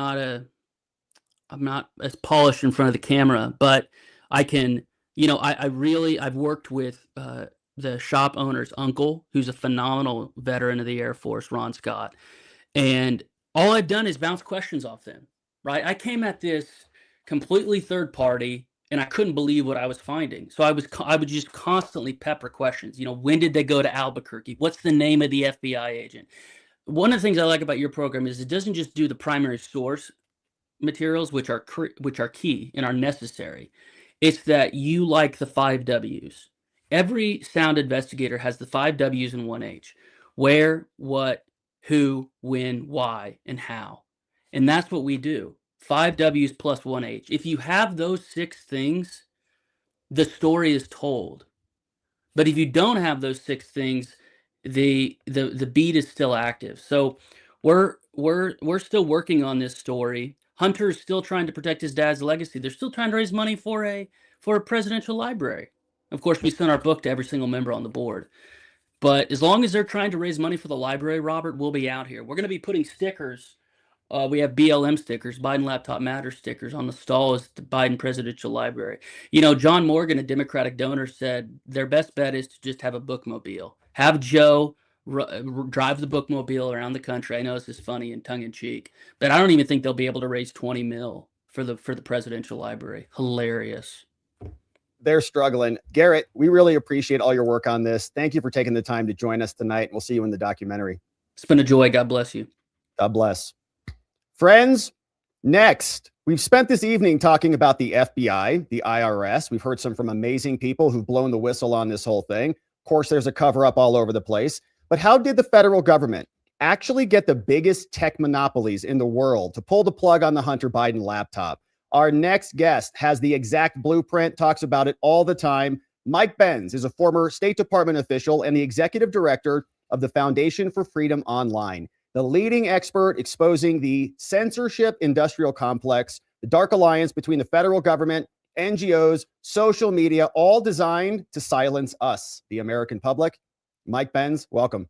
not as polished in front of the camera, but I can, I've worked with the shop owner's uncle, who's a phenomenal veteran of the Air Force, Ron Scott. And all I've done is bounce questions off them, right? I came at this completely third party and I couldn't believe what I was finding. So I would just constantly pepper questions. When did they go to Albuquerque? What's the name of the FBI agent? One of the things I like about your program is it doesn't just do the primary source materials, which are key and are necessary. It's that you like the 5 W's. Every sound investigator has the 5 W's and 1 H. Where, what, who, when, why, and how. And that's what we do. 5 W's plus 1 H. If you have those 6 things, the story is told. But if you don't have those 6 things, the beat is still active. So we're still working on this story. Hunter is still trying to protect his dad's legacy. They're still trying to raise money for a presidential library. Of course, we sent our book to every single member on the board. But as long as they're trying to raise money for the library, Robert, we'll be out here. We're going to be putting stickers. We have BLM stickers, Biden Laptop Matters stickers on the stalls at the Biden Presidential Library. John Morgan, a Democratic donor, said their best bet is to just have a bookmobile. Have Joe drive the bookmobile around the country. I know this is funny and tongue-in-cheek, but I don't even think they'll be able to raise 20 mil for the Presidential Library. Hilarious. They're struggling. Garrett, we really appreciate all your work on this. Thank you for taking the time to join us tonight. We'll see you in the documentary. It's been a joy. God bless you. God bless. Friends, next, we've spent this evening talking about the FBI, the IRS. We've heard some from amazing people who've blown the whistle on this whole thing. Of course, there's a cover-up all over the place. But how did the federal government actually get the biggest tech monopolies in the world to pull the plug on the Hunter Biden laptop? Our next guest has the exact blueprint, talks about it all the time. Mike Benz is a former State Department official and the executive director of the Foundation for Freedom Online, the leading expert exposing the censorship industrial complex, the dark alliance between the federal government, NGOs, social media, all designed to silence us, the American public. Mike Benz, welcome.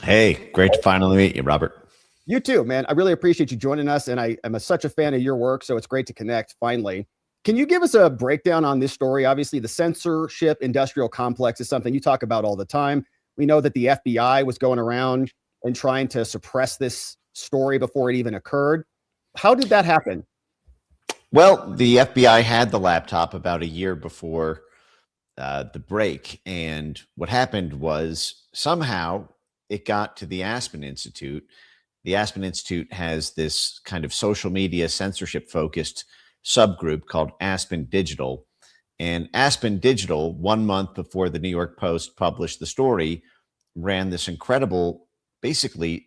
Hey, great to finally meet you, Robert. You too, man. I really appreciate you joining us, and I am such a fan of your work, so it's great to connect finally. Can you give us a breakdown on this story? Obviously, the censorship industrial complex is something you talk about all the time. We know that the FBI was going around and trying to suppress this story before it even occurred. How did that happen? Well, the FBI had the laptop about a year before the break, and what happened was somehow it got to the Aspen Institute. The Aspen Institute has this kind of social media censorship focused subgroup called Aspen Digital. And Aspen Digital, 1 month before the New York Post published the story, ran this incredible, basically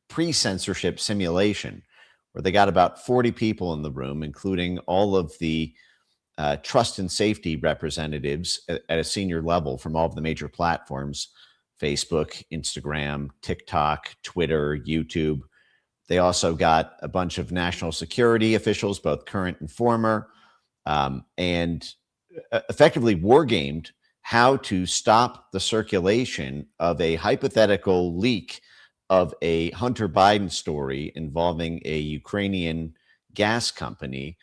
pre-censorship simulation, where they got about 40 people in the room, including all of the trust and safety representatives at a senior level from all of the major platforms: Facebook, Instagram, TikTok, Twitter, YouTube. They also got a bunch of national security officials, both current and former, and effectively wargamed how to stop the circulation of a hypothetical leak of a Hunter Biden story involving a Ukrainian gas company,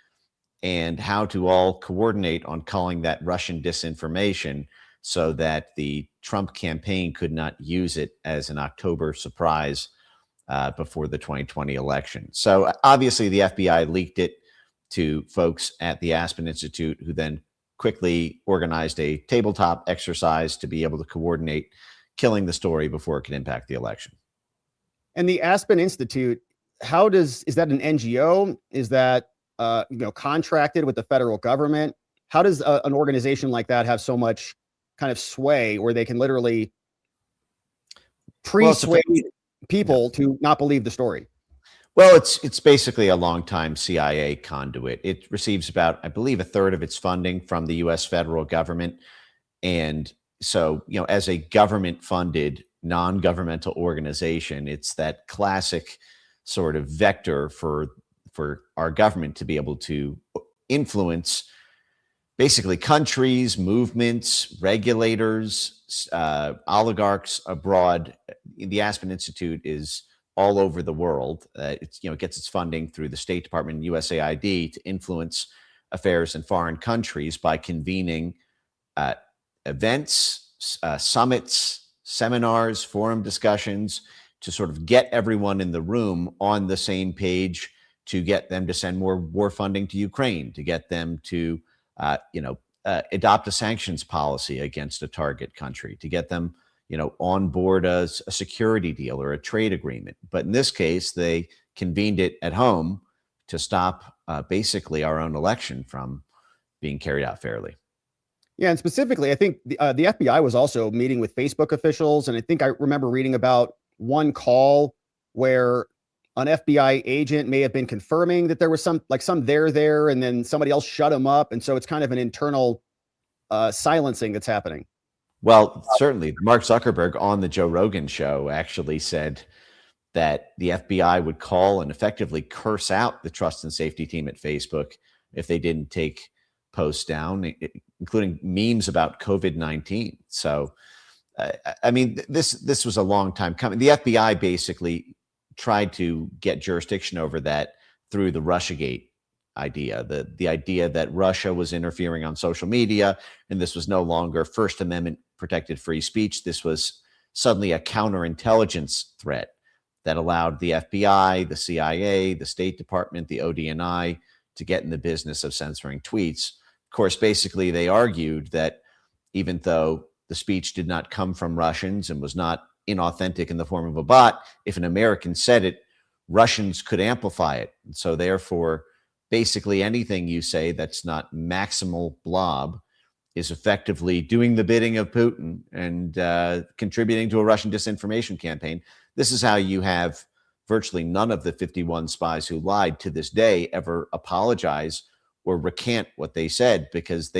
and how to all coordinate on calling that Russian disinformation so that the Trump campaign could not use it as an October surprise before the 2020 election. So obviously the FBI leaked it to folks at the Aspen Institute, who then quickly organized a tabletop exercise to be able to coordinate killing the story before it could impact the election. And the Aspen Institute, is that an NGO? Is that contracted with the federal government? How does an organization like that have so much kind of sway where they can literally persuade people to not believe the story? Well, it's basically a longtime CIA conduit. It receives about, I believe, a third of its funding from the U.S. federal government. And so, as a government-funded, non-governmental organization, it's that classic sort of vector for our government to be able to influence basically countries, movements, regulators, oligarchs abroad. The Aspen Institute is all over the world. It gets its funding through the State Department and USAID to influence affairs in foreign countries by convening events, summits, seminars, forum discussions to sort of get everyone in the room on the same page, to get them to send more war funding to Ukraine, to get them to adopt a sanctions policy against a target country, to get them on board a security deal or a trade agreement. But in this case, they convened it at home to stop basically our own election from being carried out fairly. Yeah, and specifically, I think the FBI was also meeting with Facebook officials, and I think I remember reading about one call where an FBI agent may have been confirming that there was some there, and then somebody else shut him up, and so it's kind of an internal silencing that's happening. Well, certainly, Mark Zuckerberg on the Joe Rogan show actually said that the FBI would call and effectively curse out the trust and safety team at Facebook if they didn't take posts down, including memes about COVID-19. So, I mean, this was a long time coming. The FBI basically tried to get jurisdiction over that through the Russiagate idea, the idea that Russia was interfering on social media, and this was no longer First Amendment protected free speech. This was suddenly a counterintelligence threat that allowed the FBI, the CIA, the State Department, the ODNI to get in the business of censoring tweets. Of course, basically, they argued that even though the speech did not come from Russians and was not inauthentic in the form of a bot, if an American said it, Russians could amplify it. And so therefore, basically anything you say that's not maximal blob is effectively doing the bidding of Putin and contributing to a Russian disinformation campaign. This is how you have virtually none of the 51 spies who lied to this day ever apologize or recant what they said, because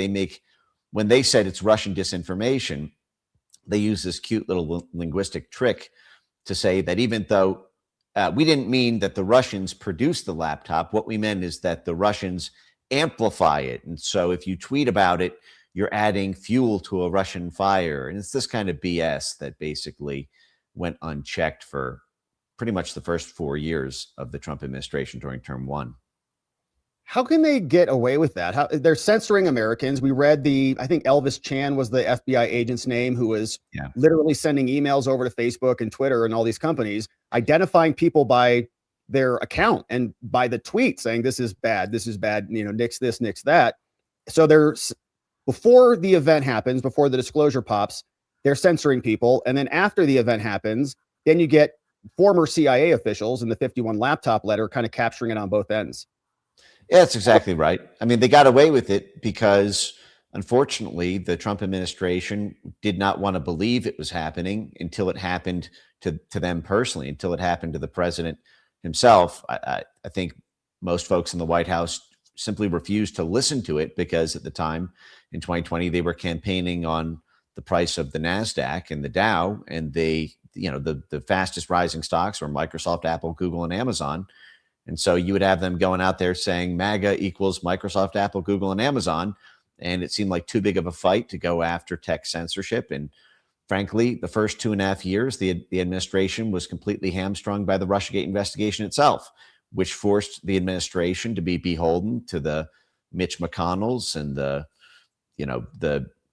when they said it's Russian disinformation, they use this cute little linguistic trick to say that even though we didn't mean that the Russians produced the laptop, what we meant is that the Russians amplify it. And so if you tweet about it, you're adding fuel to a Russian fire. And it's this kind of BS that basically went unchecked for pretty much the first 4 years of the Trump administration during term one. How can they get away with that? They're censoring Americans. We read I think Elvis Chan was the FBI agent's name, who was literally sending emails over to Facebook and Twitter and all these companies, identifying people by their account and by the tweet saying, this is bad, nix this, nix that. So before the event happens, before the disclosure pops, they're censoring people. And then after the event happens, then you get former CIA officials in the 51 laptop letter kind of capturing it on both ends. Yeah, that's exactly right. I mean, they got away with it because, unfortunately, the Trump administration did not want to believe it was happening until it happened to them personally, until it happened to the president himself. I think most folks in the White House simply refused to listen to it because at the time in 2020 they were campaigning on the price of the NASDAQ and the Dow, and they, the fastest rising stocks were Microsoft, Apple, Google, and Amazon. And so you would have them going out there saying MAGA equals Microsoft, Apple, Google, and Amazon. And it seemed like too big of a fight to go after tech censorship. And frankly, the first 2.5 years, the administration was completely hamstrung by the Russiagate investigation itself, which forced the administration to be beholden to the Mitch McConnells and the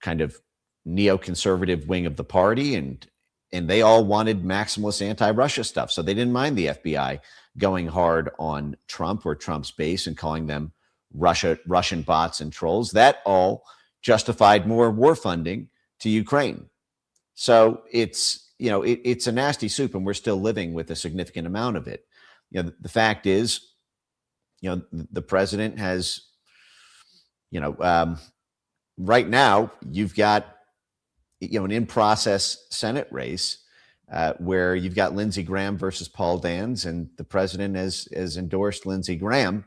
kind of neoconservative wing of the party. And they all wanted maximalist anti-Russia stuff. So they didn't mind the FBI going hard on Trump or Trump's base and calling them Russian bots and trolls. That all justified more war funding to Ukraine. So it's a nasty soup, and we're still living with a significant amount of it. The fact is, the president has, right now you've got, an in-process Senate race where you've got Lindsey Graham versus Paul Dans, and the president has endorsed Lindsey Graham.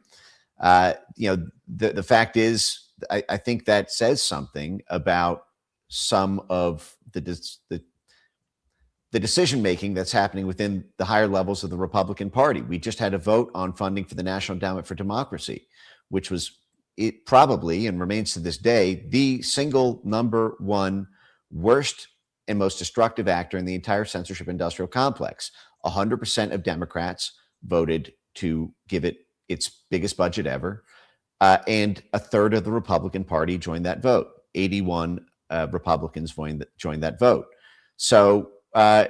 The fact is, I think that says something about some of the decision making that's happening within the higher levels of the Republican Party. We just had a vote on funding for the National Endowment for Democracy, which was probably and remains to this day the single number one worst and most destructive actor in the entire censorship industrial complex. 100% of Democrats voted to give it its biggest budget ever, and a third of the Republican Party joined that vote. 81 Republicans joined that vote. So I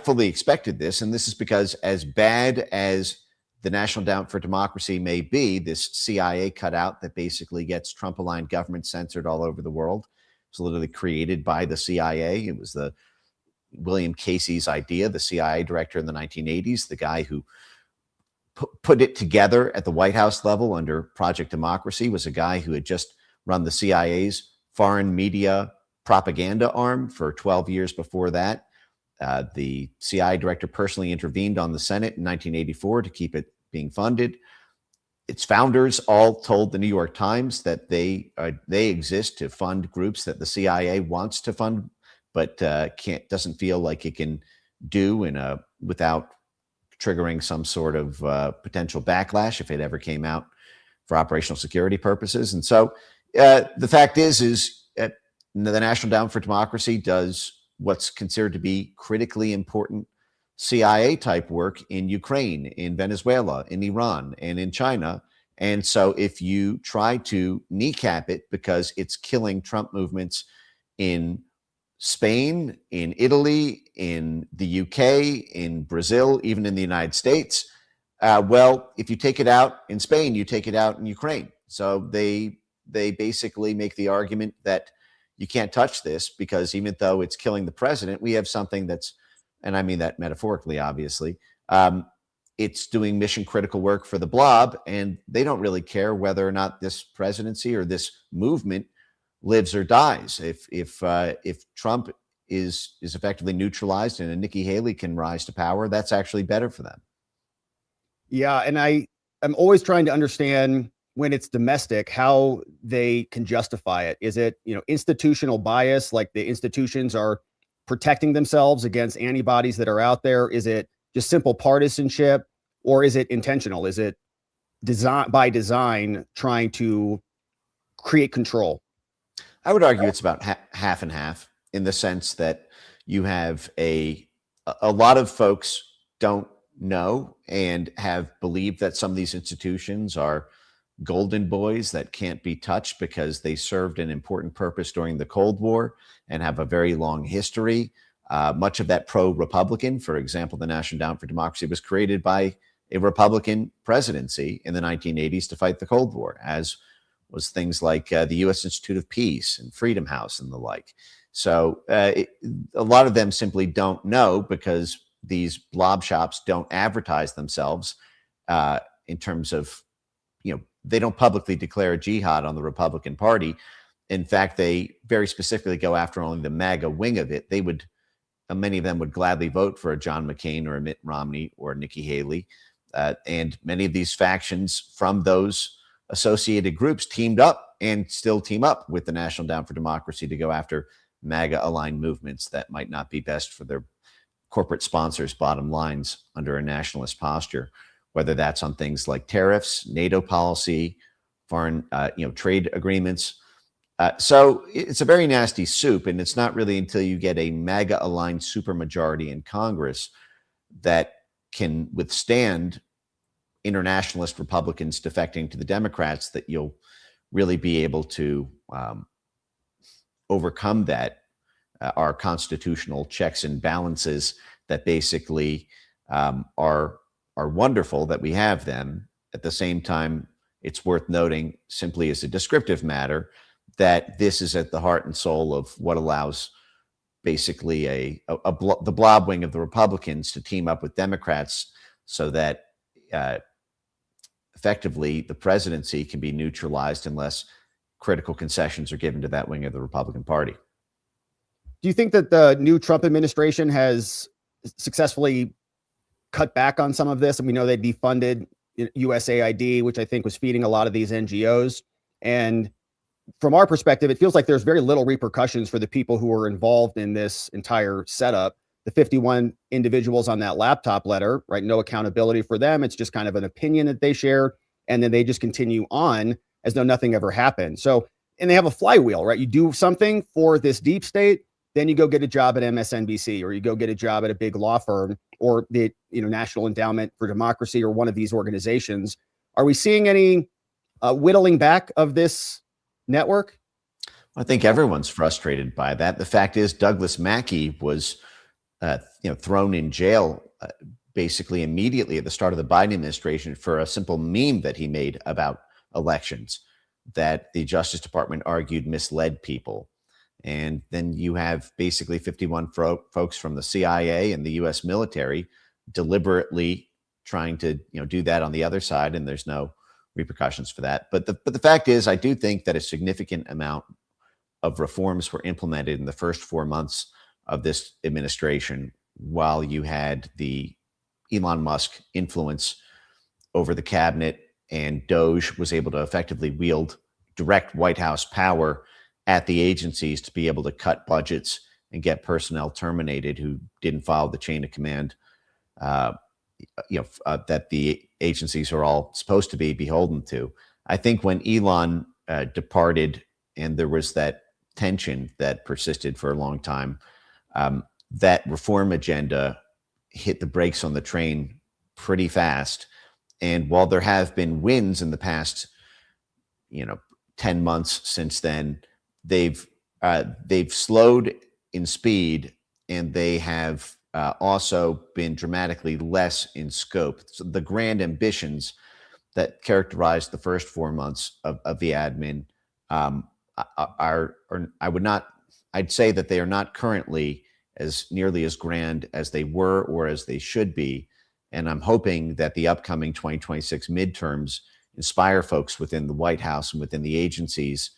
fully expected this, and this is because as bad as the National Endowment for Democracy may be, this CIA cutout that basically gets Trump-aligned government censored all over the world, it was literally created by the CIA. It was the William Casey's idea, the CIA director in the 1980s, the guy who put it together at the White House level under Project Democracy, was a guy who had just run the CIA's foreign media propaganda arm for 12 years before that. The CIA director personally intervened on the Senate in 1984 to keep it being funded. Its founders all told the New York Times that they exist to fund groups that the CIA wants to fund, but doesn't feel like it can do without triggering some sort of potential backlash if it ever came out for operational security purposes. And so the fact is the National Endowment for Democracy does what's considered to be critically important CIA type work in Ukraine, in Venezuela, in Iran, and in China. And so if you try to kneecap it because it's killing Trump movements in Spain, in Italy, in the UK, in Brazil, even in the United States, well, if you take it out in Spain, you take it out in Ukraine. So they basically make the argument that you can't touch this because even though it's killing the president, we have something that's, and I mean that metaphorically, obviously, it's doing mission critical work for the blob, and they don't really care whether or not this presidency or this movement lives or dies. If Trump is effectively neutralized and a Nikki Haley can rise to power, that's actually better for them. Yeah, and I'm always trying to understand when it's domestic, how they can justify it. Is it, institutional bias, like the institutions are protecting themselves against antibodies that are out there? Is it just simple partisanship, or is it intentional? Is it by design trying to create control? I would argue it's about half and half, in the sense that you have a lot of folks don't know and have believed that some of these institutions are golden boys that can't be touched because they served an important purpose during the Cold War and have a very long history. Much of that pro-Republican, for example, the National Endowment for Democracy was created by a Republican presidency in the 1980s to fight the Cold War, as was things like the U.S. Institute of Peace and Freedom House and the like. So a lot of them simply don't know because these blob shops don't advertise themselves in terms of, they don't publicly declare a jihad on the Republican Party. In fact, they very specifically go after only the MAGA wing of it. Many of them would gladly vote for a John McCain or a Mitt Romney or Nikki Haley. And many of these factions from those associated groups teamed up and still team up with the National Endowment for Democracy to go after MAGA-aligned movements that might not be best for their corporate sponsors' bottom lines under a nationalist posture, whether that's on things like tariffs, NATO policy, foreign trade agreements. So it's a very nasty soup, and it's not really until you get a MAGA-aligned supermajority in Congress that can withstand internationalist Republicans defecting to the Democrats that you'll really be able to overcome that. Our constitutional checks and balances that basically are wonderful that we have them. At the same time, it's worth noting, simply as a descriptive matter, that this is at the heart and soul of what allows basically the blob wing of the Republicans to team up with Democrats so that effectively the presidency can be neutralized unless critical concessions are given to that wing of the Republican Party. Do you think that the new Trump administration has successfully cut back on some of this? And we know they defunded USAID, which I think was feeding a lot of these NGOs. And from our perspective, it feels like there's very little repercussions for the people who are involved in this entire setup. The 51 individuals on that laptop letter, right? No accountability for them. It's just kind of an opinion that they share. And then they just continue on as though nothing ever happened. So, and they have a flywheel, right? You do something for this deep state, then you go get a job at MSNBC, or you go get a job at a big law firm, or the National Endowment for Democracy, or one of these organizations. Are we seeing any whittling back of this network? I think everyone's frustrated by that. The fact is, Douglas Mackey was thrown in jail basically immediately at the start of the Biden administration for a simple meme that he made about elections that the Justice Department argued misled people. And then you have basically 51 folks from the CIA and the U.S. military deliberately trying to do that on the other side, and there's no repercussions for that. But the fact is, I do think that a significant amount of reforms were implemented in the first 4 months of this administration, while you had the Elon Musk influence over the cabinet, and Doge was able to effectively wield direct White House power at the agencies to be able to cut budgets and get personnel terminated who didn't follow the chain of command that the agencies are all supposed to be beholden to. I think when Elon departed and there was that tension that persisted for a long time, that reform agenda hit the brakes on the train pretty fast. And while there have been wins in the past, 10 months since then, they've slowed in speed, and they have also been dramatically less in scope. So the grand ambitions that characterized the first 4 months of the admin I'd say that they are not currently as nearly as grand as they were or as they should be. And I'm hoping that the upcoming 2026 midterms inspire folks within the White House and within the agencies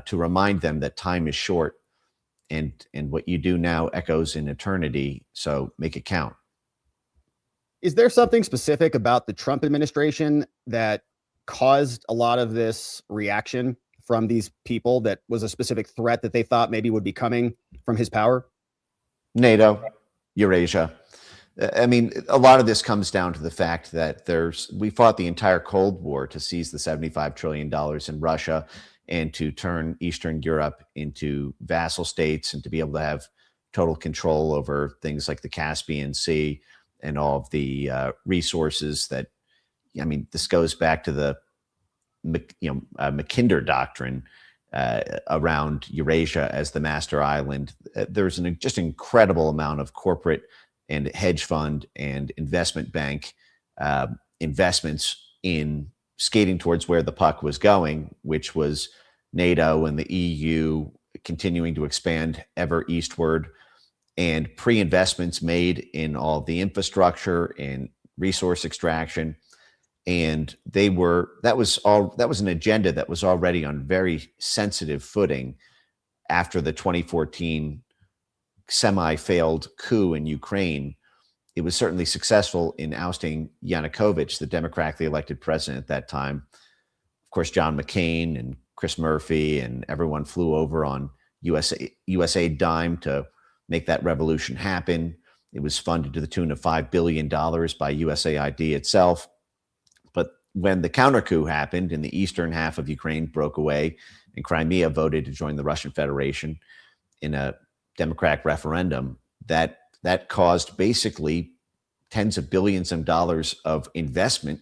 to remind them that time is short, and what you do now echoes in eternity. So make it count. Is there something specific about the Trump administration that caused a lot of this reaction from these people, that was a specific threat that they thought maybe would be coming from his power? NATO, Eurasia. I mean, a lot of this comes down to the fact that we fought the entire Cold War to seize the $75 trillion in Russia and to turn Eastern Europe into vassal states, and to be able to have total control over things like the Caspian Sea and all of the resources that, this goes back to the Mackinder doctrine around Eurasia as the master island. There's just incredible amount of corporate and hedge fund and investment bank investments in skating towards where the puck was going, which was NATO and the EU continuing to expand ever eastward, and pre-investments made in all the infrastructure and resource extraction. And that was an agenda that was already on very sensitive footing after the 2014 semi-failed coup in Ukraine. It was certainly successful in ousting Yanukovych, the democratically elected president at that time, of course, John McCain and Chris Murphy and everyone flew over on USA dime to make that revolution happen. It was funded to the tune of $5 billion by USAID itself. But when the counter coup happened and the eastern half of Ukraine broke away and Crimea voted to join the Russian Federation in a democratic referendum, that caused basically tens of billions of dollars of investment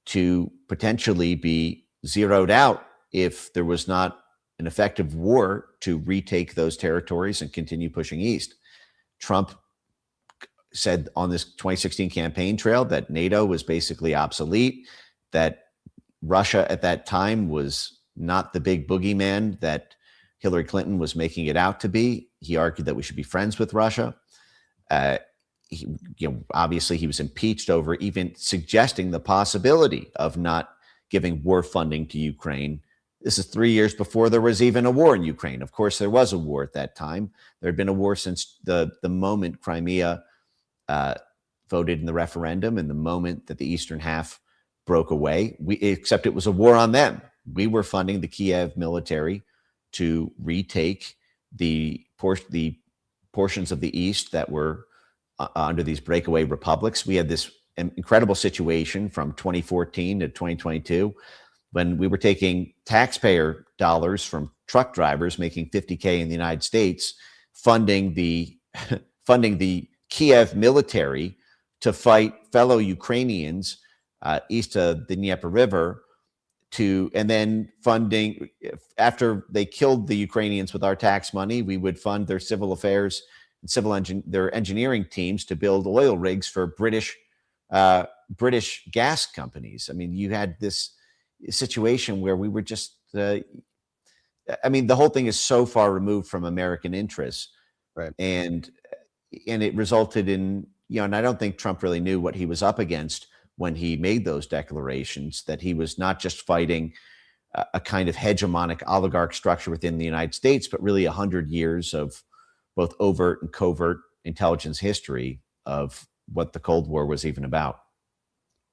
to potentially be zeroed out if there was not an effective war to retake those territories and continue pushing east. Trump said on this 2016 campaign trail that NATO was basically obsolete, that Russia at that time was not the big boogeyman that Hillary Clinton was making it out to be. He argued that we should be friends with Russia. Obviously, he was impeached over even suggesting the possibility of not giving war funding to Ukraine. This is 3 years before there was even a war in Ukraine. Of course, there was a war at that time. There had been a war since the moment Crimea voted in the referendum and the moment that the eastern half broke away. Except it was a war on them. We were funding the Kiev military to retake the portions of the east that were under these breakaway republics. We had this incredible situation from 2014 to 2022 when we were taking taxpayer dollars from truck drivers making $50K in the United States, funding the Kiev military to fight fellow Ukrainians east of the Dnieper River, and then funding, after they killed the Ukrainians with our tax money, we would fund their civil affairs and their engineering teams to build oil rigs for British gas companies. I mean, you had this situation where we were just, the whole thing is so far removed from American interests. Right. And it resulted in, and I don't think Trump really knew what he was up against when he made those declarations, that he was not just fighting a kind of hegemonic oligarch structure within the United States, but really 100 years of both overt and covert intelligence history of what the Cold War was even about.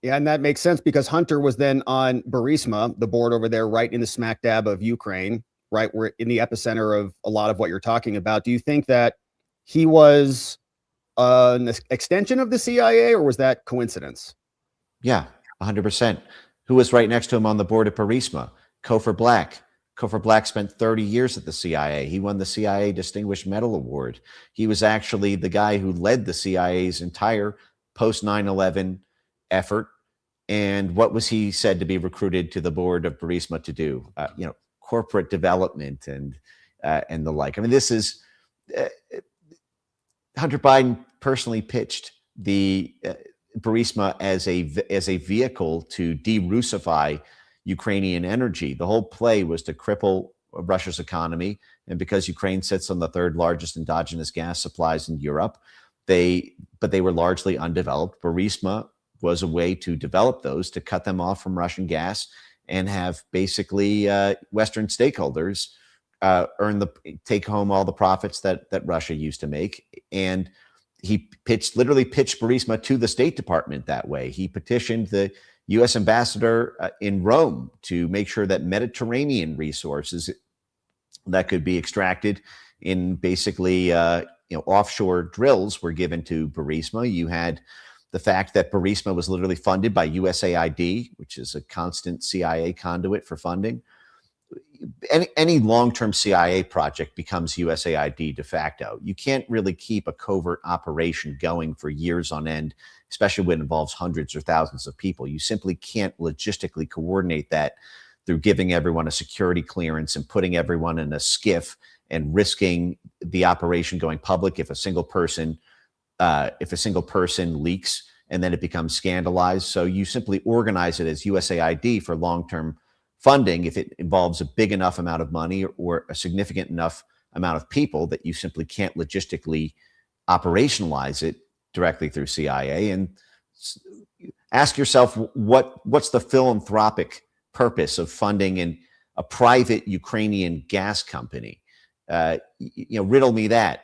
Yeah, and that makes sense because Hunter was then on Burisma, the board over there, right in the smack dab of Ukraine, right? We're in the epicenter of a lot of what you're talking about. Do you think that he was an extension of the CIA, or was that coincidence? Yeah, 100%. Who was right next to him on the board at Burisma? Cofer Black. Cofer Black spent 30 years at the CIA. He won the CIA Distinguished Medal Award. He was actually the guy who led the CIA's entire post 9/11 effort. And what was he said to be recruited to the board of Burisma to do? Corporate development and the like. I mean, this is Hunter Biden personally pitched the Burisma as a vehicle to de-Russify Ukrainian energy. The whole play was to cripple Russia's economy, and because Ukraine sits on the third largest endogenous gas supplies in Europe, they were largely undeveloped. Burisma was a way to develop those, to cut them off from Russian gas, and have basically Western stakeholders take home all the profits that Russia used to make. And he literally pitched Burisma to the State Department that way. He petitioned the U.S. ambassador in Rome to make sure that Mediterranean resources that could be extracted in basically offshore drills were given to Burisma. You had the fact that Burisma was literally funded by USAID, which is a constant CIA conduit for funding. Any long-term CIA project becomes USAID de facto. You can't really keep a covert operation going for years on end, especially when it involves hundreds or thousands of people. You simply can't logistically coordinate that through giving everyone a security clearance and putting everyone in a skiff and risking the operation going public if a single person leaks and then it becomes scandalized. So you simply organize it as USAID for long-term funding if it involves a big enough amount of money or a significant enough amount of people that you simply can't logistically operationalize it directly through CIA. And ask yourself, what's the philanthropic purpose of funding a private Ukrainian gas company? Riddle me that.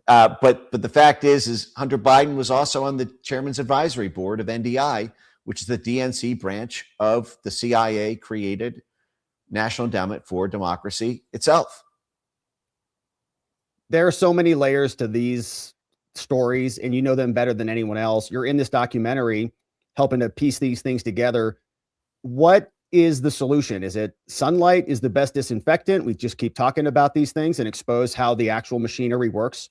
But the fact is Hunter Biden was also on the chairman's advisory board of NDI, which is the DNC branch of the CIA created National Endowment for Democracy itself. There are so many layers to these stories, and you know them better than anyone else. You're in this documentary helping to piece these things together. What is the solution? Is it sunlight is the best disinfectant? We just keep talking about these things and expose how the actual machinery works?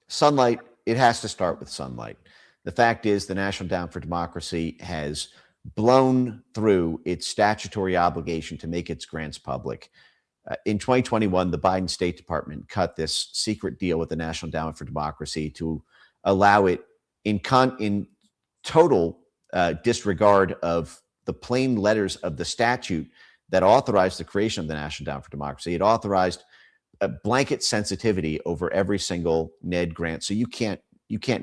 Sunlight, it has to start with sunlight. The fact is the National Endowment for Democracy has blown through its statutory obligation to make its grants public. In 2021, the Biden State Department cut this secret deal with the National Endowment for Democracy to allow it in total disregard of the plain letters of the statute that authorized the creation of the National Endowment for Democracy. It authorized a blanket sensitivity over every single NED grant, so you can't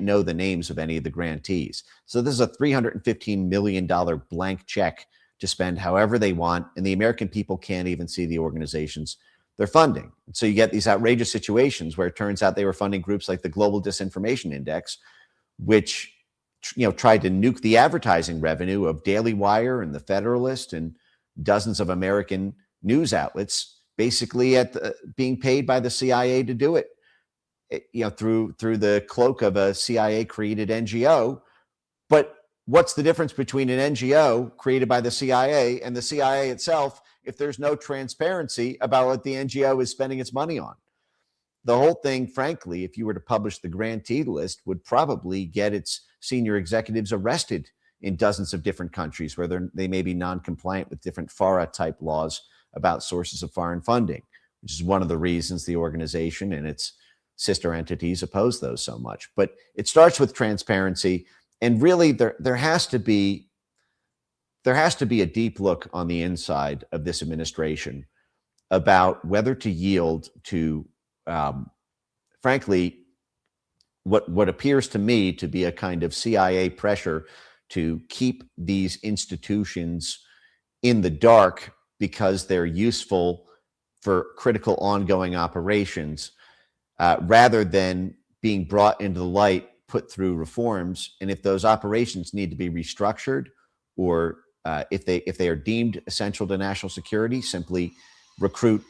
know the names of any of the grantees. So this is a $315 million blank check to spend however they want, and the American people can't even see the organizations they're funding. So you get these outrageous situations where it turns out they were funding groups like the Global Disinformation Index, which tried to nuke the advertising revenue of Daily Wire and the Federalist and dozens of American news outlets, basically being paid by the CIA to do it, through the cloak of a CIA created NGO. But what's the difference between an NGO created by the CIA and the CIA itself if there's no transparency about what the NGO is spending its money on? The whole thing, frankly, if you were to publish the grantee list, would probably get its senior executives arrested in dozens of different countries where they may be non-compliant with different FARA type laws about sources of foreign funding, which is one of the reasons the organization and its sister entities oppose those so much. But it starts with transparency. And really, there has to be a deep look on the inside of this administration about whether to yield to, frankly, what appears to me to be a kind of CIA pressure to keep these institutions in the dark because they're useful for critical ongoing operations, rather than being brought into the light, put through reforms. And if those operations need to be restructured, or if they are deemed essential to national security, simply recruit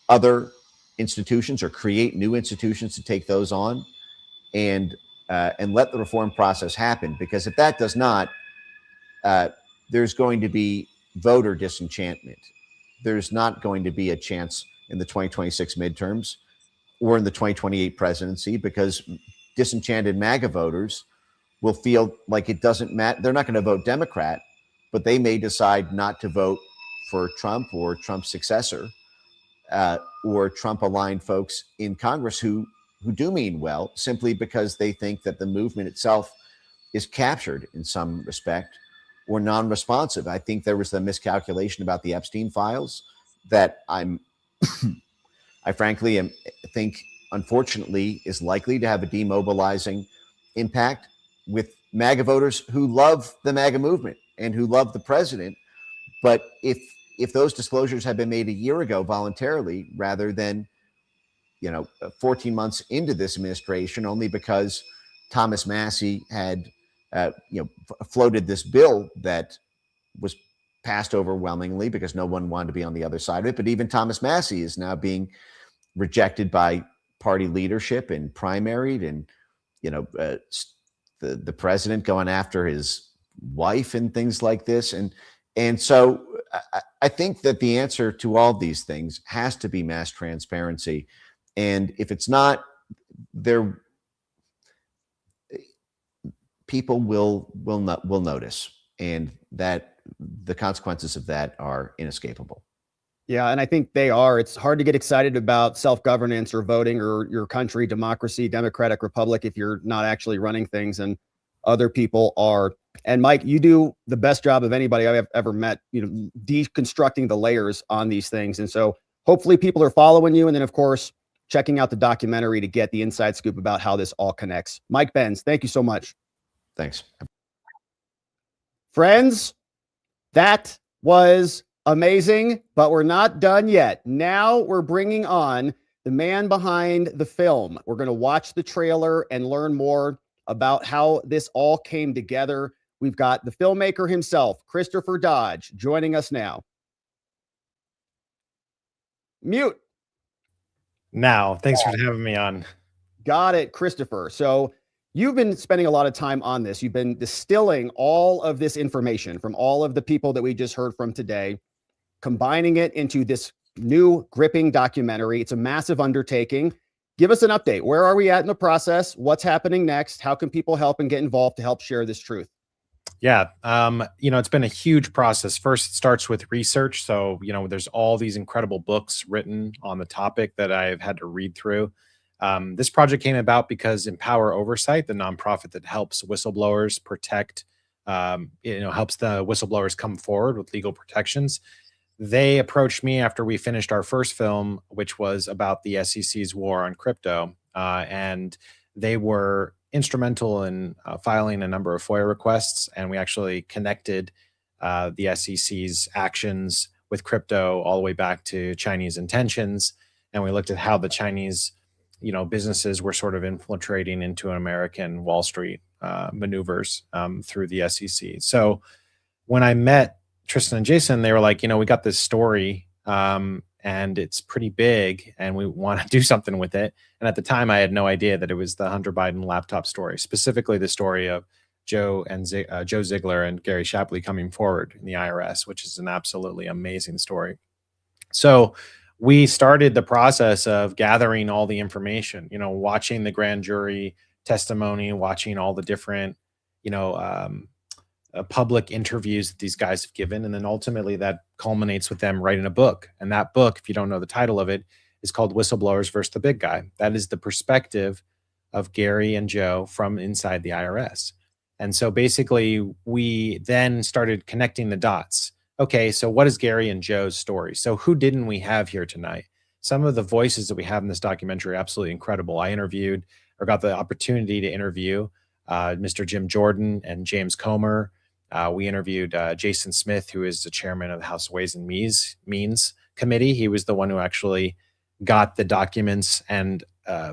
other institutions or create new institutions to take those on, and let the reform process happen. Because if that does not, there's going to be voter disenchantment. There's not going to be a chance in the 2026 midterms or in the 2028 presidency, because disenchanted MAGA voters will feel like it doesn't matter. They're not going to vote Democrat, but they may decide not to vote for Trump or Trump's successor, or Trump-aligned folks in Congress who do mean well, simply because they think that the movement itself is captured in some respect or non-responsive. I think there was the miscalculation about the Epstein files that I frankly think, unfortunately, is likely to have a demobilizing impact with MAGA voters who love the MAGA movement and who love the president. But if those disclosures had been made a year ago voluntarily, rather than 14 months into this administration, only because Thomas Massie had floated this bill that was passed overwhelmingly because no one wanted to be on the other side of it. But even Thomas Massie is now being rejected by party leadership and primaried, and the president going after his wife and things like this. And so I think that the answer to all these things has to be mass transparency. And if it's not, people will notice, and that the consequences of that are inescapable. Yeah, and I think they are. It's hard to get excited about self-governance or voting or your country, democracy, democratic republic, if you're not actually running things, and other people are. And Mike, you do the best job of anybody I've ever met, deconstructing the layers on these things. And so hopefully people are following you. And then, of course, checking out the documentary to get the inside scoop about how this all connects. Mike Benz, thank you so much. Thanks. Friends, that was amazing, but we're not done yet. Now we're bringing on the man behind the film. We're going to watch the trailer and learn more about how this all came together. we've got the filmmaker himself, Christopher Dodge, joining us now. Mute. Now, thanks for having me on. Got it, Christopher. So you've been spending a lot of time on this. You've been distilling all of this information from all of the people that we just heard from today, combining it into this new gripping documentary. It's a massive undertaking. Give us an update. Where are we at in the process? What's happening next? How can people help and get involved to help share this truth? Yeah, it's been a huge process. First, it starts with research. So, there's all these incredible books written on the topic that I've had to read through. This project came about because Empower Oversight, the nonprofit that helps whistleblowers protect, helps the whistleblowers come forward with legal protections. They approached me after we finished our first film, which was about the SEC's war on crypto. And they were instrumental in filing a number of FOIA requests. And we actually connected the SEC's actions with crypto all the way back to Chinese intentions. And we looked at how the Chinese, businesses were sort of infiltrating into American Wall Street maneuvers through the SEC. So when I met Tristan and Jason, they were like, we got this story and it's pretty big and we want to do something with it. And at the time I had no idea that it was the Hunter Biden laptop story, specifically the story of Joe Ziegler and Gary Shapley coming forward in the IRS, which is an absolutely amazing story. So we started the process of gathering all the information, watching the grand jury testimony, watching all the different, public interviews that these guys have given. And then ultimately that culminates with them writing a book. And that book, if you don't know the title of it, is called Whistleblowers versus the Big Guy. That is the perspective of Gary and Joe from inside the IRS. And so basically we then started connecting the dots. Okay, so what is Gary and Joe's story? So who didn't we have here tonight? Some of the voices that we have in this documentary are absolutely incredible. I interviewed or got the opportunity to interview Mr. Jim Jordan and James Comer. We interviewed Jason Smith, who is the chairman of the House Ways and Means Committee. He was the one who actually got the documents and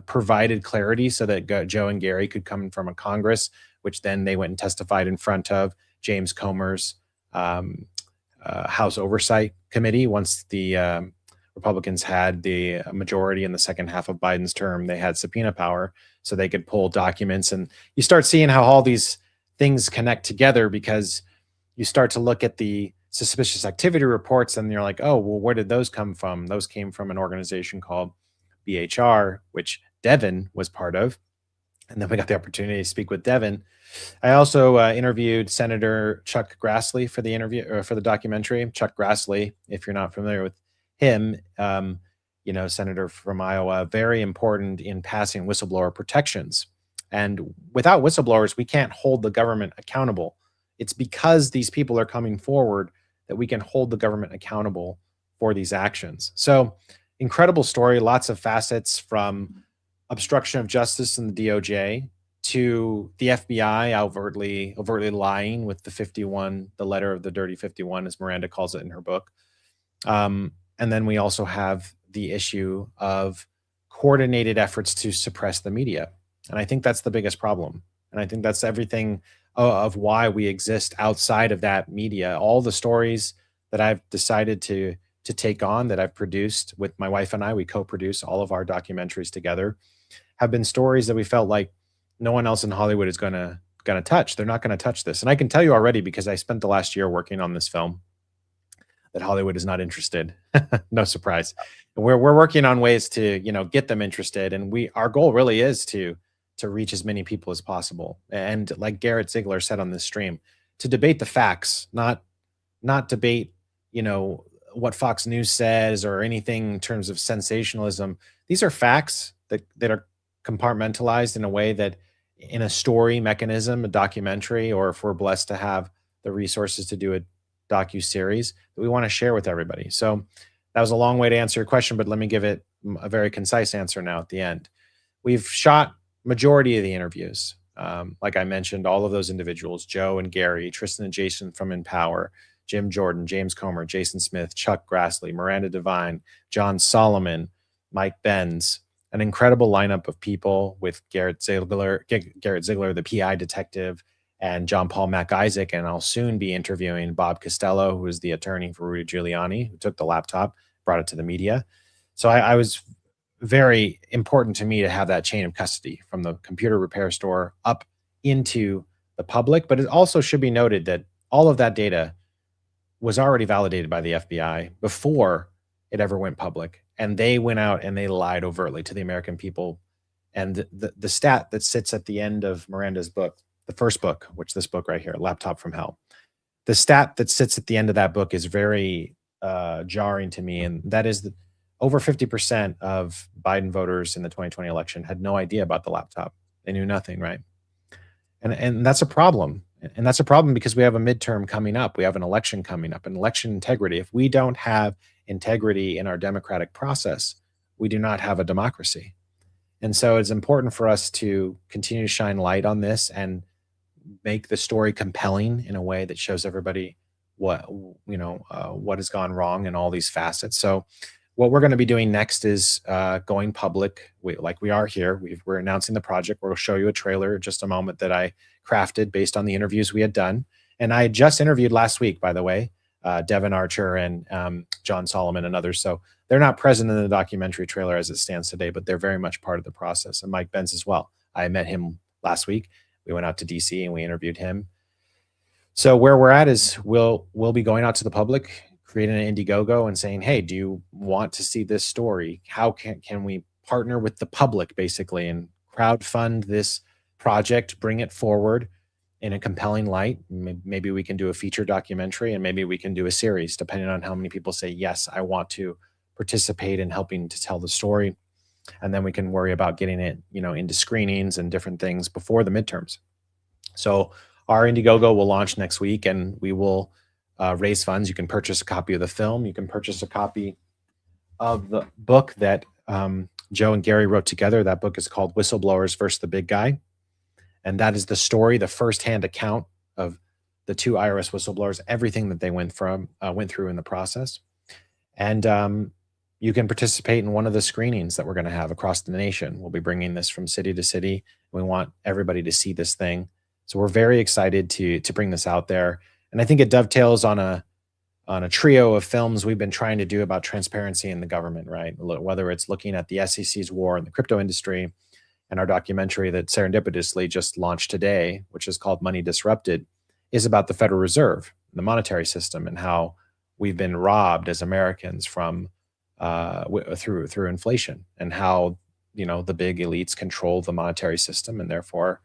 provided clarity so that Joe and Gary could come from a Congress, which then they went and testified in front of James Comer's House Oversight Committee. Once the Republicans had the majority in the second half of Biden's term, they had subpoena power so they could pull documents. And you start seeing how all these things connect together because you start to look at the suspicious activity reports and you're like, oh, well, where did those come from? Those came from an organization called BHR, which Devin was part of. And then we got the opportunity to speak with Devin. I also interviewed Senator Chuck Grassley for the interview for the documentary. Chuck Grassley, if you're not familiar with him, senator from Iowa, very important in passing whistleblower protections. And without whistleblowers, we can't hold the government accountable. It's because these people are coming forward that we can hold the government accountable for these actions. So incredible story, lots of facets from obstruction of justice in the DOJ to the FBI overtly lying with the 51, the letter of the dirty 51, as Miranda calls it in her book. And then we also have the issue of coordinated efforts to suppress the media. And I think that's the biggest problem. And I think that's everything of why we exist outside of that media. All the stories that I've decided to take on, that I've produced with my wife and I, we co-produce all of our documentaries together, have been stories that we felt like no one else in Hollywood is gonna touch. They're not gonna touch this. And I can tell you already, because I spent the last year working on this film, that Hollywood is not interested. No surprise. And we're working on ways to, get them interested. And our goal really is to reach as many people as possible. And like Garrett Ziegler said on this stream, to debate the facts, not debate, what Fox News says or anything in terms of sensationalism. These are facts that are compartmentalized in a way that in a story mechanism, a documentary, or if we're blessed to have the resources to do a docu-series, that we want to share with everybody. So that was a long way to answer your question, but let me give it a very concise answer now at the end. We've shot majority of the interviews. Like I mentioned, all of those individuals, Joe and Gary, Tristan and Jason from Empower, Jim Jordan, James Comer, Jason Smith, Chuck Grassley, Miranda Devine, John Solomon, Mike Benz, an incredible lineup of people with Garrett Ziegler, the PI detective, and John Paul Mac Isaac, and I'll soon be interviewing Bob Costello, who is the attorney for Rudy Giuliani, who took the laptop, brought it to the media. So I was very important to me to have that chain of custody from the computer repair store up into the public. But it also should be noted that all of that data was already validated by the FBI before it ever went public. And they went out and they lied overtly to the American people. And the stat that sits at the end of Miranda's book, the first book, which this book right here, Laptop from Hell, the stat that sits at the end of that book is very jarring to me. And that is that over 50% of Biden voters in the 2020 election had no idea about the laptop. They knew nothing, right? And that's a problem. And that's a problem because we have a midterm coming up. We have an election coming up, an election integrity. If we don't have integrity in our democratic process, we do not have a democracy. And so it's important for us to continue to shine light on this and make the story compelling in a way that shows everybody what has gone wrong in all these facets. So what we're going to be doing next is going public, like we are here. We're announcing the project. We'll show you a trailer in just a moment that I crafted based on the interviews we had done. And I just interviewed last week, by the way, Devin Archer and John Solomon and others. So they're not present in the documentary trailer as it stands today, but they're very much part of the process. And Mike Benz as well. I met him last week. We went out to DC and we interviewed him. So where we're at is we'll be going out to the public, creating an Indiegogo and saying, hey, do you want to see this story? How can we partner with the public basically and crowdfund this project, bring it forward in a compelling light? Maybe we can do a feature documentary and maybe we can do a series, depending on how many people say, yes, I want to participate in helping to tell the story. And then we can worry about getting it, into screenings and different things before the midterms. So our Indiegogo will launch next week and we will raise funds. You can purchase a copy of the film. You can purchase a copy of the book that Joe and Gary wrote together. That book is called Whistleblowers versus the Big Guy. And that is the story, the firsthand account of the two IRS whistleblowers, everything that they went through in the process. And you can participate in one of the screenings that we're going to have across the nation. We'll be bringing this from city to city. We want everybody to see this thing. So we're very excited to bring this out there. And I think it dovetails on a trio of films we've been trying to do about transparency in the government, right? Whether it's looking at the SEC's war in the crypto industry and our documentary that serendipitously just launched today, which is called Money Disrupted, is about the Federal Reserve, the monetary system, and how we've been robbed as Americans from through inflation, and how the big elites control the monetary system and therefore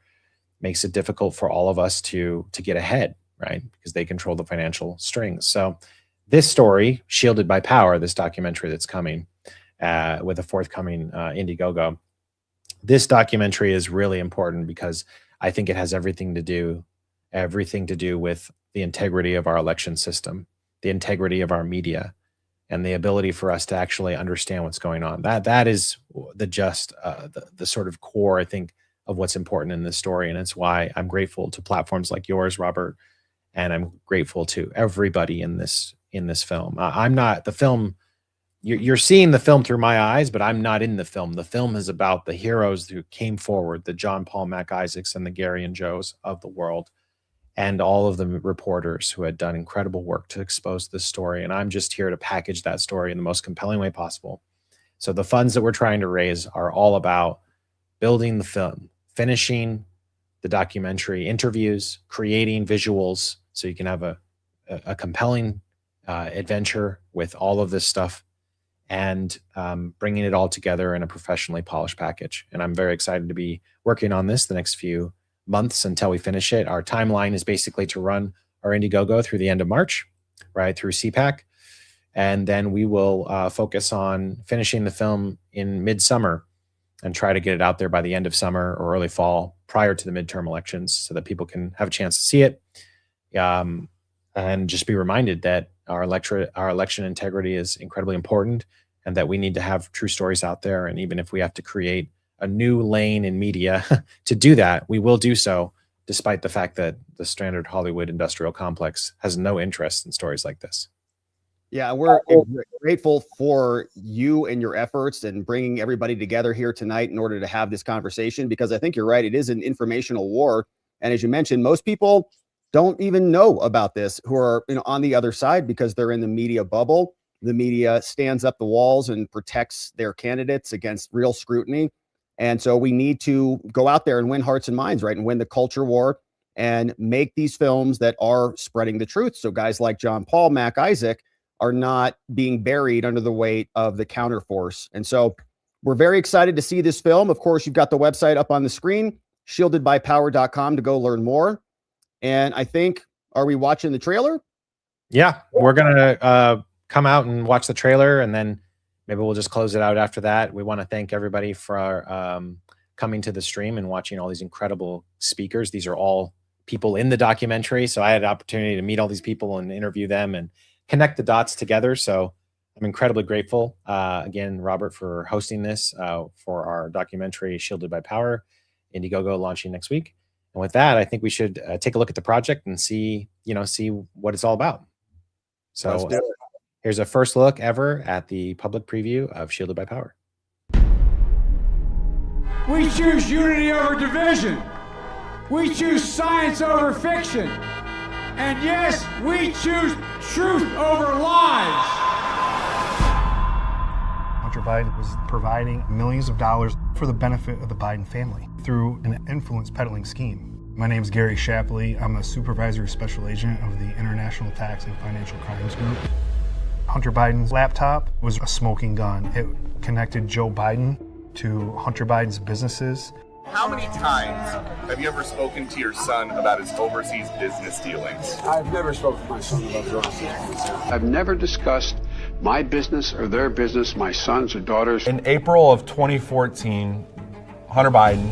makes it difficult for all of us to get ahead, right? Because they control the financial strings. So this story, Shielded by Power, this documentary that's coming with a forthcoming Indiegogo, this documentary is really important because I think it has everything to do with the integrity of our election system, the integrity of our media, and the ability for us to actually understand what's going on. That is the sort of core, I think, of what's important in this story. And it's why I'm grateful to platforms like yours, Robert, and I'm grateful to everybody in this film. I'm not the film. You're seeing the film through my eyes, but I'm not in the film. The film is about the heroes who came forward, the John Paul Mac Isaacs and the Gary and Joes of the world, and all of the reporters who had done incredible work to expose this story. And I'm just here to package that story in the most compelling way possible. So the funds that we're trying to raise are all about building the film, finishing the documentary interviews, creating visuals so you can have a compelling adventure with all of this stuff, and bringing it all together in a professionally polished package. And I'm very excited to be working on this the next few months until we finish it. Our timeline is basically to run our Indiegogo through the end of March, right through CPAC. And then we will focus on finishing the film in midsummer and try to get it out there by the end of summer or early fall prior to the midterm elections so that people can have a chance to see it. And just be reminded that our election integrity is incredibly important and that we need to have true stories out there. And even if we have to create a new lane in media to do that, we will do so, despite the fact that the standard Hollywood industrial complex has no interest in stories like this. Yeah, we're grateful for you and your efforts and bringing everybody together here tonight in order to have this conversation, because I think you're right. It is an informational war. And as you mentioned, most people don't even know about this who are, on the other side, because they're in the media bubble. The media stands up the walls and protects their candidates against real scrutiny. And so we need to go out there and win hearts and minds, right? And win the culture war and make these films that are spreading the truth. So guys like John Paul, Mac Isaac are not being buried under the weight of the counterforce. And so we're very excited to see this film. Of course, you've got the website up on the screen, shieldedbypower.com, to go learn more. And I think, are we watching the trailer? Yeah, we're going to come out and watch the trailer, and then maybe we'll just close it out after that. We want to thank everybody for coming to the stream and watching all these incredible speakers. These are all people in the documentary. So I had the opportunity to meet all these people and interview them and connect the dots together. So I'm incredibly grateful, again, Robert, for hosting this for our documentary, Shielded by Power, Indiegogo, launching next week. And with that, I think we should take a look at the project and see what it's all about. So here's a first look ever at the public preview of Shielded by Power. We choose unity over division. We choose science over fiction. And yes, we choose truth over lies. Hunter Biden was providing millions of dollars for the benefit of the Biden family through an influence peddling scheme. My name is Gary Shapley. I'm a supervisory special agent of the International Tax and Financial Crimes Group. Hunter Biden's laptop was a smoking gun. It connected Joe Biden to Hunter Biden's businesses. How many times have you ever spoken to your son about his overseas business dealings? I've never spoken to my son about his overseas business. I've never discussed my business or their business, my sons or daughters. In April of 2014, Hunter Biden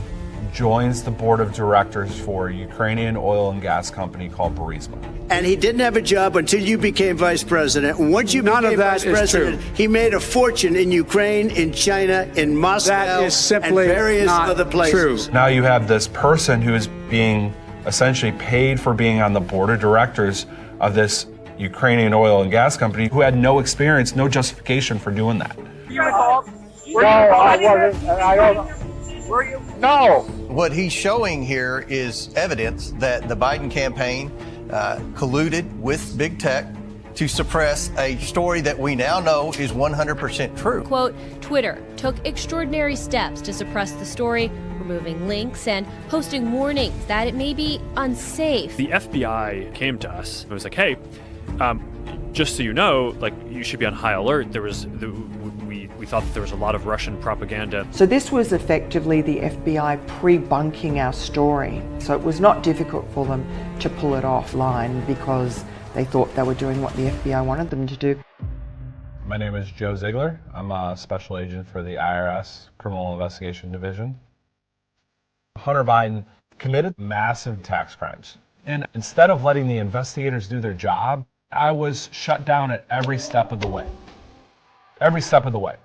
joins the board of directors for a Ukrainian oil and gas company called Burisma. And he didn't have a job until you became vice president. And once you became vice president, he made a fortune in Ukraine, in China, in Moscow, that is simply and various not other places. True. Now you have this person who is being essentially paid for being on the board of directors of this Ukrainian oil and gas company who had no experience, no justification for doing that. No, I wasn't. I don't. Were you? No. What he's showing here is evidence that the Biden campaign colluded with big tech to suppress a story that we now know is 100% true. Quote, Twitter took extraordinary steps to suppress the story, removing links and posting warnings that it may be unsafe. The FBI came to us and was like, hey, just so you know, like, you should be on high alert. We thought that there was a lot of Russian propaganda. So this was effectively the FBI pre-bunking our story. So it was not difficult for them to pull it offline because they thought they were doing what the FBI wanted them to do. My name is Joe Ziegler. I'm a special agent for the IRS Criminal Investigation Division. Hunter Biden committed massive tax crimes. And instead of letting the investigators do their job, I was shut down at every step of the way. Every step of the way.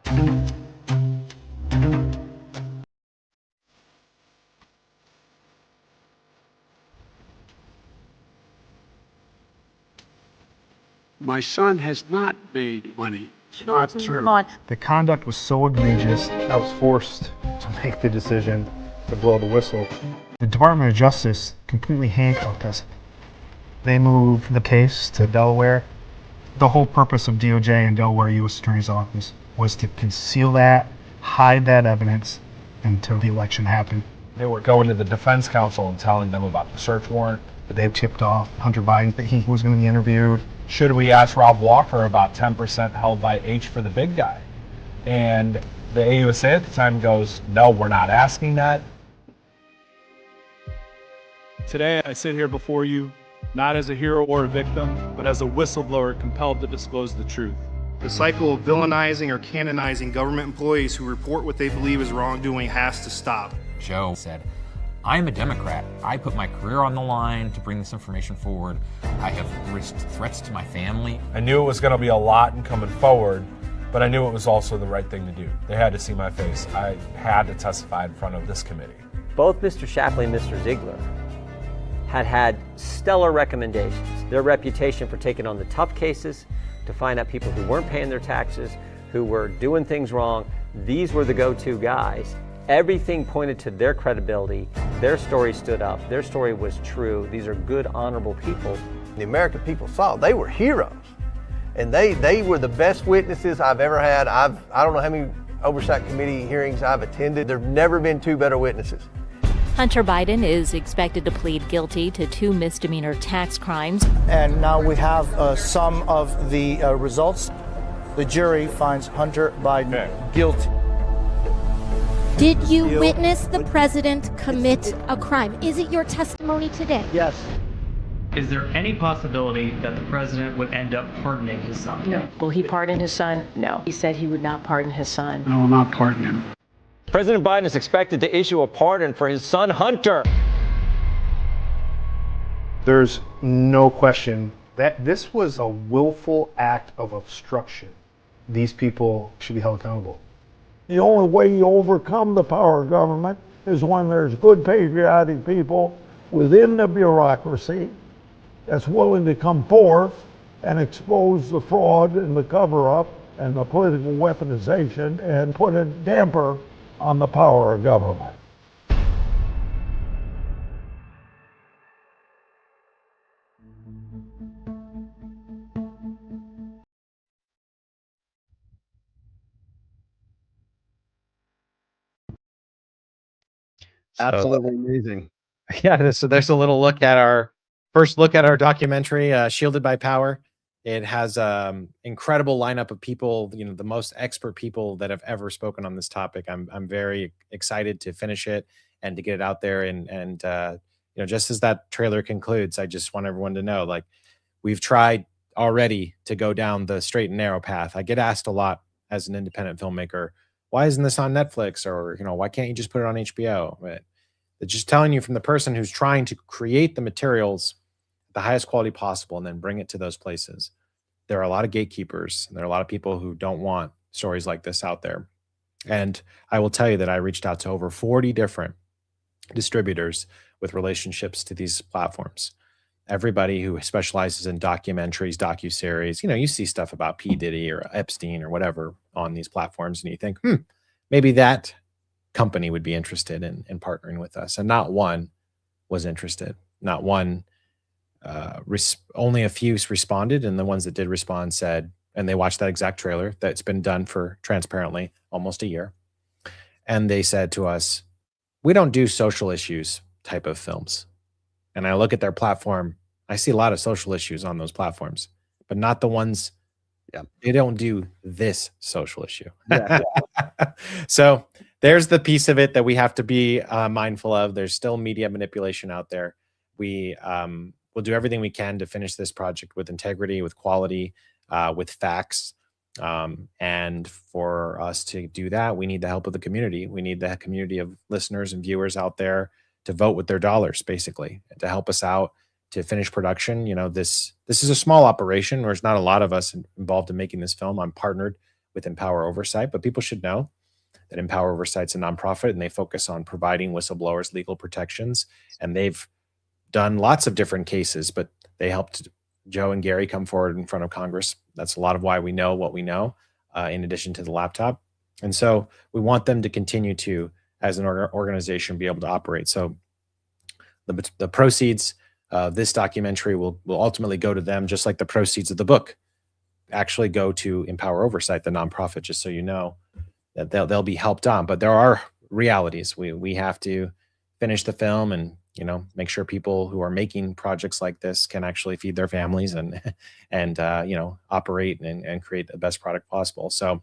My son has not made money. It's not true. The conduct was so egregious, I was forced to make the decision to blow the whistle. The Department of Justice completely handcuffed us. They moved the case to Delaware. The whole purpose of DOJ and Delaware U.S. Attorney's Office was to conceal that, hide that evidence until the election happened. They were going to the defense counsel and telling them about the search warrant. But they tipped off Hunter Biden that he was going to be interviewed. Should we ask Rob Walker about 10% held by H for the big guy? And the AUSA at the time goes, no, we're not asking that. Today, I sit here before you, not as a hero or a victim, but as a whistleblower compelled to disclose the truth. The cycle of villainizing or canonizing government employees who report what they believe is wrongdoing has to stop. Joe said, I'm a Democrat. I put my career on the line to bring this information forward. I have risked threats to my family. I knew it was going to be a lot in coming forward, but I knew it was also the right thing to do. They had to see my face. I had to testify in front of this committee. Both Mr. Shapley and Mr. Ziegler had stellar recommendations. Their reputation for taking on the tough cases, to find out people who weren't paying their taxes, who were doing things wrong, these were the go-to guys. Everything pointed to their credibility Their story stood up. Their story was true. These are good, honorable people. The American people saw they were heroes, and they were the best witnesses I've ever had. I don't know how many Oversight Committee hearings I've attended. There've never been two better witnesses. Hunter Biden is expected to plead guilty to 2 misdemeanor tax crimes. And now we have some of the results. The jury finds Hunter Biden guilty. Did you witness the president commit a crime? Is it your testimony today? Yes. Is there any possibility that the president would end up pardoning his son? No. Will he pardon his son? No. He said he would not pardon his son. I will not pardon him. President Biden is expected to issue a pardon for his son, Hunter. There's no question that this was a willful act of obstruction. These people should be held accountable. The only way you overcome the power of government is when there's good patriotic people within the bureaucracy that's willing to come forth and expose the fraud and the cover-up and the political weaponization and put a damper on the power of government. Absolutely amazing. Yeah, so there's a little look at our first look at our documentary, Shielded by Power. It has incredible lineup of people, you know, the most expert people that have ever spoken on this topic. I'm very excited to finish it and to get it out there. And you know, just as that trailer concludes, I just want everyone to know, like, we've tried already to go down the straight and narrow path. I get asked a lot as an independent filmmaker, why isn't this on Netflix? Or, you know, why can't you just put it on HBO? But it's just telling you from the person who's trying to create the materials the highest quality possible and then bring it to those places. There are a lot of gatekeepers, and there are a lot of people who don't want stories like this out there. And I will tell you that I reached out to over 40 different distributors with relationships to these platforms. Everybody who specializes in documentaries, docuseries, you know, you see stuff about P. Diddy or Epstein or whatever on these platforms, and you think, maybe that company would be interested in partnering with us. And not one was interested. Not one. Only a few responded, and the ones that did respond said, and they watched that exact trailer that's been done for transparently almost a year. And they said to us, we don't do social issues type of films. And I look at their platform, I see a lot of social issues on those platforms, but not the ones, they don't do this social issue. So there's the piece of it that we have to be mindful of. There's still media manipulation out there. We'll do everything we can to finish this project with integrity, with quality, with facts. And for us to do that, we need the help of the community. We need the community of listeners and viewers out there to vote with their dollars, basically, to help us out to finish production. You know, this is a small operation. There's not a lot of us involved in making this film. I'm partnered with Empower Oversight, but people should know that Empower Oversight's a nonprofit, and they focus on providing whistleblowers legal protections. And they've done lots of different cases, but they helped Joe and Gary come forward in front of Congress. That's a lot of why we know what we know, in addition to the laptop. And so we want them to continue to, as an organization, be able to operate. So the proceeds of this documentary will ultimately go to them, just like the proceeds of the book actually go to Empower Oversight, the nonprofit, just so you know that they'll be helped on. But there are realities. We have to finish the film and, you know, make sure people who are making projects like this can actually feed their families and you know, operate and create the best product possible. So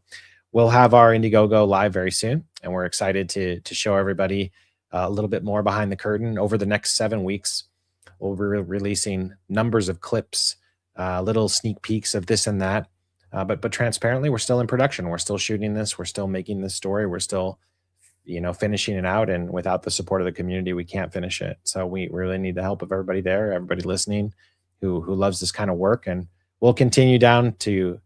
we'll have our Indiegogo live very soon, and we're excited to show everybody a little bit more behind the curtain. Over the next 7 weeks, we'll be releasing numbers of clips, little sneak peeks of this and that. But transparently, we're still in production. We're still shooting this. We're still making this story. We're still, you know, finishing it out. And without the support of the community, we can't finish it. So we really need the help of everybody there, everybody listening who loves this kind of work. And we'll continue down to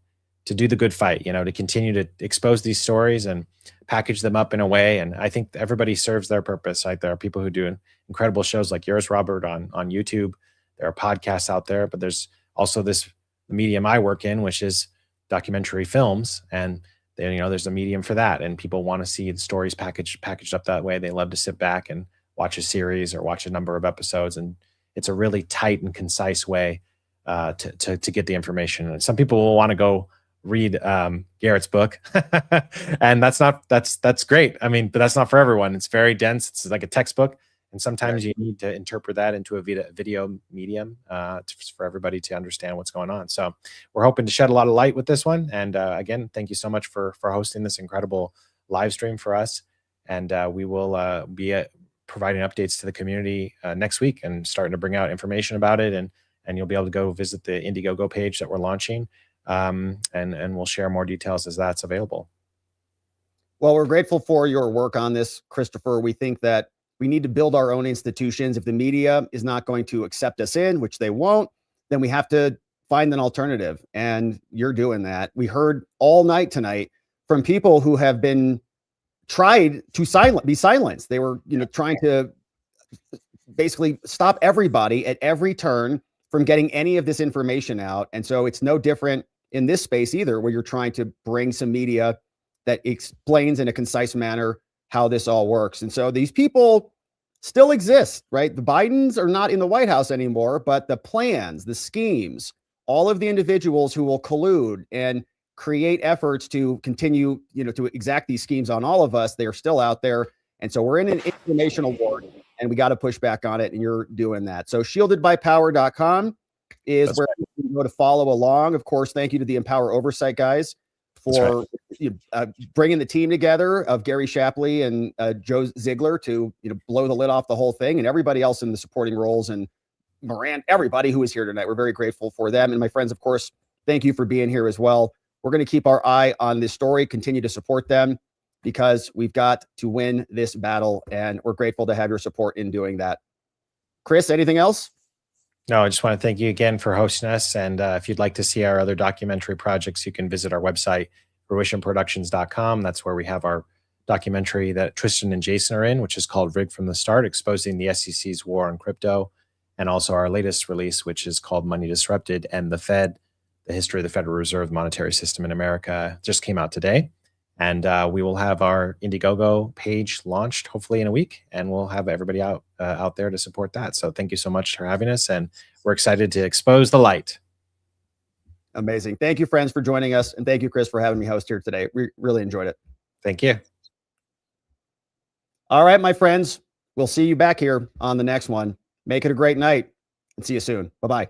do the good fight, you know, to continue to expose these stories and package them up in a way. And I think everybody serves their purpose. Like, there are people who do incredible shows like yours, Robert, on YouTube. There are podcasts out there, but there's also this medium I work in, which is documentary films. And then, you know, there's a medium for that. And people want to see the stories packaged up that way. They love to sit back and watch a series or watch a number of episodes. And it's a really tight and concise way to get the information. And some people will want to go read Garrett's book, and that's great. I mean, but that's not for everyone. It's very dense. It's like a textbook, and sometimes you need to interpret that into a video medium for everybody to understand what's going on. So we're hoping to shed a lot of light with this one. And again, thank you so much for hosting this incredible live stream for us. And we will be providing updates to the community next week and starting to bring out information about it. And you'll be able to go visit the Indiegogo page that we're launching. And we'll share more details as that's available. Well, we're grateful for your work on this, Christopher. We think that we need to build our own institutions. If the media is not going to accept us in, which they won't, then we have to find an alternative. And you're doing that. We heard all night tonight from people who have been tried to be silenced. They were, trying to basically stop everybody at every turn from getting any of this information out. And so it's no different in this space either, where you're trying to bring some media that explains in a concise manner how this all works. And so these people still exist, right? The Bidens are not in the White House anymore, but the plans, the schemes, all of the individuals who will collude and create efforts to continue, to exact these schemes on all of us, they are still out there. And so we're in an informational war, and we got to push back on it. And you're doing that. So shieldedbypower.com is where you can go to follow along. Of course, thank you to the Empower Oversight guys for bringing the team together of Gary Shapley and Joe Ziegler to blow the lid off the whole thing, and everybody else in the supporting roles, and Moran, everybody who is here tonight. We're very grateful for them. And my friends, of course, thank you for being here as well. We're going to keep our eye on this story, continue to support them, because we've got to win this battle, and we're grateful to have your support in doing that. Chris, anything else? No, I just want to thank you again for hosting us. And if you'd like to see our other documentary projects, you can visit our website, fruitionproductions.com. That's where we have our documentary that Tristan and Jason are in, which is called Rigged from the Start, exposing the SEC's war on crypto. And also our latest release, which is called Money Disrupted and the Fed, the history of the Federal Reserve monetary system in America, just came out today. And we will have our Indiegogo page launched hopefully in a week, and we'll have everybody out there to support that. So thank you so much for having us, and we're excited to expose the light. Amazing. Thank you, friends, for joining us. And thank you, Chris, for having me host here today. We really enjoyed it. Thank you. All right, my friends, we'll see you back here on the next one. Make it a great night, and see you soon. Bye-bye.